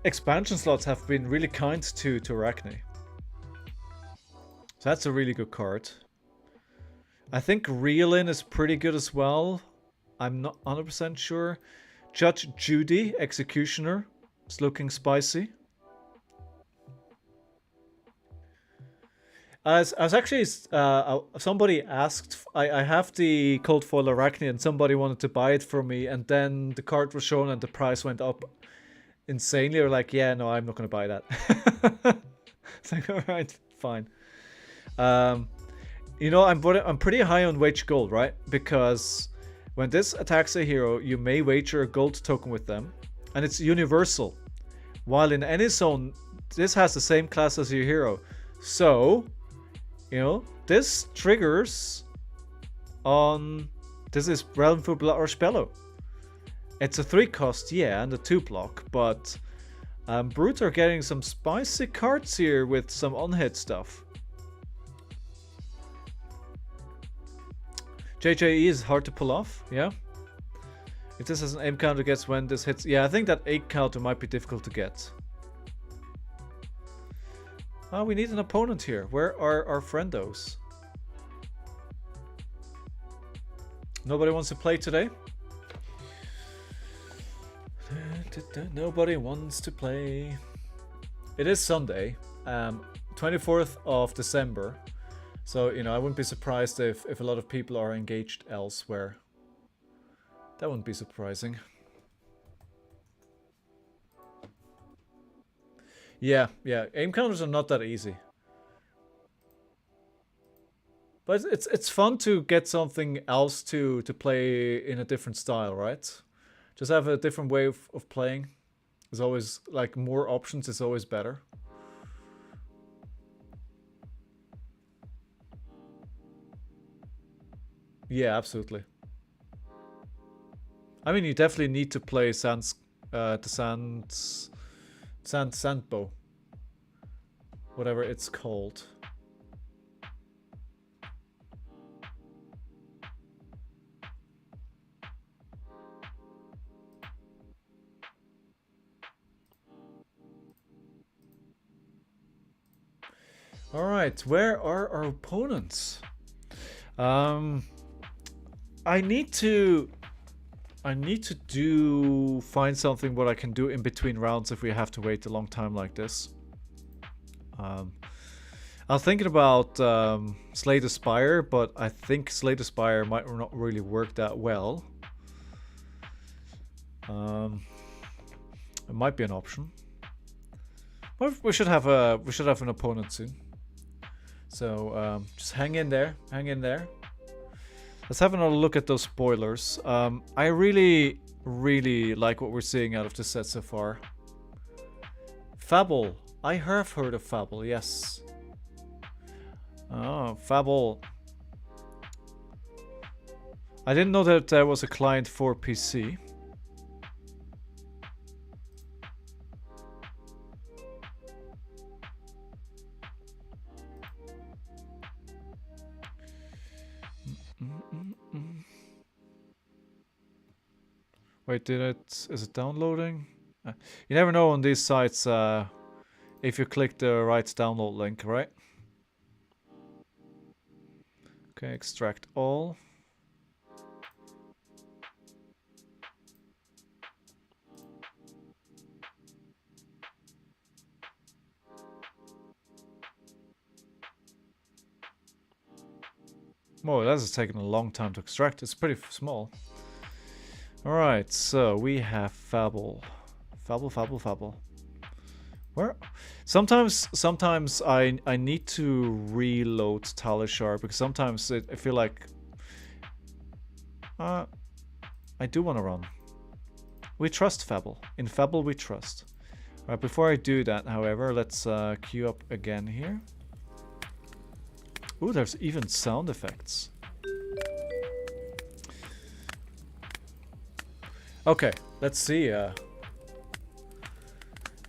expansion slots have been really kind to Arakni. So that's a really good card. I think Reelin is pretty good as well. I'm not 100% sure. Judge Judy, Executioner, is looking spicy. I was actually... somebody asked... I have the Cold Foil Arakni and somebody wanted to buy it for me, and then the card was shown and the price went up insanely. Or like, yeah, no, I'm not going to buy that. It's like, alright, fine. You know, I'm pretty high on wage gold, right? Because when this attacks a hero, you may wager a gold token with them, and it's universal. While in any zone, this has the same class as your hero. So, you know, this triggers on... This is Realm for Blood or Spello. It's a 3 cost, yeah, and a 2 block, but Brute are getting some spicy cards here with some on-hit stuff. JJE is hard to pull off, yeah. If this has an aim counter, guess when this hits. Yeah, I think that 8 counter might be difficult to get. Oh, we need an opponent here. Where are our friendos? Nobody wants to play today? Nobody wants to play. It is Sunday, 24th of December. So, you know, I wouldn't be surprised if a lot of people are engaged elsewhere. That wouldn't be surprising. Yeah, aim counters are not that easy. But it's fun to get something else to play in a different style, right? Just have a different way of playing. There's always, like, more options is always better. Yeah, absolutely. I mean, you definitely need to play Sandbow. Whatever it's called. Alright, where are our opponents? I need to find something what I can do in between rounds if we have to wait a long time like this. I was thinking about Slay the Spire, but I think Slay the Spire might not really work that well. It might be an option. Well, we should have an opponent soon. So just hang in there, hang in there. Let's have another look at those spoilers. I really like what we're seeing out of this set so far. Fable. I have heard of Fable, yes. Oh, Fable. I didn't know that there was a client for PC. Wait, is it downloading? You never know on these sites if you click the right download link, right? Okay, extract all. Whoa, that has taken a long time to extract. It's pretty small. Alright, so we have Fable. Fable. Where? Sometimes I need to reload Talishar because sometimes I feel like I do want to run. We trust Fable. In Fable we trust. Alright, before I do that, however, let's queue up again here. Ooh, there's even sound effects. Okay, let's see.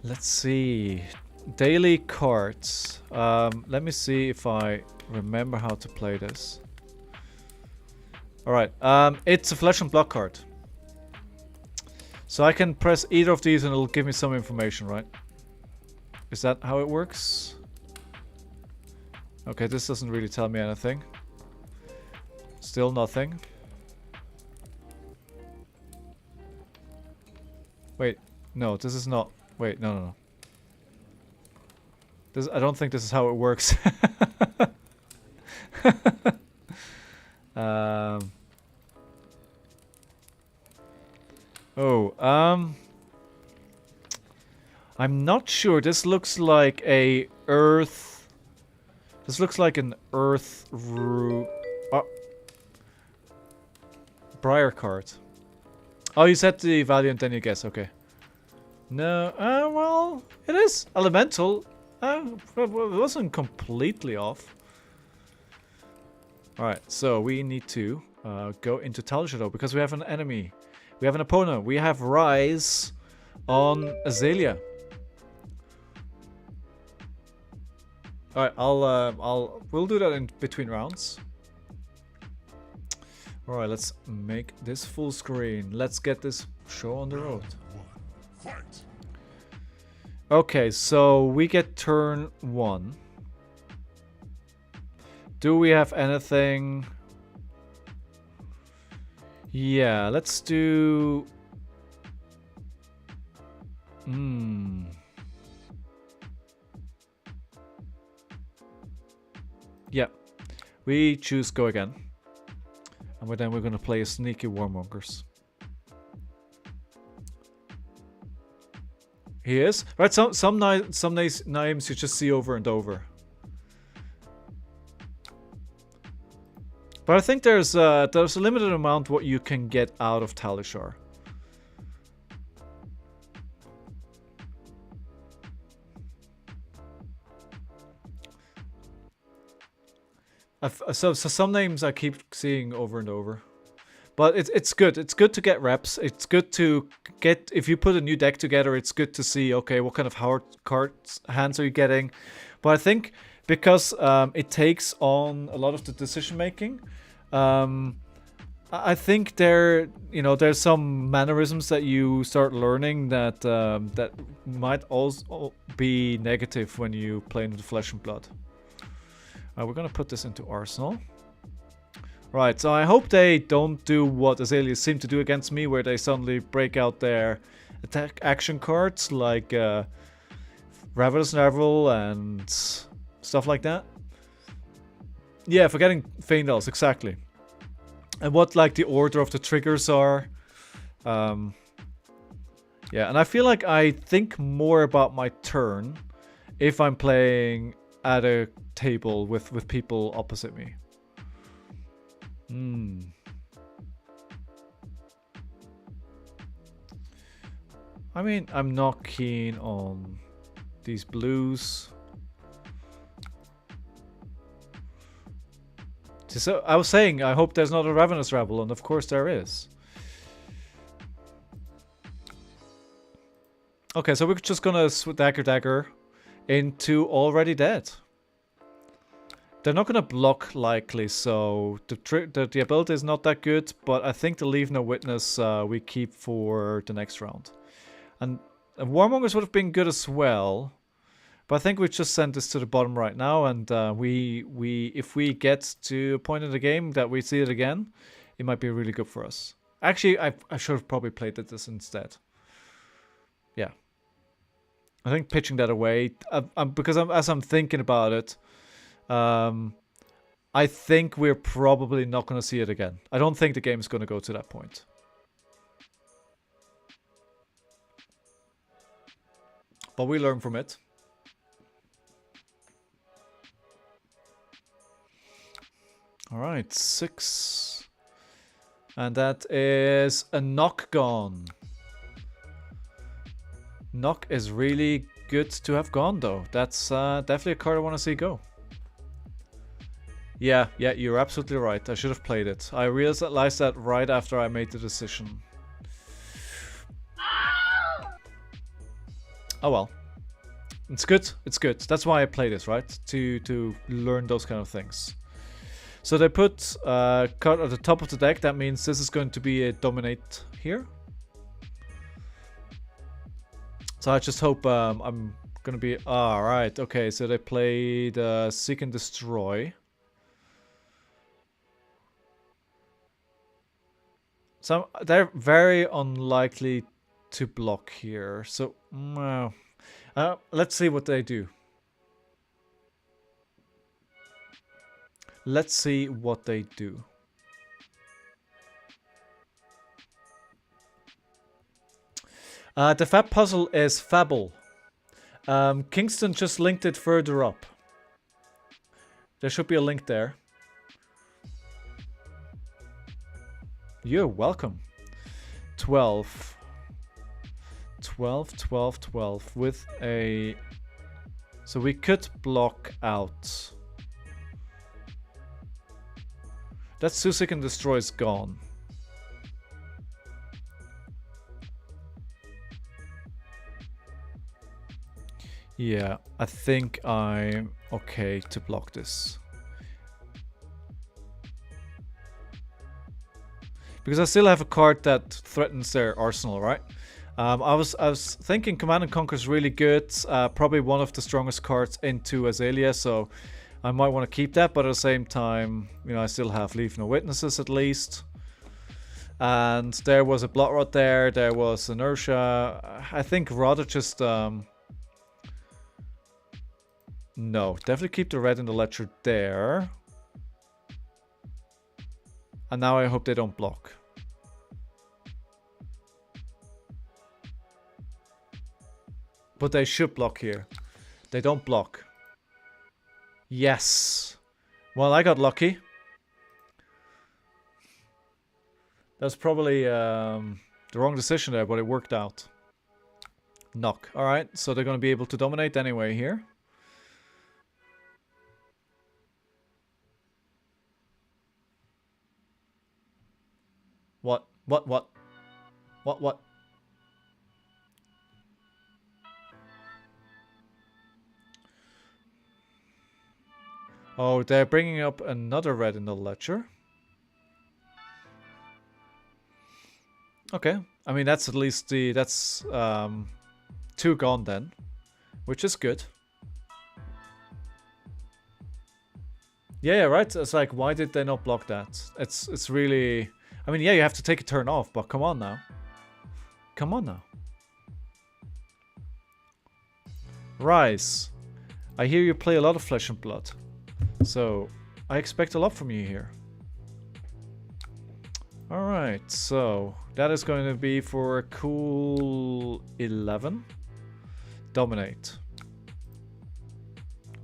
Let's see. Daily cards. Let me see if I remember how to play this. Alright, it's a flesh and blood card. So I can press either of these and it'll give me some information, right? Is that how it works? Okay, this doesn't really tell me anything. Still nothing. Wait, no, this is not... Wait, no. I don't think this is how it works. I'm not sure. This looks like a earth... This looks like an earth Briar card. Oh, you set the value and then you guess. Okay. No, well, it is elemental. It wasn't completely off. Alright, so we need to go into Talishar because we have an enemy. We have an opponent. We have Rise on Azalea. Alright, we'll do that in between rounds. Alright, let's make this full screen. Let's get this show on the road. Okay, so we get turn 1. Do we have anything? Yeah, let's do... Yeah, we choose go again. And then we're gonna play a sneaky Warmongers. He is? Right, some names you just see over and over. But I think there's a limited amount what you can get out of Talishar. So some names I keep seeing over and over. But it's good. It's good to get reps. It's good to get... If you put a new deck together, it's good to see, okay, what kind of hard hands are you getting? But I think because it takes on a lot of the decision making, I think there's some mannerisms that you start learning that that might also be negative when you play into Flesh and Blood. We're gonna put this into Arsenal. Right, so I hope they don't do what Azalea seem to do against me, where they suddenly break out their attack action cards like Ravenous Nerval and stuff like that. Yeah, forgetting Faendals, exactly. And what like the order of the triggers are. Yeah, and I feel like I think more about my turn if I'm playing at a table with people opposite me. I mean, I'm not keen on these blues. So I was saying, I hope there's not a Ravenous Rebel, and of course there is. Okay, so we're just gonna dagger into Already Dead. They're not gonna block likely, so the ability is not that good, but I think the Leave No Witness we keep for the next round. And Warmongers would have been good as well. But I think we just send this to the bottom right now, and if we get to a point in the game that we see it again, it might be really good for us. Actually, I should have probably played this instead. Yeah. I think pitching that away, because as I'm thinking about it, I think we're probably not going to see it again. I don't think the game is going to go to that point. But we learn from it. Alright, 6. And that is a knock gone. Knock is really good to have gone though. That's definitely a card I want to see go. Yeah, you're absolutely right. I should have played it. I realized that right after I made the decision. Oh well. It's good. It's good. That's why I play this, right? To learn those kind of things. So they put card at the top of the deck. That means this is going to be a dominate here. So I just hope I'm gonna be... Alright, okay, so they played Seek and Destroy. So they're very unlikely to block here. So, let's see what they do. Let's see what they do. The Fab puzzle is Fable. Kingston just linked it further up. There should be a link there. You're welcome. 12. 12, 12, 12 with a... So we could block out. That Susik and Destroy is gone. Yeah, I think I'm okay to block this. Because I still have a card that threatens their arsenal, right? I was thinking Command and Conquer is really good. Probably one of the strongest cards into Azalea, so I might want to keep that. But at the same time, you know, I still have Leave No Witnesses at least. And there was a Blood Rot there. There was Inertia. I think rather just... No, definitely keep the red in the ledger there. And now I hope they don't block. But they should block here. They don't block. Yes. Well, I got lucky. That's probably the wrong decision there, but it worked out. Knock. Alright, so they're going to be able to dominate anyway here. What? What? Oh, they're bringing up another red in the ledger. Okay. I mean, that's at least the... That's 2 gone then. Which is good. Yeah, right? It's like, why did they not block that? It's really... I mean, yeah, you have to take a turn off, but come on now. Come on now. Rise. I hear you play a lot of Flesh and Blood. So, I expect a lot from you here. Alright, so that is going to be for a cool 11. Dominate.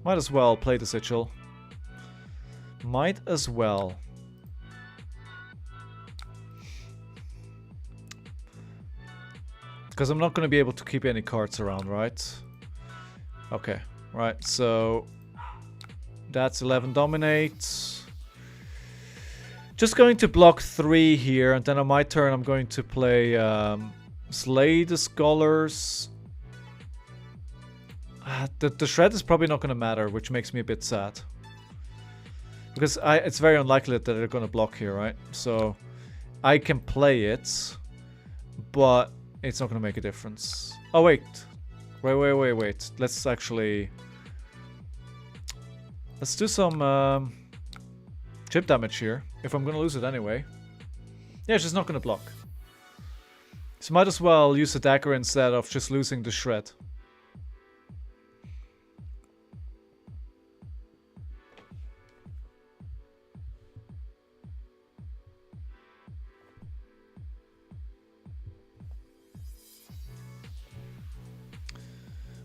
Might as well play the Sigil. Might as well. Because I'm not going to be able to keep any cards around, right? Okay, right, so that's 11 dominates. Just going to block 3 here, and then on my turn I'm going to play Slay the Scholars. The Shred is probably not going to matter, which makes me a bit sad. Because it's very unlikely that they're going to block here, right? So I can play it, but it's not going to make a difference. Oh, wait. Wait. Let's actually... Let's do some chip damage here, if I'm going to lose it anyway. Yeah, she's not going to block. So might as well use the dagger instead of just losing the Shred.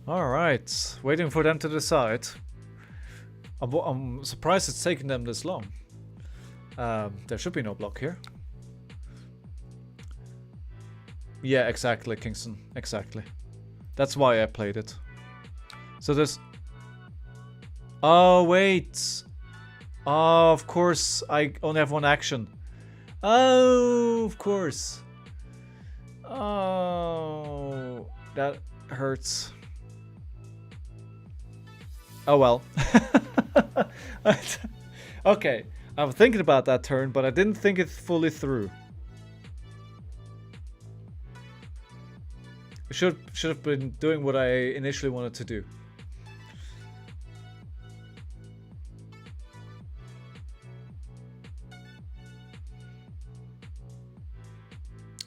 Alright, waiting for them to decide. I'm surprised it's taking them this long. There should be no block here. Yeah, exactly, Kingston. Exactly. That's why I played it. So there's... Oh, wait. Oh, of course. I only have one action. Oh, of course. Oh, that hurts. Oh well. Okay, I'm thinking about that turn, but I didn't think it fully through. I should have been doing what I initially wanted to do.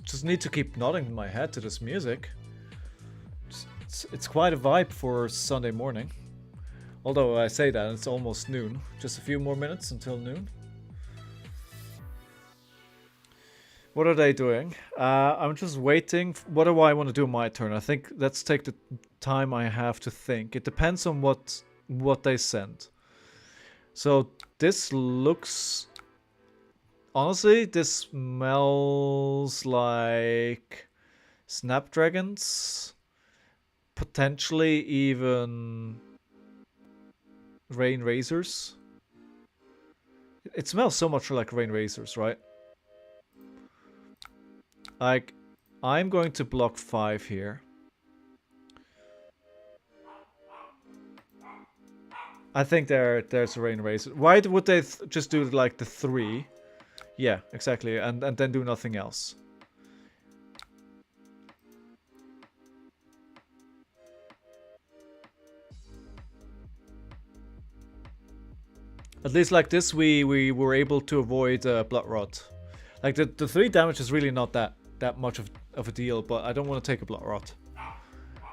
Just need to keep nodding my head to this music. It's quite a vibe for Sunday morning. Although I say that, it's almost noon. Just a few more minutes until noon. What are they doing? I'm just waiting. What do I want to do on my turn? I think let's take the time I have to think. It depends on what they send. So this looks... Honestly, this smells like Snapdragons. Potentially even... Rain Razors. It smells so much like Rain Razors, right? Like, I'm going to block 5 here. I think there's a Rain Razor. Why would they just do like the 3? Yeah, exactly, and then do nothing else. At least like this, we were able to avoid Blood Rot. Like the 3 damage is really not that much of a deal, but I don't want to take a Blood Rot.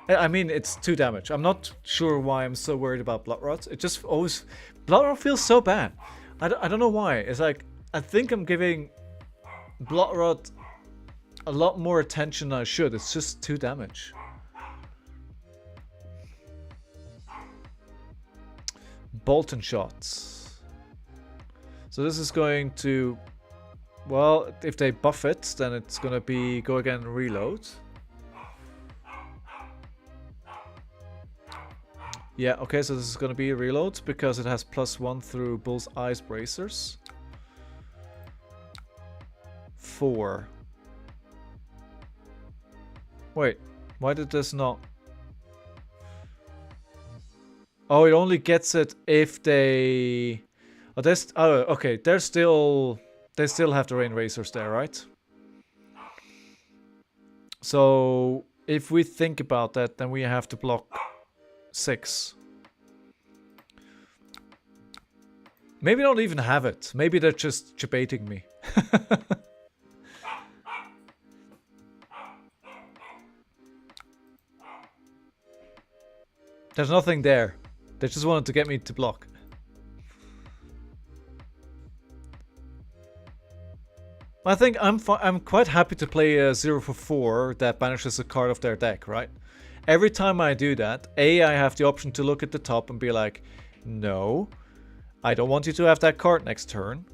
I mean, it's 2 damage. I'm not sure why I'm so worried about Blood Rot. It just always... Blood Rot feels so bad. I don't know why. It's like, I think I'm giving Blood Rot a lot more attention than I should. It's just 2 damage. Bolton shots. So this is going to... Well, if they buff it, then it's gonna be go again and reload. Yeah, okay, so this is gonna be a reload because it has +1 through Bull's Eyes Bracers. 4. Wait, why did this not... Oh, it only gets it if they... Oh, okay, they still have the Rain Razors there, right? So if we think about that, then we have to block 6. Maybe don't even have it. Maybe they're just debating me. There's nothing there. They just wanted to get me to block. I think I'm quite happy to play a 0 for 4 that banishes a card of their deck, right? Every time I do that, I have the option to look at the top and be like, No. I don't want you to have that card next turn.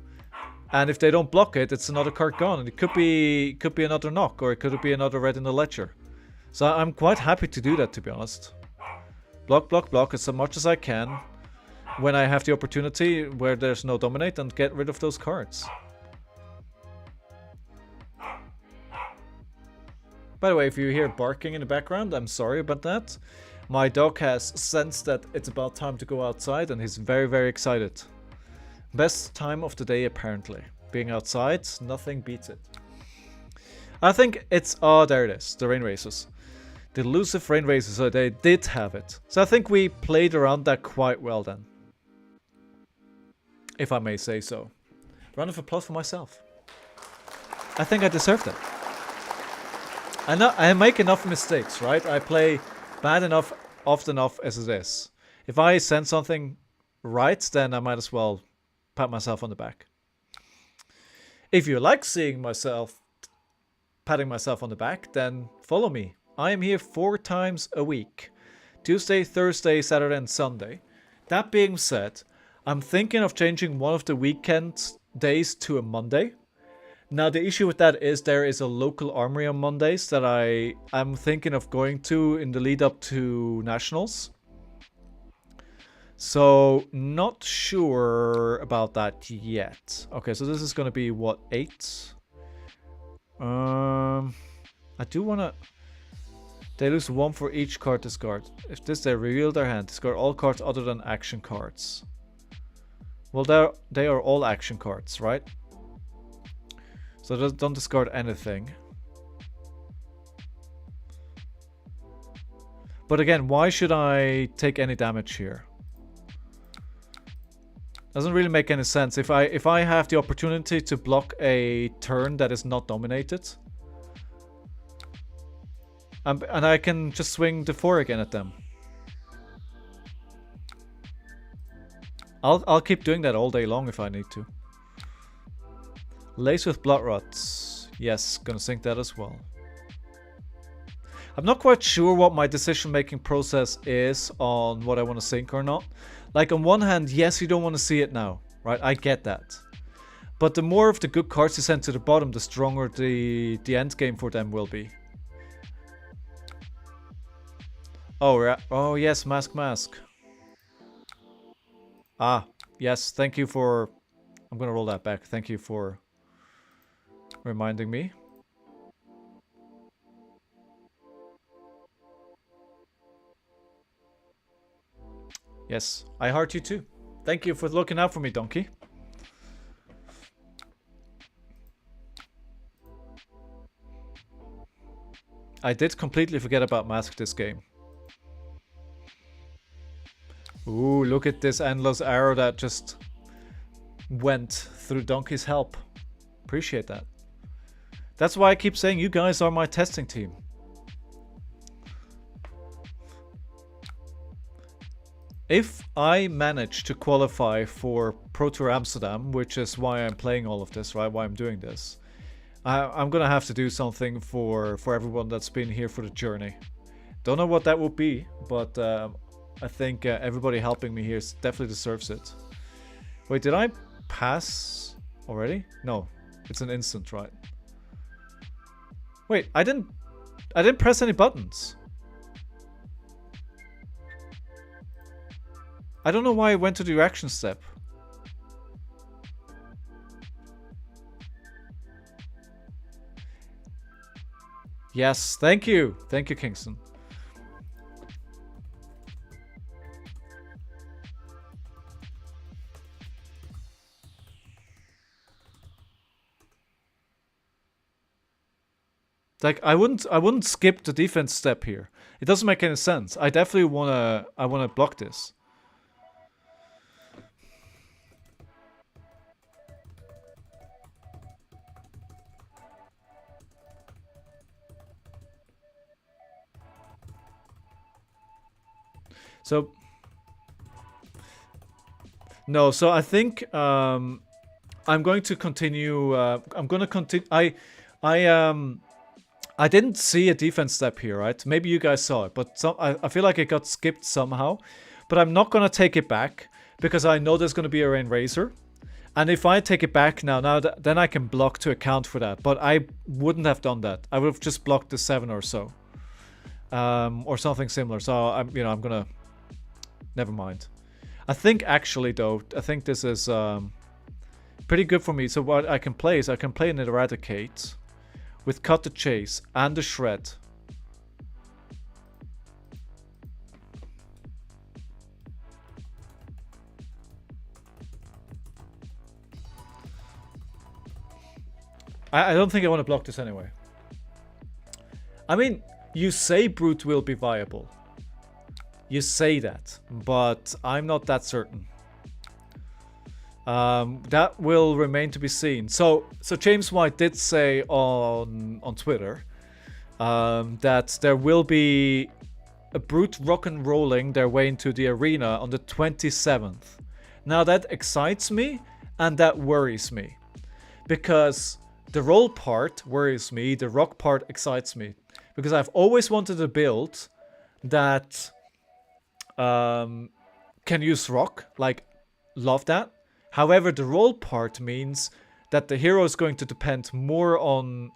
And if they don't block it, it's another card gone. And it could be another knock, or it could be another red in the ledger. So I'm quite happy to do that, to be honest. Block, block, block as much as I can when I have the opportunity where there's no dominate, and get rid of those cards. By the way, if you hear barking in the background, I'm sorry about that. My dog has sensed that it's about time to go outside, and he's very, very excited. Best time of the day, apparently. Being outside, nothing beats it. I think it's... Oh, there it is. The Rain Racers. The elusive Rain Racers, so they did have it. So I think we played around that quite well then. If I may say so. Round of applause for myself. I think I deserved it. I make enough mistakes, right? I play bad enough, often enough as it is. If I send something right, then I might as well pat myself on the back. If you like seeing myself patting myself on the back, then follow me. I am here 4 times a week. Tuesday, Thursday, Saturday and Sunday. That being said, I'm thinking of changing one of the weekend days to a Monday. Now the issue with that is there is a local armory on Mondays that I'm thinking of going to in the lead up to Nationals. So not sure about that yet. Okay, so this is gonna be what, 8? I do wanna... They lose 1 for each card discard. If this, they reveal their hand. Discard all cards other than action cards. Well, they are all action cards, right? So don't discard anything. But again, why should I take any damage here? Doesn't really make any sense. If I have the opportunity to block a turn that is not dominated, and I can just swing the 4 again at them. I'll keep doing that all day long if I need to. Lace with Blood Rots. Yes, gonna sink that as well. I'm not quite sure what my decision-making process is on what I want to sink or not. Like, on one hand, yes, you don't want to see it now, right? I get that. But the more of the good cards you send to the bottom, the stronger the end game for them will be. Oh yes, Mask. Ah, yes, thank you for... I'm gonna roll that back. Thank you for reminding me. Yes, I heart you too. Thank you for looking out for me, Donkey. I did completely forget about Mask this game. Ooh, look at this endless arrow that just went through Donkey's help. Appreciate that. That's why I keep saying you guys are my testing team. If I manage to qualify for Pro Tour Amsterdam, which is why I'm playing all of this, right? Why I'm doing this. I'm gonna have to do something for everyone that's been here for the journey. Don't know what that would be, but I think everybody helping me here definitely deserves it. Wait, did I pass already? No, it's an instant, right? Wait, I didn't press any buttons. I don't know why I went to the reaction step. Yes, thank you. Thank you, Kingston. Like, I wouldn't skip the defense step here. It doesn't make any sense. I definitely wanna block this. So no, so I think I'm going to continue. I'm gonna continue. I didn't see a defense step here, right? Maybe you guys saw it, but I feel like it got skipped somehow. But I'm not gonna take it back because I know there's going to be a Rain Razor. And if I take it back now, then I can block to account for that. But I wouldn't have done that. I would have just blocked the 7 or so. Or something similar. So, I'm going to... Never mind. I think, actually, though, I think this is pretty good for me. So what I can play is I can play an Eradicate with Cut the Chase and the Shred. I don't think I want to block this anyway. I mean, you say Brute will be viable. You say that, but I'm not that certain. That will remain to be seen. So James White did say on Twitter that there will be a Brute rock and rolling their way into the arena on the 27th. Now that excites me and that worries me, because the roll part worries me, the rock part excites me. Because I've always wanted a build that can use rock. Like, love that. However, the roll part means that the hero is going to depend more on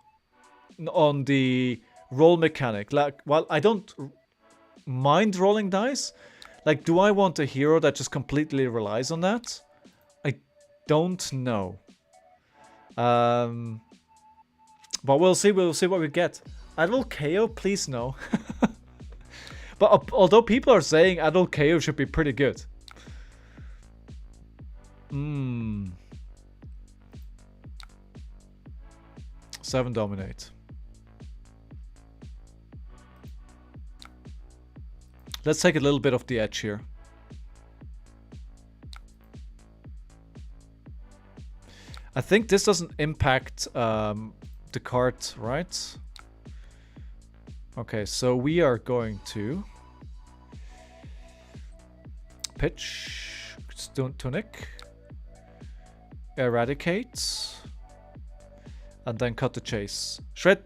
the roll mechanic. Like, while I don't mind rolling dice, like, do I want a hero that just completely relies on that? I don't know. But we'll see what we get. Adult KO, please no. But although people are saying Adult KO should be pretty good. 7 dominate. Let's take a little bit of the edge here. I think this doesn't impact the card, right? Okay, so we are going to pitch, tunic, eradicate, and then cut the chase. Shred,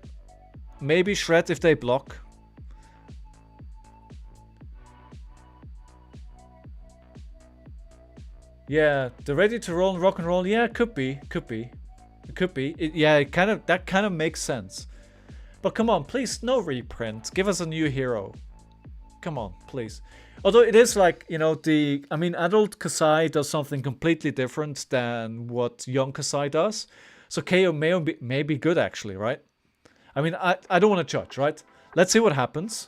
maybe shred if they block. Yeah, the ready to roll and rock and roll. Yeah, could be. That kind of makes sense. But come on, please, no reprint. Give us a new hero. Come on, please. Although it is like, adult Kasai does something completely different than what young Kasai does. So KO may be good, actually, right? I mean, I don't want to judge, right? Let's see what happens.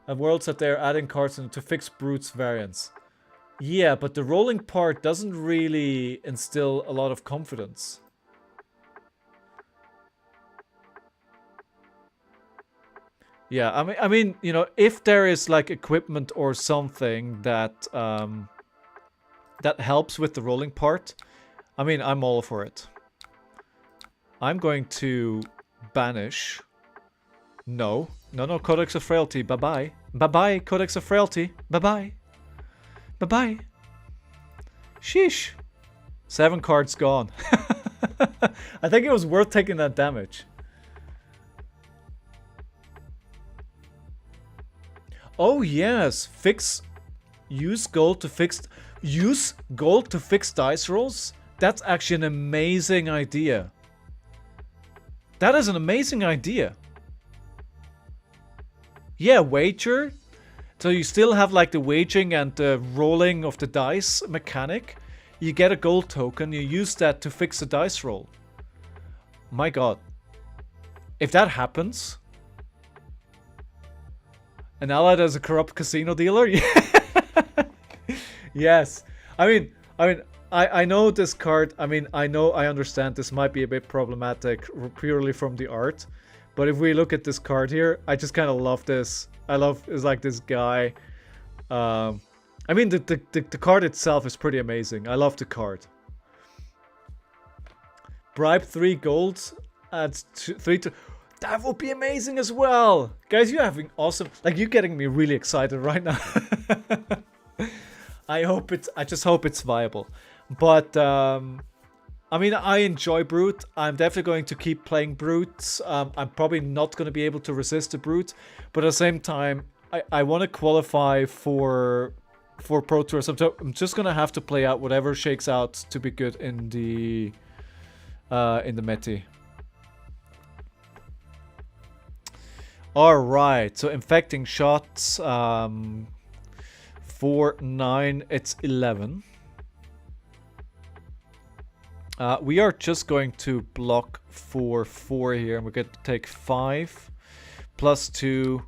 And Worlds that they're adding cards to fix Brute's variants. Yeah, but the rolling part doesn't really instill a lot of confidence. Yeah, I mean, if there is like equipment or something that that helps with the rolling part, I mean, I'm all for it. I'm going to banish. No, Codex of Frailty. Bye-bye. Bye-bye, Codex of Frailty. Bye-bye. Bye-bye. Sheesh. 7 cards gone. I think it was worth taking that damage. Oh yes, use gold to fix dice rolls? That's actually an amazing idea. That is an amazing idea. Yeah, wager. So you still have like the waging and the rolling of the dice mechanic. You get a gold token, you use that to fix a dice roll. My god. If that happens... An ally as a corrupt casino dealer? Yes. I know this card. I understand this might be a bit problematic purely from the art. But if we look at this card here, I just kind of love this. It's like this guy. The card itself is pretty amazing. I love the card. Bribe 3 golds, adds 3 to... That would be amazing as well. Guys, you're having awesome... Like, you're getting me really excited right now. I just hope it's viable. But, I enjoy Brute. I'm definitely going to keep playing Brute. I'm probably not going to be able to resist the Brute. But at the same time, I want to qualify for for Pro Tour. So I'm just gonna have to play out whatever shakes out to be good in the Meti. All right, so infecting shots. 4, 9. It's 11. We are just going to block for 4 here, and we're going to take 5 plus 2.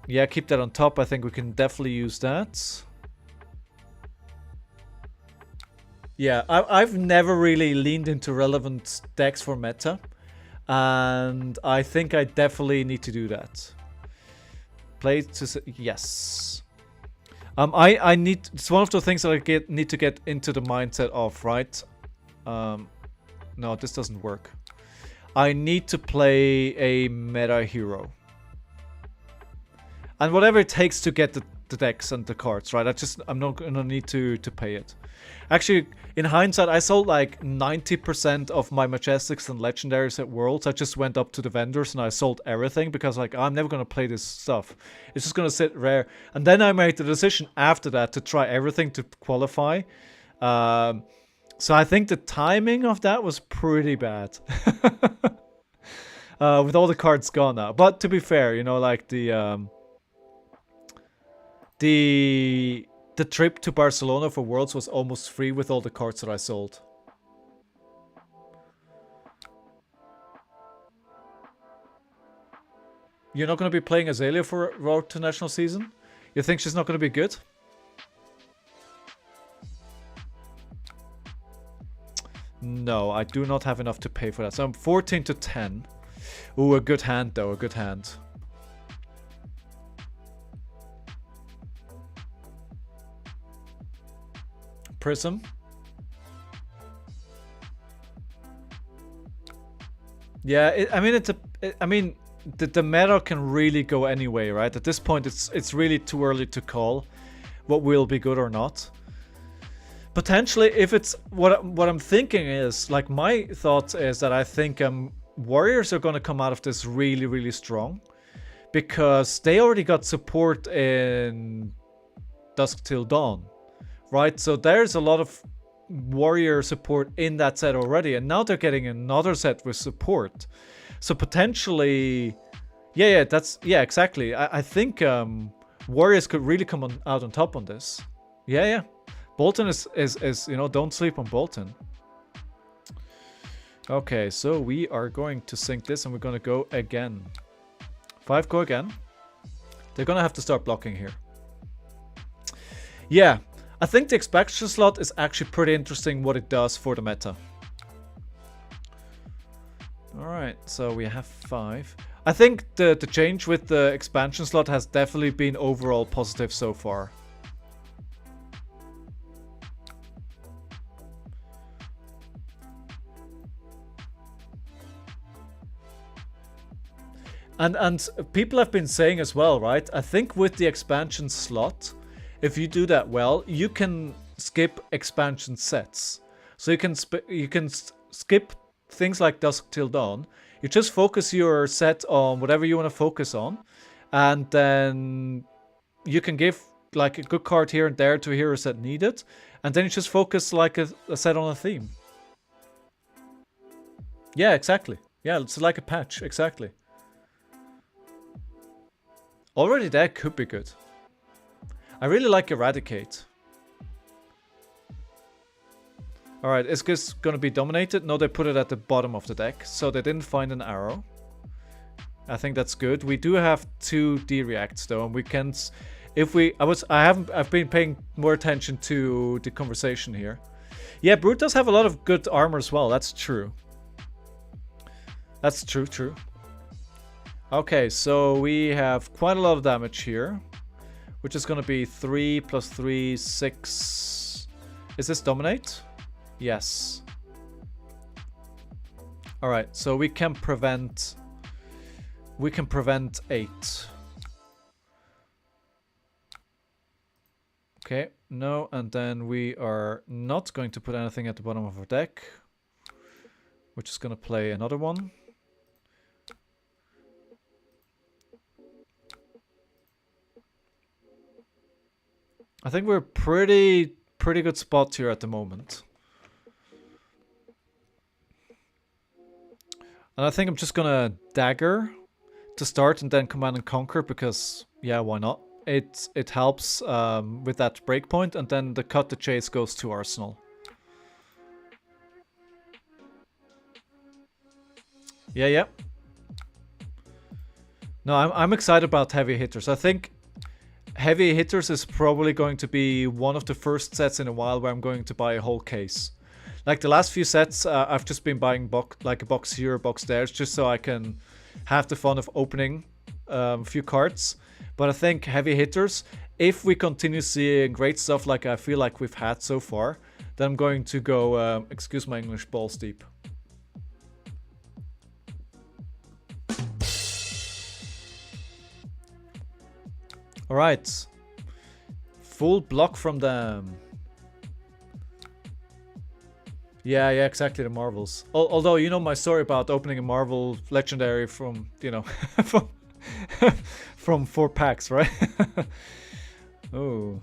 Yeah, keep that on top. I think we can definitely use that. Yeah, I've never really leaned into relevant decks for meta, and I think I definitely need to do that. Play to yes. I need. It's one of the things that I need to get into the mindset of, right? No, this doesn't work. I need to play a meta hero. And whatever it takes to get the decks and the cards, right? I'm not gonna need to pay it. Actually, in hindsight, I sold like 90% of my Majestics and Legendaries at Worlds. I just went up to the vendors and I sold everything because like, I'm never gonna play this stuff. It's just gonna sit rare. And then I made the decision after that to try everything to qualify. So I think the timing of that was pretty bad. With all the cards gone now. But to be fair, you know, like the trip to Barcelona for Worlds was almost free with all the cards that I sold. You're not going to be playing Azalea for Road to National Season? You think she's not going to be good? No, I do not have enough to pay for that. So I'm 14 to 10. Ooh, a good hand though, a good hand. Prism. Yeah, I mean, the meta can really go anyway, right? At this point, it's really too early to call what will be good or not. Potentially, if it's what I'm thinking is, like, my thought is that I think Warriors are going to come out of this really, really strong because they already got support in Dusk Till Dawn, right? So there's a lot of Warrior support in that set already, and now they're getting another set with support. So potentially, yeah, exactly. I think Warriors could really come out on top on this. Yeah. Bolton is you know, don't sleep on Bolton. Okay, so we are going to sync this and we're going to go again. 5 go again. They're going to have to start blocking here. Yeah, I think the expansion slot is actually pretty interesting what it does for the meta. Alright, so we have 5. I think the change with the expansion slot has definitely been overall positive so far. And people have been saying as well, right? I think with the expansion slot, if you do that well, you can skip expansion sets. So you can skip things like Dusk Till Dawn. You just focus your set on whatever you want to focus on, and then you can give like a good card here and there to heroes that need it, and then you just focus like a set on a theme. Yeah, exactly. Yeah, it's like a patch, exactly. Already that could be good. I really like Eradicate. Alright, is this gonna be dominated? No, they put it at the bottom of the deck, so they didn't find an arrow. I think that's good. We do have 2 D-reacts though, and we can, I've been paying more attention to the conversation here. Yeah, Brute does have a lot of good armor as well, that's true. That's true. Okay, so we have quite a lot of damage here, which is going to be 3 plus 3, 6. Is this dominate? Yes. Alright, so we can prevent 8. Okay, no, and then we are not going to put anything at the bottom of our deck. We're just going to play another one. I think we're pretty good spot here at the moment. And I think I'm just gonna dagger to start and then command and conquer because yeah, why not? It helps with that breakpoint, and then the cut the chase goes to Arsenal. Yeah, yeah. No, I'm excited about heavy hitters. I think heavy hitters is probably going to be one of the first sets in a while where I'm going to buy a whole case. Like the last few sets, I've just been buying like a box here, a box there, just so I can have the fun of opening a few cards. But I think heavy hitters, if we continue seeing great stuff like I feel like we've had so far, then I'm going to go, excuse my English, balls deep. Alright. Full block from them. Yeah, exactly, the Marvels. Although, you know my story about opening a Marvel Legendary from, you know, from, from 4 packs, right? Oh.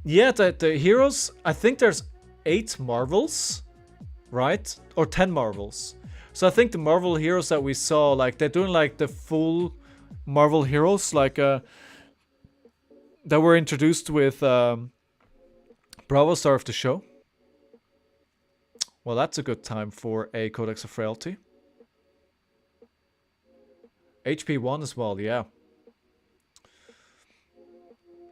Yeah, the heroes, I think there's 8 Marvels, right? Or 10 Marvels. So I think the Marvel heroes that we saw, like, they're doing, like, the full Marvel heroes, like, that were introduced with Bravo Star of the Show. Well, that's a good time for a Codex of Frailty. HP 1 as well, yeah.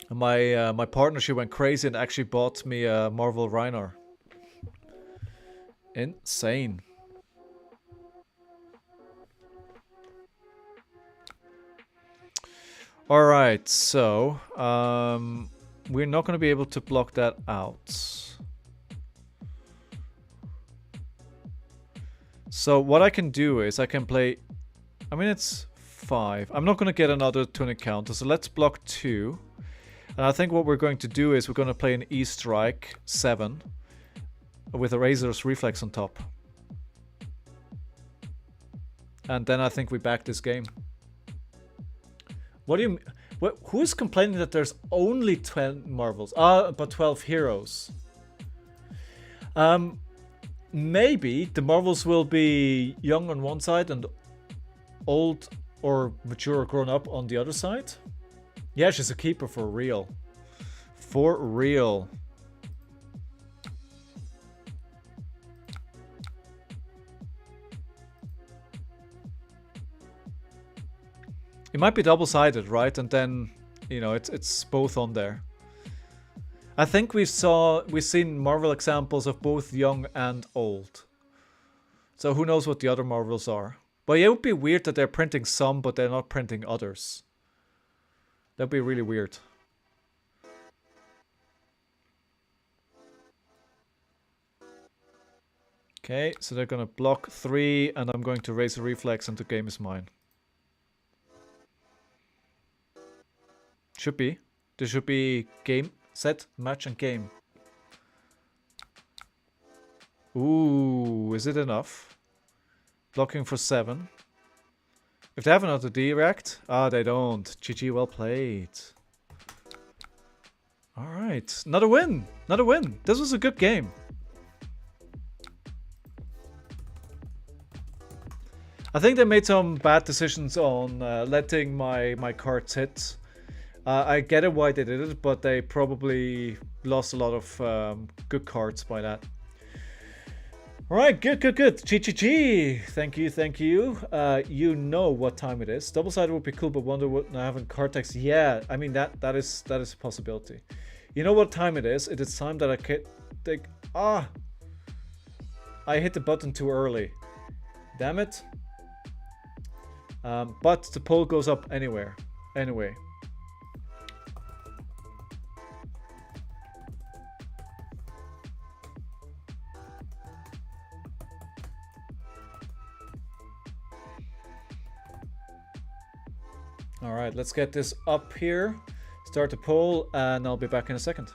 My partner, she went crazy and actually bought me a Marvel Rhinar. Insane. Alright, so we're not going to be able to block that out. So what I can do is I can play... I mean, it's 5. I'm not going to get another tunic counter, so let's block 2. And I think what we're going to do is we're going to play an E-Strike 7 with a Razor's Reflex on top. And then I think we back this game. What do you... who's complaining that there's only 12 Marvels? But 12 heroes. Maybe the Marvels will be young on one side and old or mature or grown up on the other side. Yeah, she's a keeper for real. For real. It might be double-sided, right? And then, you know, it's both on there. I think we've seen Marvel examples of both young and old. So who knows what the other Marvels are. But yeah, it would be weird that they're printing some, but they're not printing others. That'd be really weird. Okay, so they're gonna block 3, and I'm going to raise a reflex, and the game is mine. Should be. There should be game, set, match, and game. Ooh, is it enough? Blocking for 7. If they have another direct, they don't. GG, well played. Alright, another win! Another win! This was a good game. I think they made some bad decisions on letting my cards hit. I get it why they did it, but they probably lost a lot of good cards by that. Alright, good. GGG! Thank you. You know what time it is. Double-sided would be cool, but wonder what I have in card text. Yeah, I mean that is a possibility. You know what time it is? It is time that I can take... I hit the button too early. Damn it. But the poll goes up anyway. Alright, let's get this up here. Start the poll, and I'll be back in a second.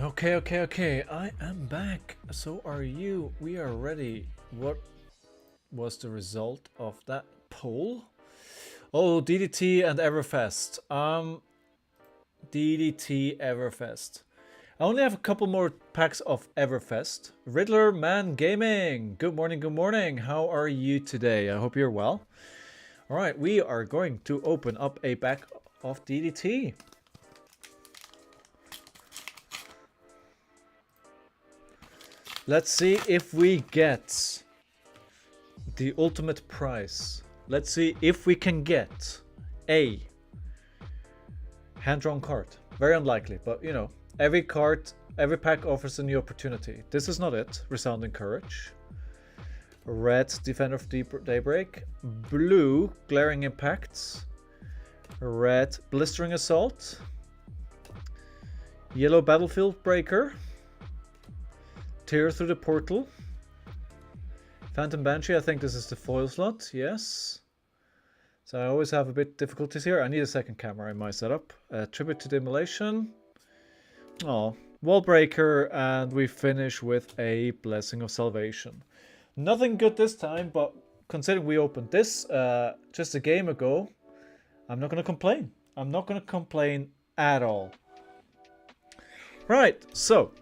Okay. I am back. So are you. We are ready. What was the result of that poll? Oh, DDT and Everfest. DDT Everfest. I only have a couple more packs of Everfest. Riddler Man Gaming. Good morning. How are you today? I hope you're well. Alright, we are going to open up a pack of DDT. Let's see if we get the ultimate prize. Let's see if we can get a hand-drawn card. Very unlikely, but you know, every pack offers a new opportunity. This is not it. Resounding Courage. Red, Defender of Daybreak. Blue, Glaring Impacts. Red, Blistering Assault. Yellow, Battlefield Breaker. Tear Through the Portal. Phantom Banshee, I think this is the foil slot, yes. So I always have a bit difficulties here. I need a second camera in my setup. Tribute to the Immolation. Oh, Wall Breaker, and we finish with a Blessing of Salvation. Nothing good this time, but considering we opened this just a game ago, I'm not going to complain. I'm not going to complain at all. Right, so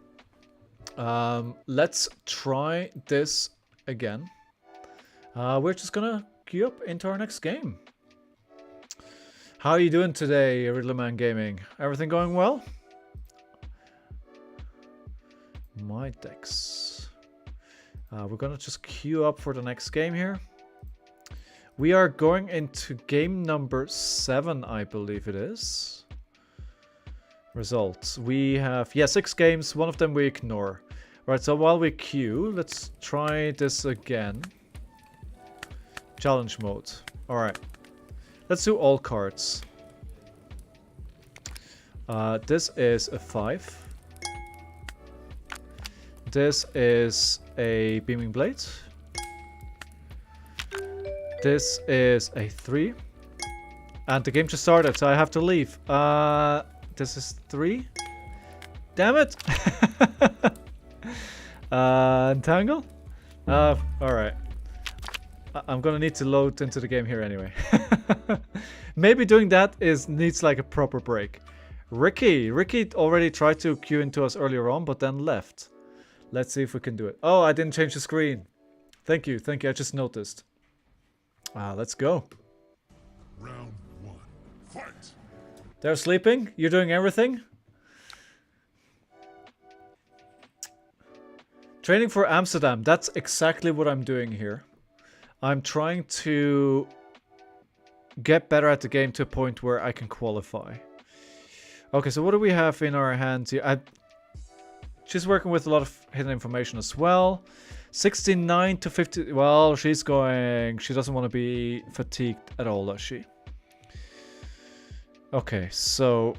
let's try this again. We're just gonna queue up into our next game. How are you doing today, Riddlerman Gaming? Everything going well? My decks. We're gonna just queue up for the next game here. We are going into game number 7, I believe it is. Results. We have, 6 games. One of them we ignore. Right, so while we queue, let's try this again. Challenge mode. Alright. Let's do all cards. This is a 5. This is a Beaming Blade. This is a 3. And the game just started, so I have to leave. This is 3. Damn it! Entangle? Alright. I'm gonna need to load into the game here anyway. Maybe doing that needs like a proper break. Ricky already tried to queue into us earlier on, but then left. Let's see if we can do it. Oh, I didn't change the screen. Thank you. I just noticed. Let's go. Round 1. Fight! They're sleeping? You're doing everything? Training for Amsterdam. That's exactly what I'm doing here. I'm trying to get better at the game to a point where I can qualify. Okay, so what do we have in our hands here? She's working with a lot of hidden information as well. 69 to 50. Well, she doesn't want to be fatigued at all, does she? Okay, so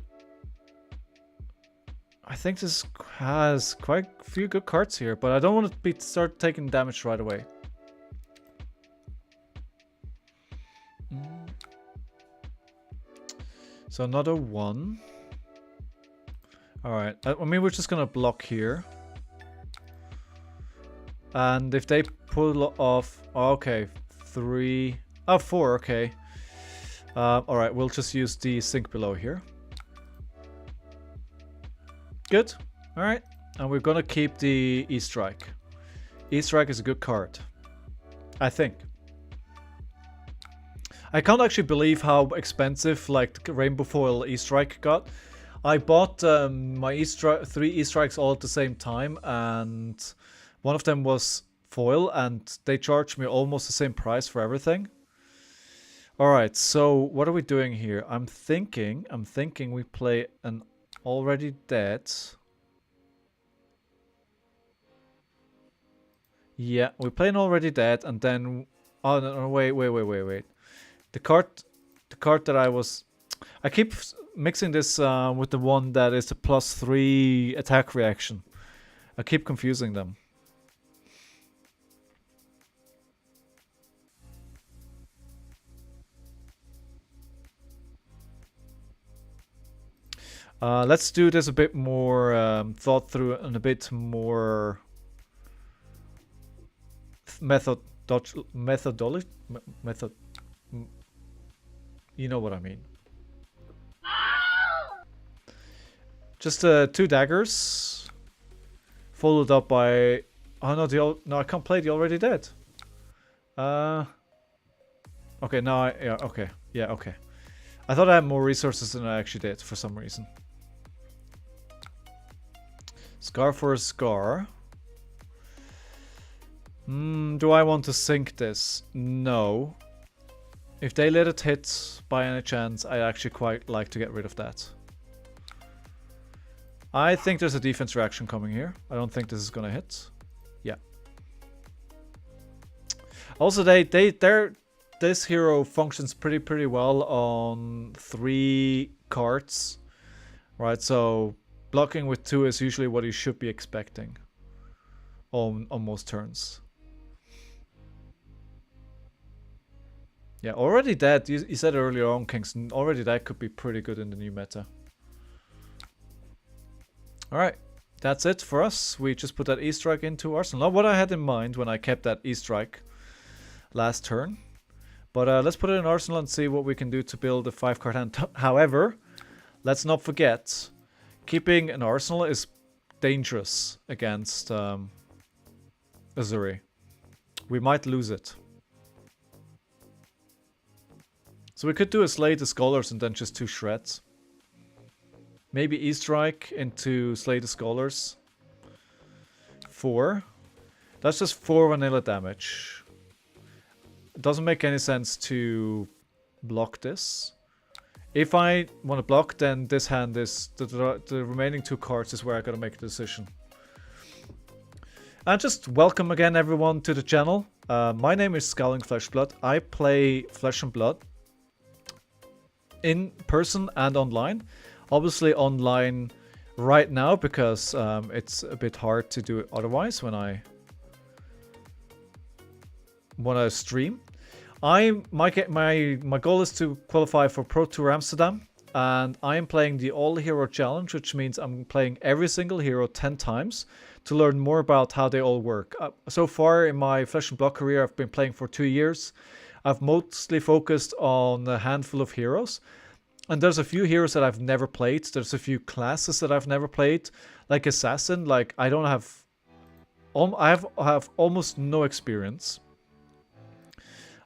I think this has quite a few good cards here, but I don't want to start taking damage right away. So another 1. Alright, I mean we're just gonna block here. And if they pull off... Okay, 3... Oh, 4, okay. Alright, we'll just use the sink below here. Good. Alright. And we're gonna keep the E-Strike. E-Strike is a good card. I think. I can't actually believe how expensive like Rainbow Foil E-Strike got. I bought my 3 E-Strikes all at the same time, and one of them was foil, and they charged me almost the same price for everything. Alright, so what are we doing here? I'm thinking we play an already dead. Yeah, we play an already dead, and then... Oh, no, wait. The card that I keep mixing this with the one that is the +3 attack reaction. I keep confusing them. Let's do this a bit more thought through and a bit more methodology. Method. You know what I mean. Just 2 daggers, followed up by. Oh no, no, I can't play the already dead. Okay, now okay. I thought I had more resources than I actually did for some reason. Scar for a scar. Do I want to sink this? No. If they let it hit by any chance, I actually quite like to get rid of that. I think there's a defense reaction coming here. I don't think this is gonna hit. Yeah. Also, this hero functions pretty well on 3 cards, right? So blocking with 2 is usually what you should be expecting on most turns. Yeah, already dead. You said earlier on, Kingston. Already that could be pretty good in the new meta. Alright, that's it for us. We just put that E-Strike into Arsenal. Not what I had in mind when I kept that E-Strike last turn. But let's put it in Arsenal and see what we can do to build a 5-card hand. However, let's not forget, keeping an Arsenal is dangerous against Azuri. We might lose it. So we could do a Slay the Scholars and then just 2 shreds. Maybe E-Strike into Slay the Scholars. 4. That's just 4 vanilla damage. It doesn't make any sense to block this. If I want to block, then this hand is... The remaining 2 cards is where I gotta make a decision. And just welcome again everyone to the channel. My name is Scowling Fleshblood. I play Flesh and Blood in person and online. Obviously online right now because it's a bit hard to do it otherwise when I want to stream. My goal is to qualify for Pro Tour Amsterdam, and I am playing the All Hero Challenge, which means I'm playing every single hero 10 times to learn more about how they all work. So far in my Flesh and Blood career, I've been playing for 2 years. I've mostly focused on a handful of heroes. And there's a few heroes that I've never played. There's a few classes that I've never played. Like Assassin, like I don't have... I have almost no experience.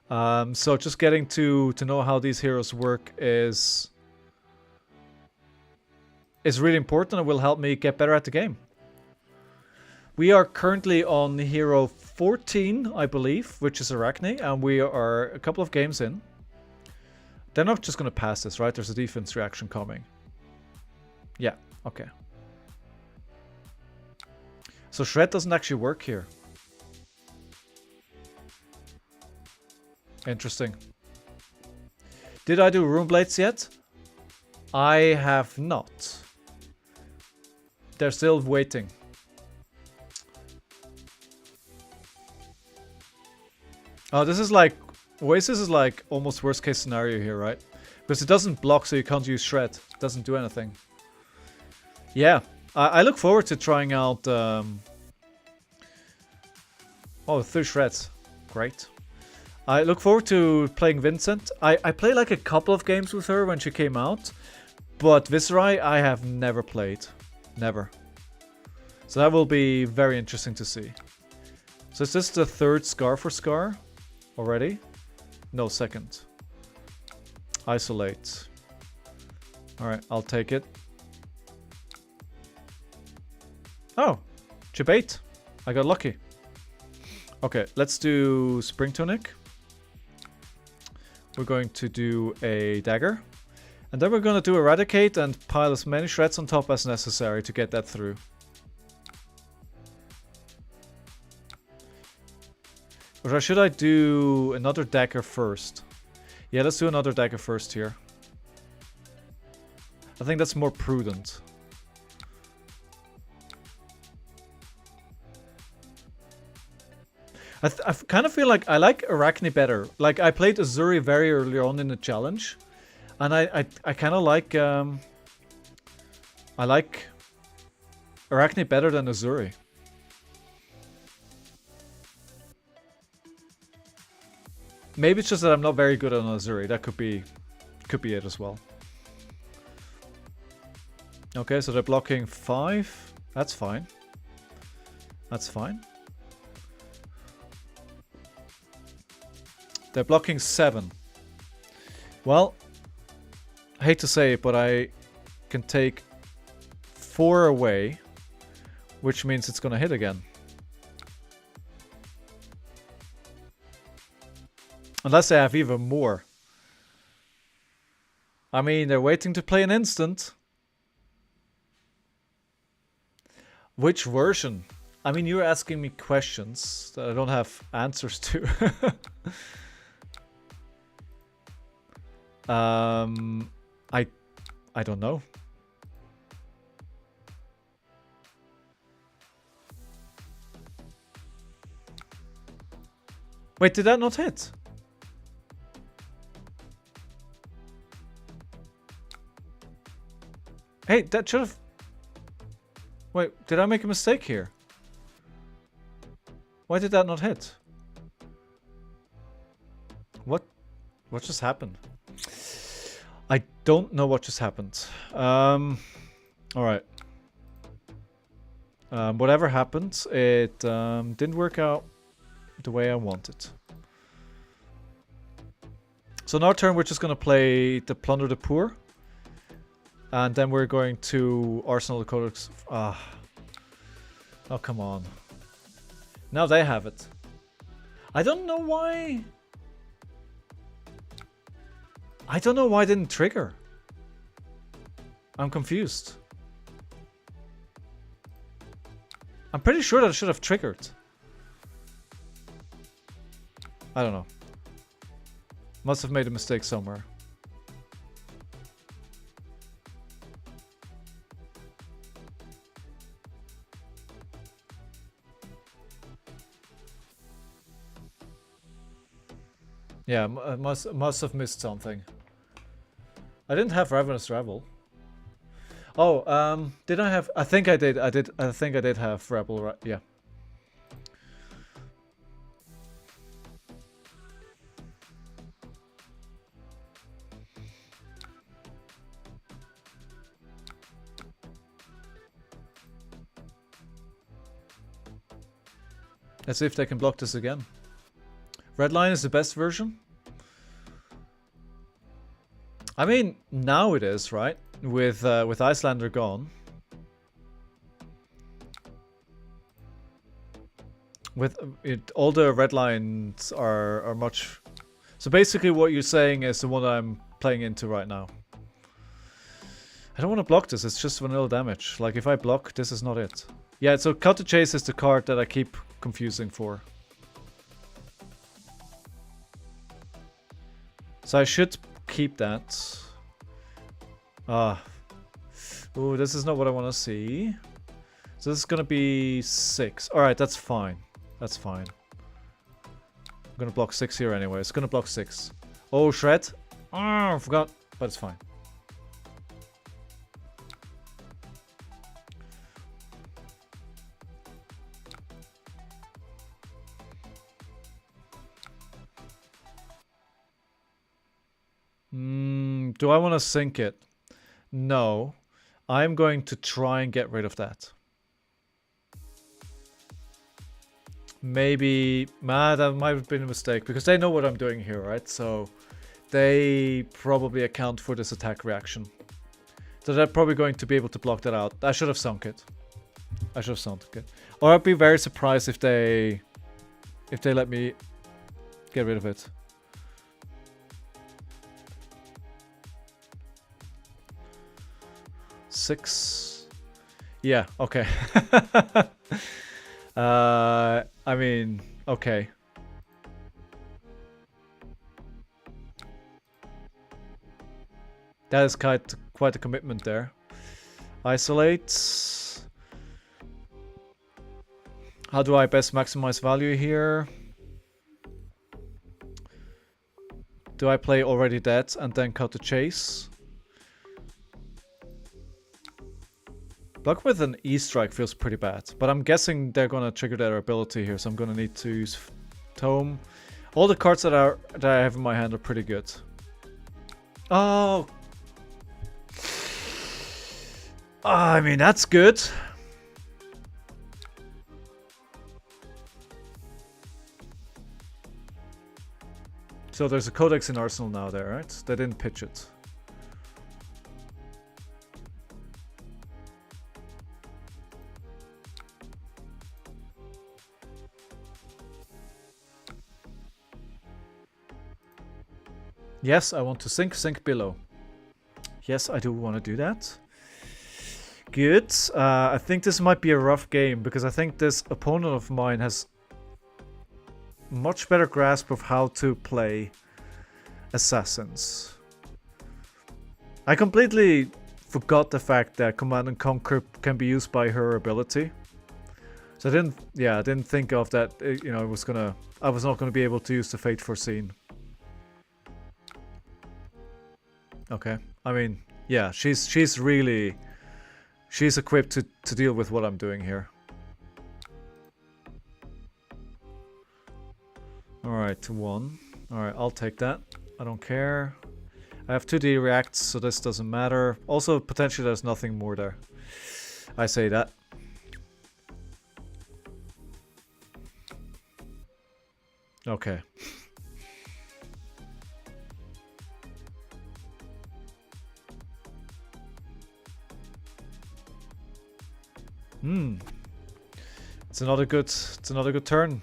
So just getting to know how these heroes work is really important and will help me get better at the game. We are currently on hero 14, I believe, which is Arakni, and we are a couple of games in. They're not just going to pass this, right? There's a defense reaction coming. Yeah, okay. So Shred doesn't actually work here. Interesting. Did I do Rune Blades yet? I have not. They're still waiting. Oh, this is like... Oasis is like almost worst case scenario here, right? Because it doesn't block, so you can't use Shred. It doesn't do anything. Yeah, I look forward to trying out... Oh, 3 shreds. Great. I look forward to playing Vincent. I played like a couple of games with her when she came out. But Viserai, I have never played. Never. So that will be very interesting to see. So is this the 3rd Scar for Scar already? No, 2nd. Isolate. Alright, I'll take it. Oh, Chibate. I got lucky. Okay, let's do Spring Tunic. We're going to do a dagger. And then we're going to do Eradicate and pile as many shreds on top as necessary to get that through. Or should I do another dagger first? Yeah, let's do another dagger first here. I think that's more prudent. I kind of feel like I like Arakni better. Like, I played Azuri very early on in the challenge. And I kind of like I like Arakni better than Azuri. Maybe it's just that I'm not very good on Azuri. That could be it as well. Okay, so they're blocking 5. That's fine. That's fine. They're blocking 7. Well, I hate to say it, but I can take 4 away, which means it's gonna hit again. Unless they have even more. I mean, they're waiting to play an instant. Which version? I mean, you're asking me questions that I don't have answers to. I don't know. Wait, did that not hit? Hey, that should have... Wait, did I make a mistake here? Why did that not hit? What just happened? I don't know what just happened. Alright. Whatever happened, it didn't work out the way I wanted. So in our turn, we're just going to play the Plunder the Poor. And then we're going to Arsenal the Codex. Ah. Oh, come on. Now they have it. I don't know why. I don't know why it didn't trigger. I'm confused. I'm pretty sure that it should have triggered. I don't know. Must have made a mistake somewhere. Yeah, must have missed something. I didn't have Ravenous Rebel. Oh, did I have? I think I did. I think I did have Rebel. Right? Yeah. Let's see if they can block this again. Red line is the best version. I mean, now it is, right? With Icelander gone. With it, all the red lines are much... So basically what you're saying is the one I'm playing into right now. I don't want to block this, it's just vanilla damage. Like, if I block, this is not it. Yeah, so Cut to Chase is the card that I keep confusing for. So I should keep that. Ah. Ooh, this is not what I want to see. So this is going to be 6. Alright, that's fine. That's fine. I'm going to block 6 here anyway. It's going to block 6. Oh, Shred. I forgot. But it's fine. Do I want to sink it? No. I'm going to try and get rid of that. Maybe... that might have been a mistake, because they know what I'm doing here, right? So they probably account for this attack reaction. So they're probably going to be able to block that out. I should have sunk it. I should have sunk it. Or I'd be very surprised if they let me get rid of it. Six. Yeah, okay. I mean, okay. That is quite a commitment there. Isolate. How do I best maximize value here? Do I play Already Dead and then Cut to Chase? Block with an E-strike feels pretty bad, but I'm guessing they're gonna trigger their ability here, so I'm gonna need to use Tome. All the cards that I have in my hand are pretty good. Oh, I mean that's good. So there's a Codex in Arsenal now there, right? They didn't pitch it. Yes, I want to sink below. Yes, I do want to do that. Good. I think this might be a rough game because I think this opponent of mine has much better grasp of how to play assassins. I completely forgot the fact that Command and Conquer can be used by her ability. So I didn't think of that. You know, I was not gonna be able to use the Fate Foreseen. Okay. I mean, yeah, she's equipped to deal with what I'm doing here. Alright, 1. Alright, I'll take that. I don't care. I have 2D reacts, so this doesn't matter. Also, potentially there's nothing more there. I say that. Okay. It's another good turn.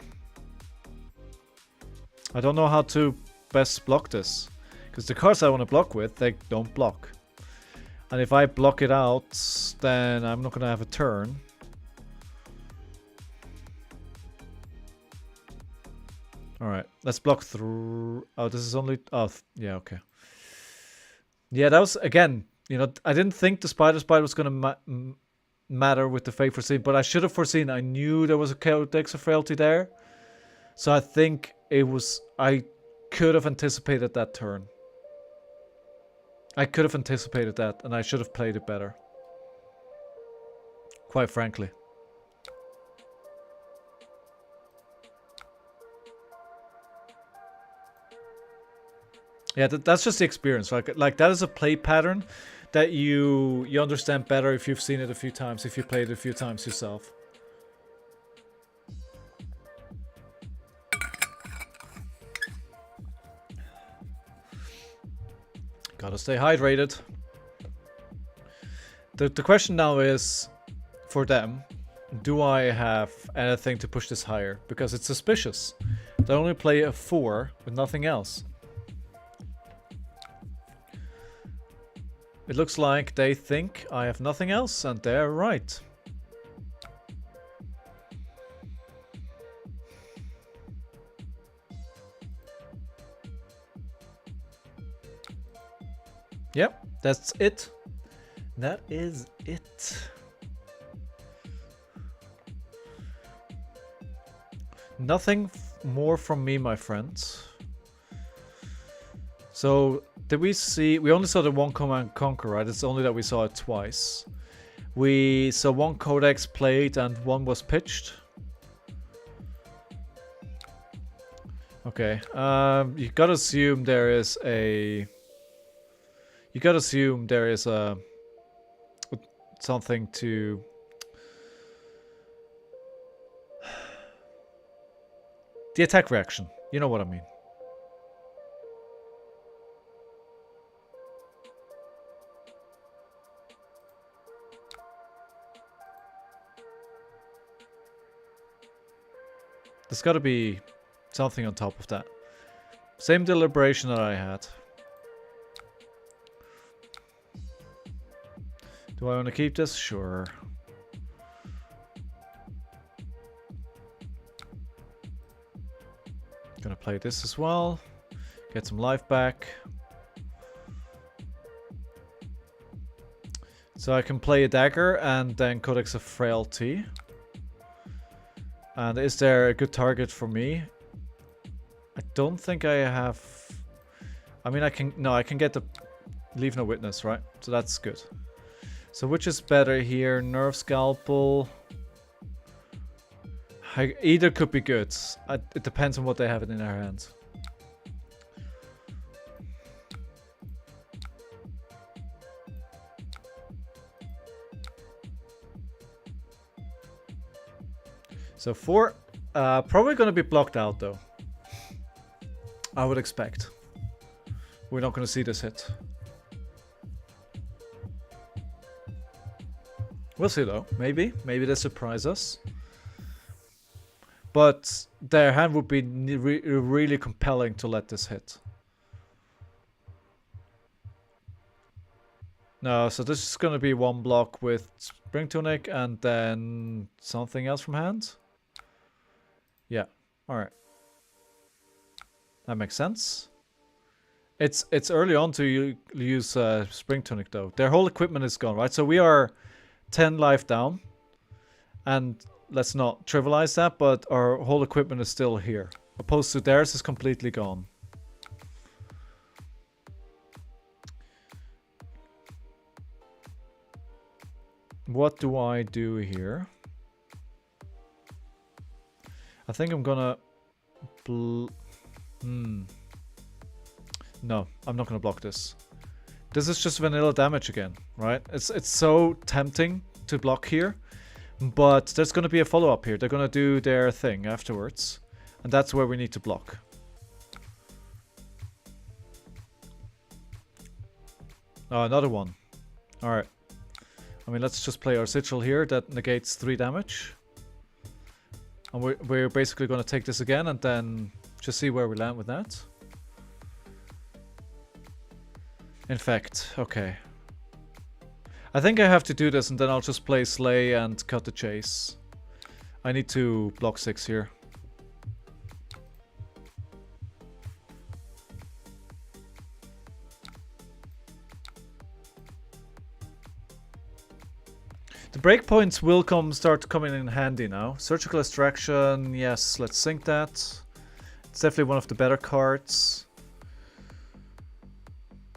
I don't know how to best block this. Because the cards I want to block with, they don't block. And if I block it out, then I'm not going to have a turn. Alright, let's block through... Oh, this is only... Oh, yeah, okay. Yeah, that was, again, you know, I didn't think the Spider was going to matter with the Fate Foreseen, but I should have foreseen. I knew there was a Codex of Frailty there. So I think it was... I could have anticipated that turn. I could have anticipated that, and I should have played it better. Quite frankly. Yeah, that's just the experience. Like that is a play pattern that you understand better if you've seen it a few times, if you played it a few times yourself. Gotta stay hydrated. The question now is, for them, do I have anything to push this higher? Because it's suspicious. They only play a 4 with nothing else. It looks like they think I have nothing else, and they're right. Yep, that's it. That is it. Nothing more from me, my friends. So, did we see... We only saw the one Command Conquer, right? It's only that we saw it twice. We saw one Codex played and one was pitched. Okay. You gotta assume there is a... You gotta assume there is a... something to... The attack reaction. You know what I mean. There's gotta be something on top of that. Same deliberation that I had. Do I want to keep this? Sure. Gonna play this as well. Get some life back. So I can play a dagger and then Codex of Frailty. And is there a good target for me? I don't think I have... I mean, I can... No, I can get the... Leave no witness, right? So that's good. So which is better here? Nerve Scalpel. Either could be good. It depends on what they have in their hands. So 4, probably going to be blocked out though. I would expect. We're not going to see this hit. We'll see though. Maybe they surprise us. But their hand would be really compelling to let this hit. No, so this is going to be one block with Spring Tunic and then something else from hand. Yeah, alright. That makes sense. It's early on to use Spring Tunic though. Their whole equipment is gone, right? So we are 10 life down. And let's not trivialize that, but our whole equipment is still here. Opposed to theirs is completely gone. What do I do here? I think I'm gonna... No, I'm not gonna block this. This is just vanilla damage again, right? It's so tempting to block here. But there's gonna be a follow-up here. They're gonna do their thing afterwards. And that's where we need to block. Oh, another one. Alright. I mean, let's just play our Sigil here. That negates 3 damage. And we're basically gonna take this again and then just see where we land with that. Infect, okay. I think I have to do this and then I'll just play Slay and cut the chase. I need to block 6 here. The breakpoints will start coming in handy now. Surgical Extraction, yes, let's sync that. It's definitely one of the better cards.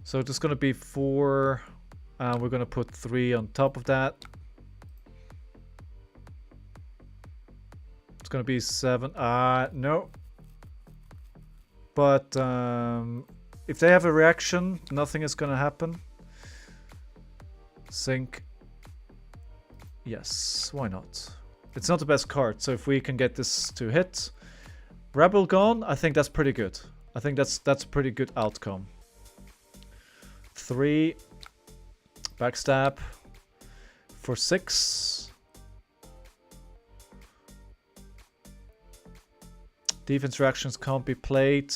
So there's going to be 4, and we're going to put 3 on top of that. It's going to be 7. No. But if they have a reaction, nothing is going to happen. Sync. Yes, why not? It's not the best card, so if we can get this to hit. Rebel gone, I think that's pretty good. I think that's a pretty good outcome. 3. Backstab. For 6. Defense reactions can't be played.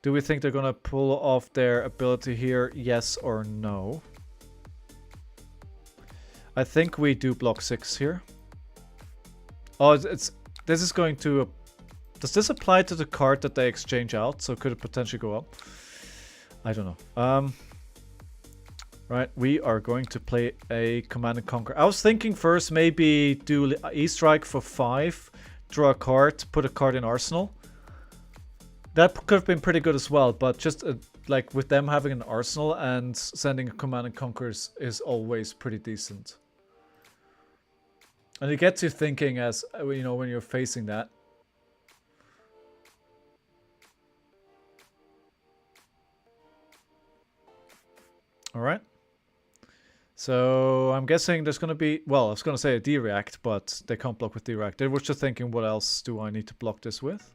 Do we think they're gonna pull off their ability here? Yes or no? I think we do block 6 here. Oh, this is going to... does this apply to the card that they exchange out? So could it potentially go up? I don't know. Right, we are going to play a Command and Conquer. I was thinking first maybe do E-Strike for 5, draw a card, put a card in Arsenal. That could have been pretty good as well, but just like with them having an Arsenal and sending a Command and Conquer is always pretty decent. And you get to thinking as, you know, when you're facing that. Alright. So I'm guessing there's going to be, well, I was going to say a D-React, but they can't block with D-React. They were just thinking, what else do I need to block this with?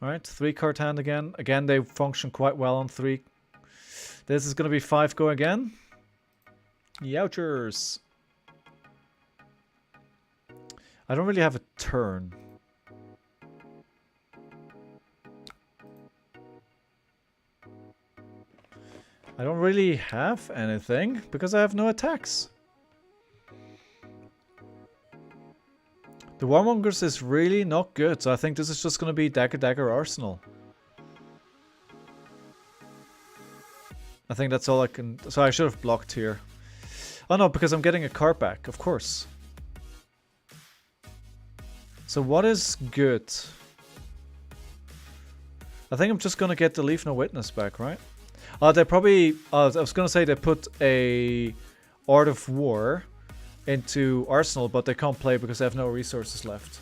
Alright, 3 card hand again. Again, they function quite well on 3. This is going to be 5 go again. Youchers. I don't really have a turn. I don't really have anything because I have no attacks. The Warmongers is really not good, so I think this is just going to be Dagger Arsenal. I think that's all I can... So I should have blocked here. Oh no, because I'm getting a card back, of course. So what is good? I think I'm just going to get the Leave No Witness back, right? They probably... I was going to say they put a Art of War into Arsenal, but they can't play because they have no resources left.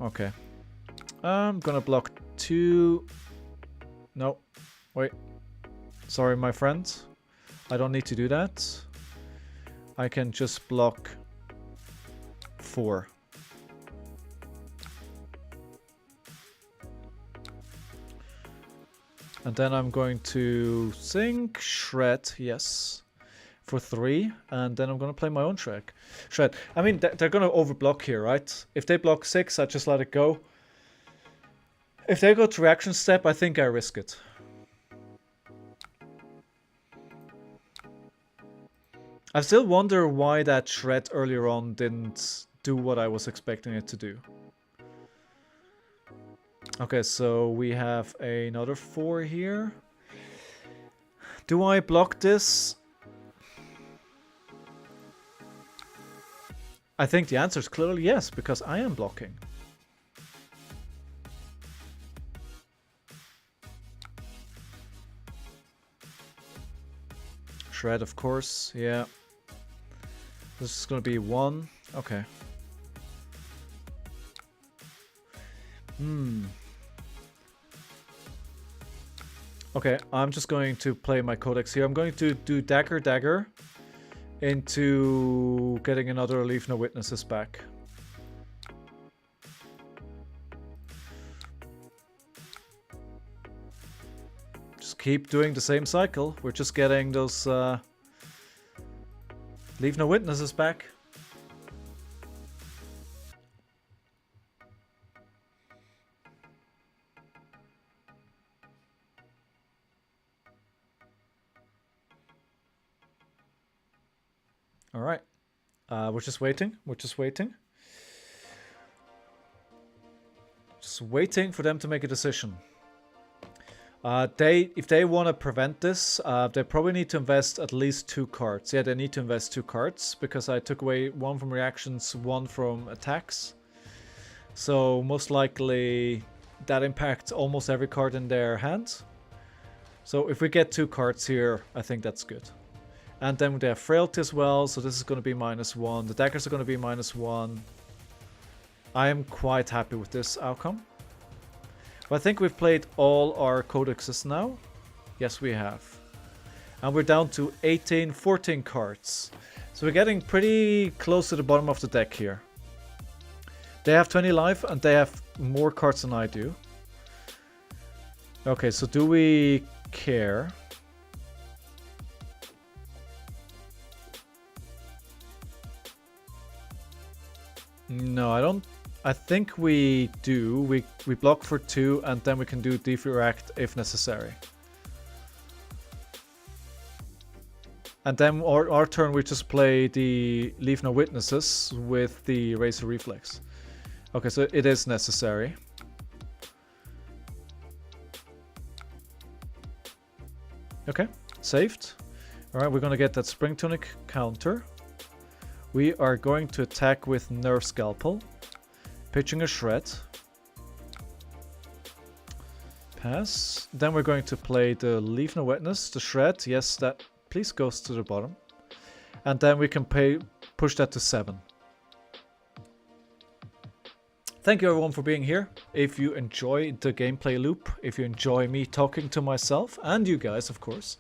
Okay. I'm gonna block 2. No. Wait. Sorry, my friend. I don't need to do that. I can just block 4. And then I'm going to think Shred, yes, for 3. And then I'm going to play my own Shred. I mean, they're going to overblock here, right? If they block 6, I just let it go. If they go to reaction step, I think I risk it. I still wonder why that Shred earlier on didn't do what I was expecting it to do. Okay, so we have another 4 here. Do I block this? I think the answer is clearly yes, because I am blocking. Shred, of course, yeah. This is going to be 1. Okay. Okay, I'm just going to play my codex here. I'm going to do Dagger into getting another Leave No Witnesses back. Just keep doing the same cycle. We're just getting those Leave No Witnesses back. All right. We're just waiting. We're just waiting. Just waiting for them to make a decision. If they want to prevent this, they probably need to invest at least 2 cards. Yeah, they need to invest 2 cards because I took away 1 from reactions, 1 from attacks. So most likely that impacts almost every card in their hand. So if we get 2 cards here, I think that's good. And then they have Frailty as well, so this is going to be -1. The daggers are going to be -1. I am quite happy with this outcome. But I think we've played all our codexes now. Yes, we have. And we're down to 14 cards. So we're getting pretty close to the bottom of the deck here. They have 20 life and they have more cards than I do. Okay, so do we care? No, I don't. I think we do. We block for 2 and then we can do Defuract if necessary. And then our turn we just play the Leave No Witnesses with the Razor Reflex. Okay, so it is necessary. Okay, saved. Alright, we're gonna get that Spring Tunic counter. We are going to attack with Nerve Scalpel. Pitching a Shred. Pass. Then we're going to play the Leave No Witness, the Shred. Yes, that please goes to the bottom. And then we can push that to 7. Thank you everyone for being here. If you enjoy the gameplay loop, if you enjoy me talking to myself, and you guys of course,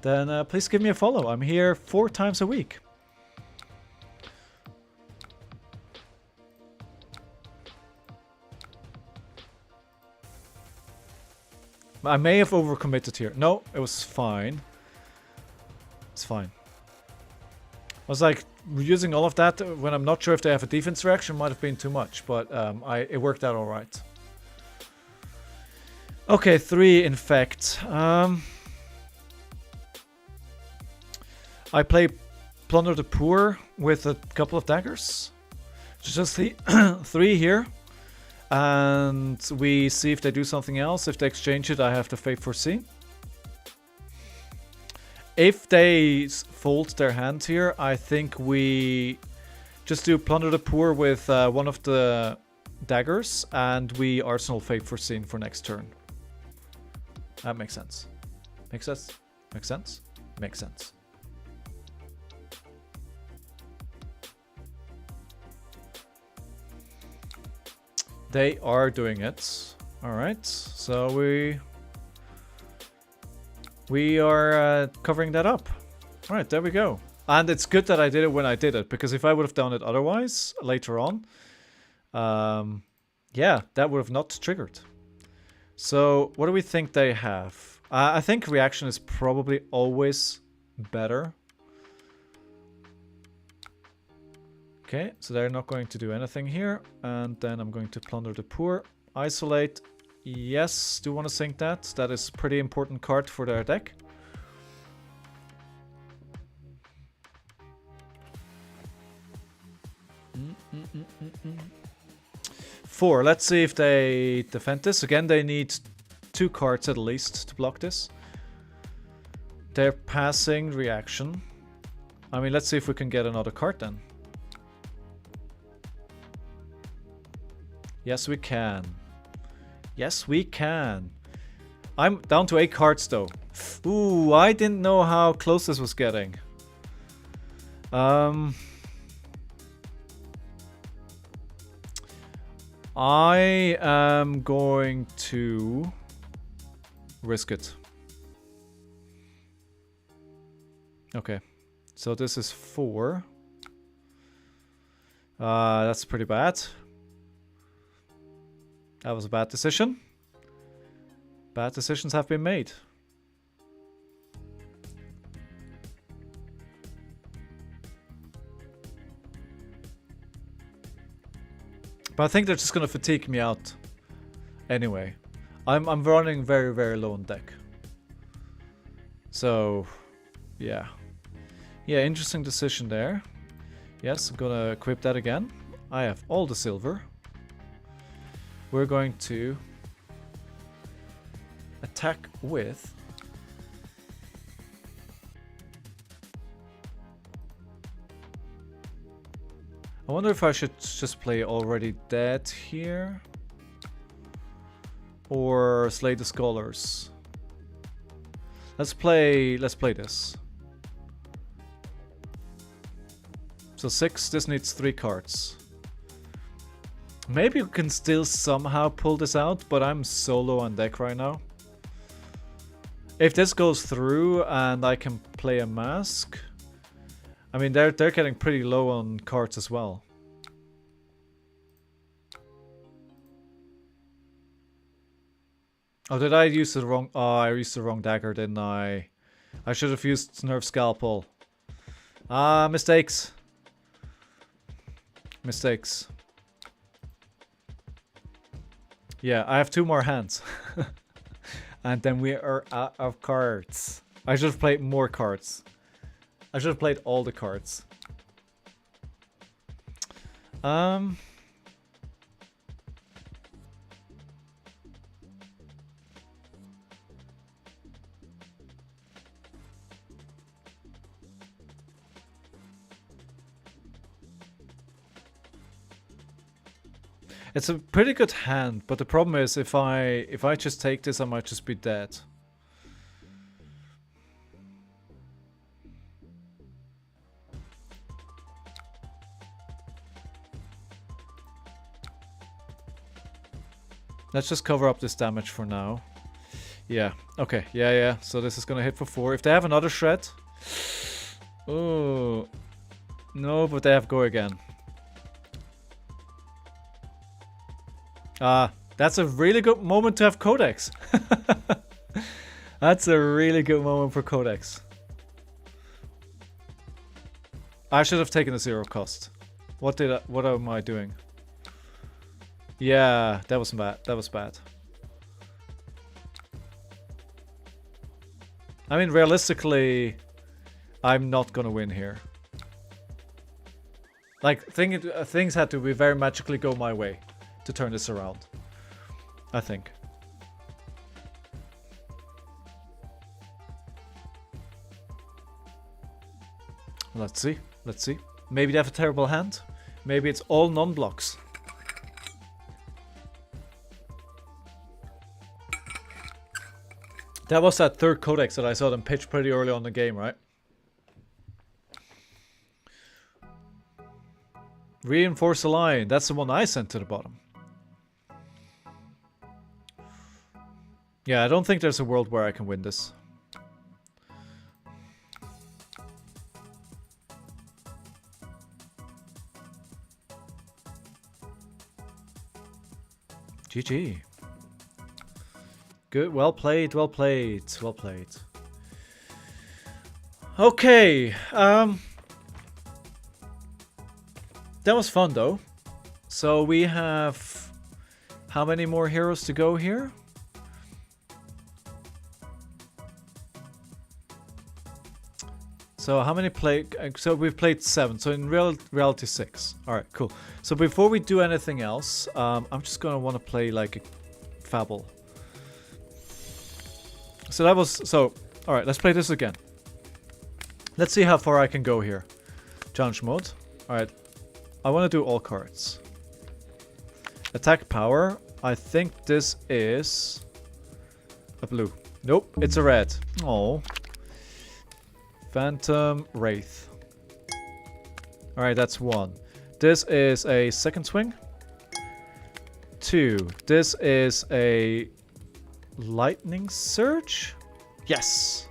then please give me a follow. I'm here 4 times a week. I may have overcommitted here. No, it was fine. It's fine. I was like, using all of that when I'm not sure if they have a defense reaction might have been too much, but it worked out alright. Okay, 3 infect. I play Plunder the Poor with a couple of daggers. Just 3 here. And we see if they do something else. If they exchange it, I have to Fate Foresee. If they fold their hand here, I think we just do Plunder the Poor with one of the daggers, and we Arsenal Fate Foreseen for next turn. That makes sense. Makes sense? Makes sense? Makes sense. They are doing it. Alright, so we are covering that up. Alright, there we go. And it's good that I did it when I did it, because if I would have done it otherwise, later on, yeah, that would have not triggered. So, what do we think they have? I think reaction is probably always better. Okay, so they're not going to do anything here. And then I'm going to plunder the poor. Isolate. Yes, do want to sink that. That is a pretty important card for their deck. Four. Let's see if they defend this. Again, they need 2 cards at least to block this. They're passing reaction. I mean, let's see if we can get another card then. Yes, we can. Yes, we can. I'm down to 8 cards though. Ooh, I didn't know how close this was getting. I am going to risk it. Okay, so this is 4. That's pretty bad. That was a bad decision. Bad decisions have been made. But I think they're just gonna fatigue me out. Anyway, I'm running very, very low on deck. So, yeah. Yeah, interesting decision there. Yes, I'm gonna equip that again. I have all the silver. We're going to attack with I wonder if I should just play Already Dead here or Slay the Scholars. Let's play this. So 6, this needs 3 cards. Maybe we can still somehow pull this out, but I'm so low on deck right now. If this goes through and I can play a mask, I mean they're getting pretty low on cards as well. Oh, did I use the wrong? Oh, I used the wrong dagger, didn't I? I should have used Nerve Scalpel. Ah, mistakes. Mistakes. Yeah, I have 2 more hands. And then we are out of cards. I should have played more cards. I should have played all the cards. It's a pretty good hand, but the problem is if I just take this, I might just be dead. Let's just cover up this damage for now. Yeah, okay, yeah. So this is gonna hit for 4. If they have another shred... Oh... No, but they have go again. That's a really good moment to have Codex. That's a really good moment for Codex. I should have taken a 0 cost. What am I doing? Yeah, that was bad. That was bad. I mean, realistically, I'm not gonna win here. Like, things had to be very magically go my way to turn this around, I think. Let's see. Let's see. Maybe they have a terrible hand. Maybe it's all non-blocks. That was that 3rd Codex that I saw them pitch pretty early on in the game, right? Reinforce the line. That's the one I sent to the bottom. Yeah, I don't think there's a world where I can win this. GG. Good, well played, well played, well played. Okay, that was fun though. So we have how many more heroes to go here? So how many play? So we've played 7. So in reality 6. All right, cool. So before we do anything else, I'm just gonna want to play like a Fable. So that was so. All right, let's play this again. Let's see how far I can go here. Challenge mode. All right, I want to do all cards. Attack power. I think this is a blue. Nope, it's a red. Oh. Phantom Wraith. Alright, that's 1. This is a second swing. 2. This is a lightning surge. Yes.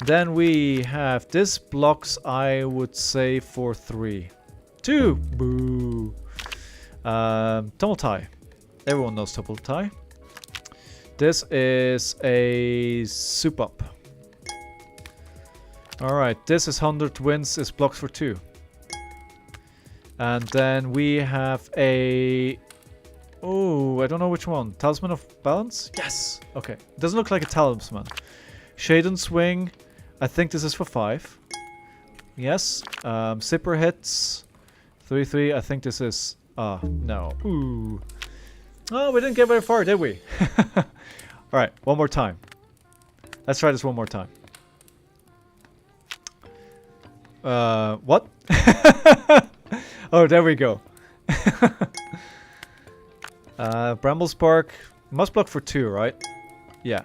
Then we have this blocks, I would say, for 3. 2. Boo. Tumble tie. Everyone knows tumble tie. This is a soup up. Alright, this is 100 wins, is blocks for 2. And then we have a... Oh, I don't know which one. Talisman of Balance? Yes! Okay. Doesn't look like a talisman. Shade and Swing. I think this is for 5. Yes. Zipper hits. 3-3. I think this is... no. Ooh. Oh, we didn't get very far, did we? Alright, one more time. Let's try this one more time. What? Oh, there we go. Bramble Spark. Must block for 2, right? Yeah.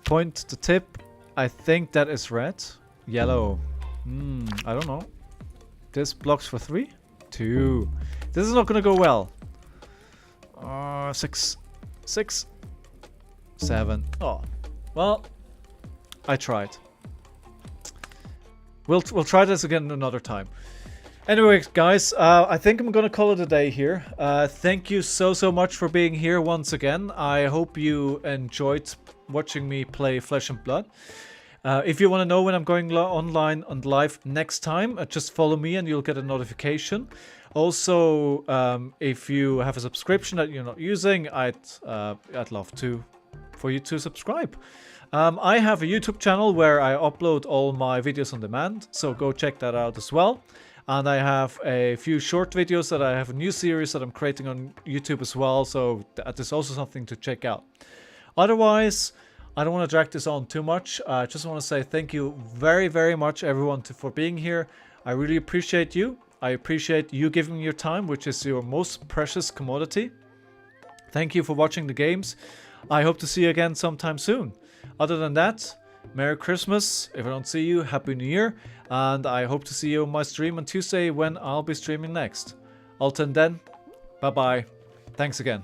Point to tip. I think that is red. Yellow. I don't know. This blocks for 3? 2. This is not gonna go well. 6. 6. 7. Oh. Well, I tried. We'll try this again another time. Anyway, guys, I think I'm gonna call it a day here. Thank you so much for being here once again. I hope you enjoyed watching me play Flesh and Blood. If you want to know when I'm going online and live next time, just follow me and you'll get a notification. Also, if you have a subscription that you're not using, I'd love for you to subscribe. I have a YouTube channel where I upload all my videos on demand, so go check that out as well. And I have a few short videos that I have a new series that I'm creating on YouTube as well, so that is also something to check out. Otherwise, I don't want to drag this on too much. I just want to say thank you very much everyone for being here. I really appreciate you. I appreciate you giving me your time, which is your most precious commodity. Thank you for watching the games. I hope to see you again sometime soon. Other than that, Merry Christmas. If I don't see you, Happy New Year. And I hope to see you on my stream on Tuesday when I'll be streaming next. Until then, bye-bye. Thanks again.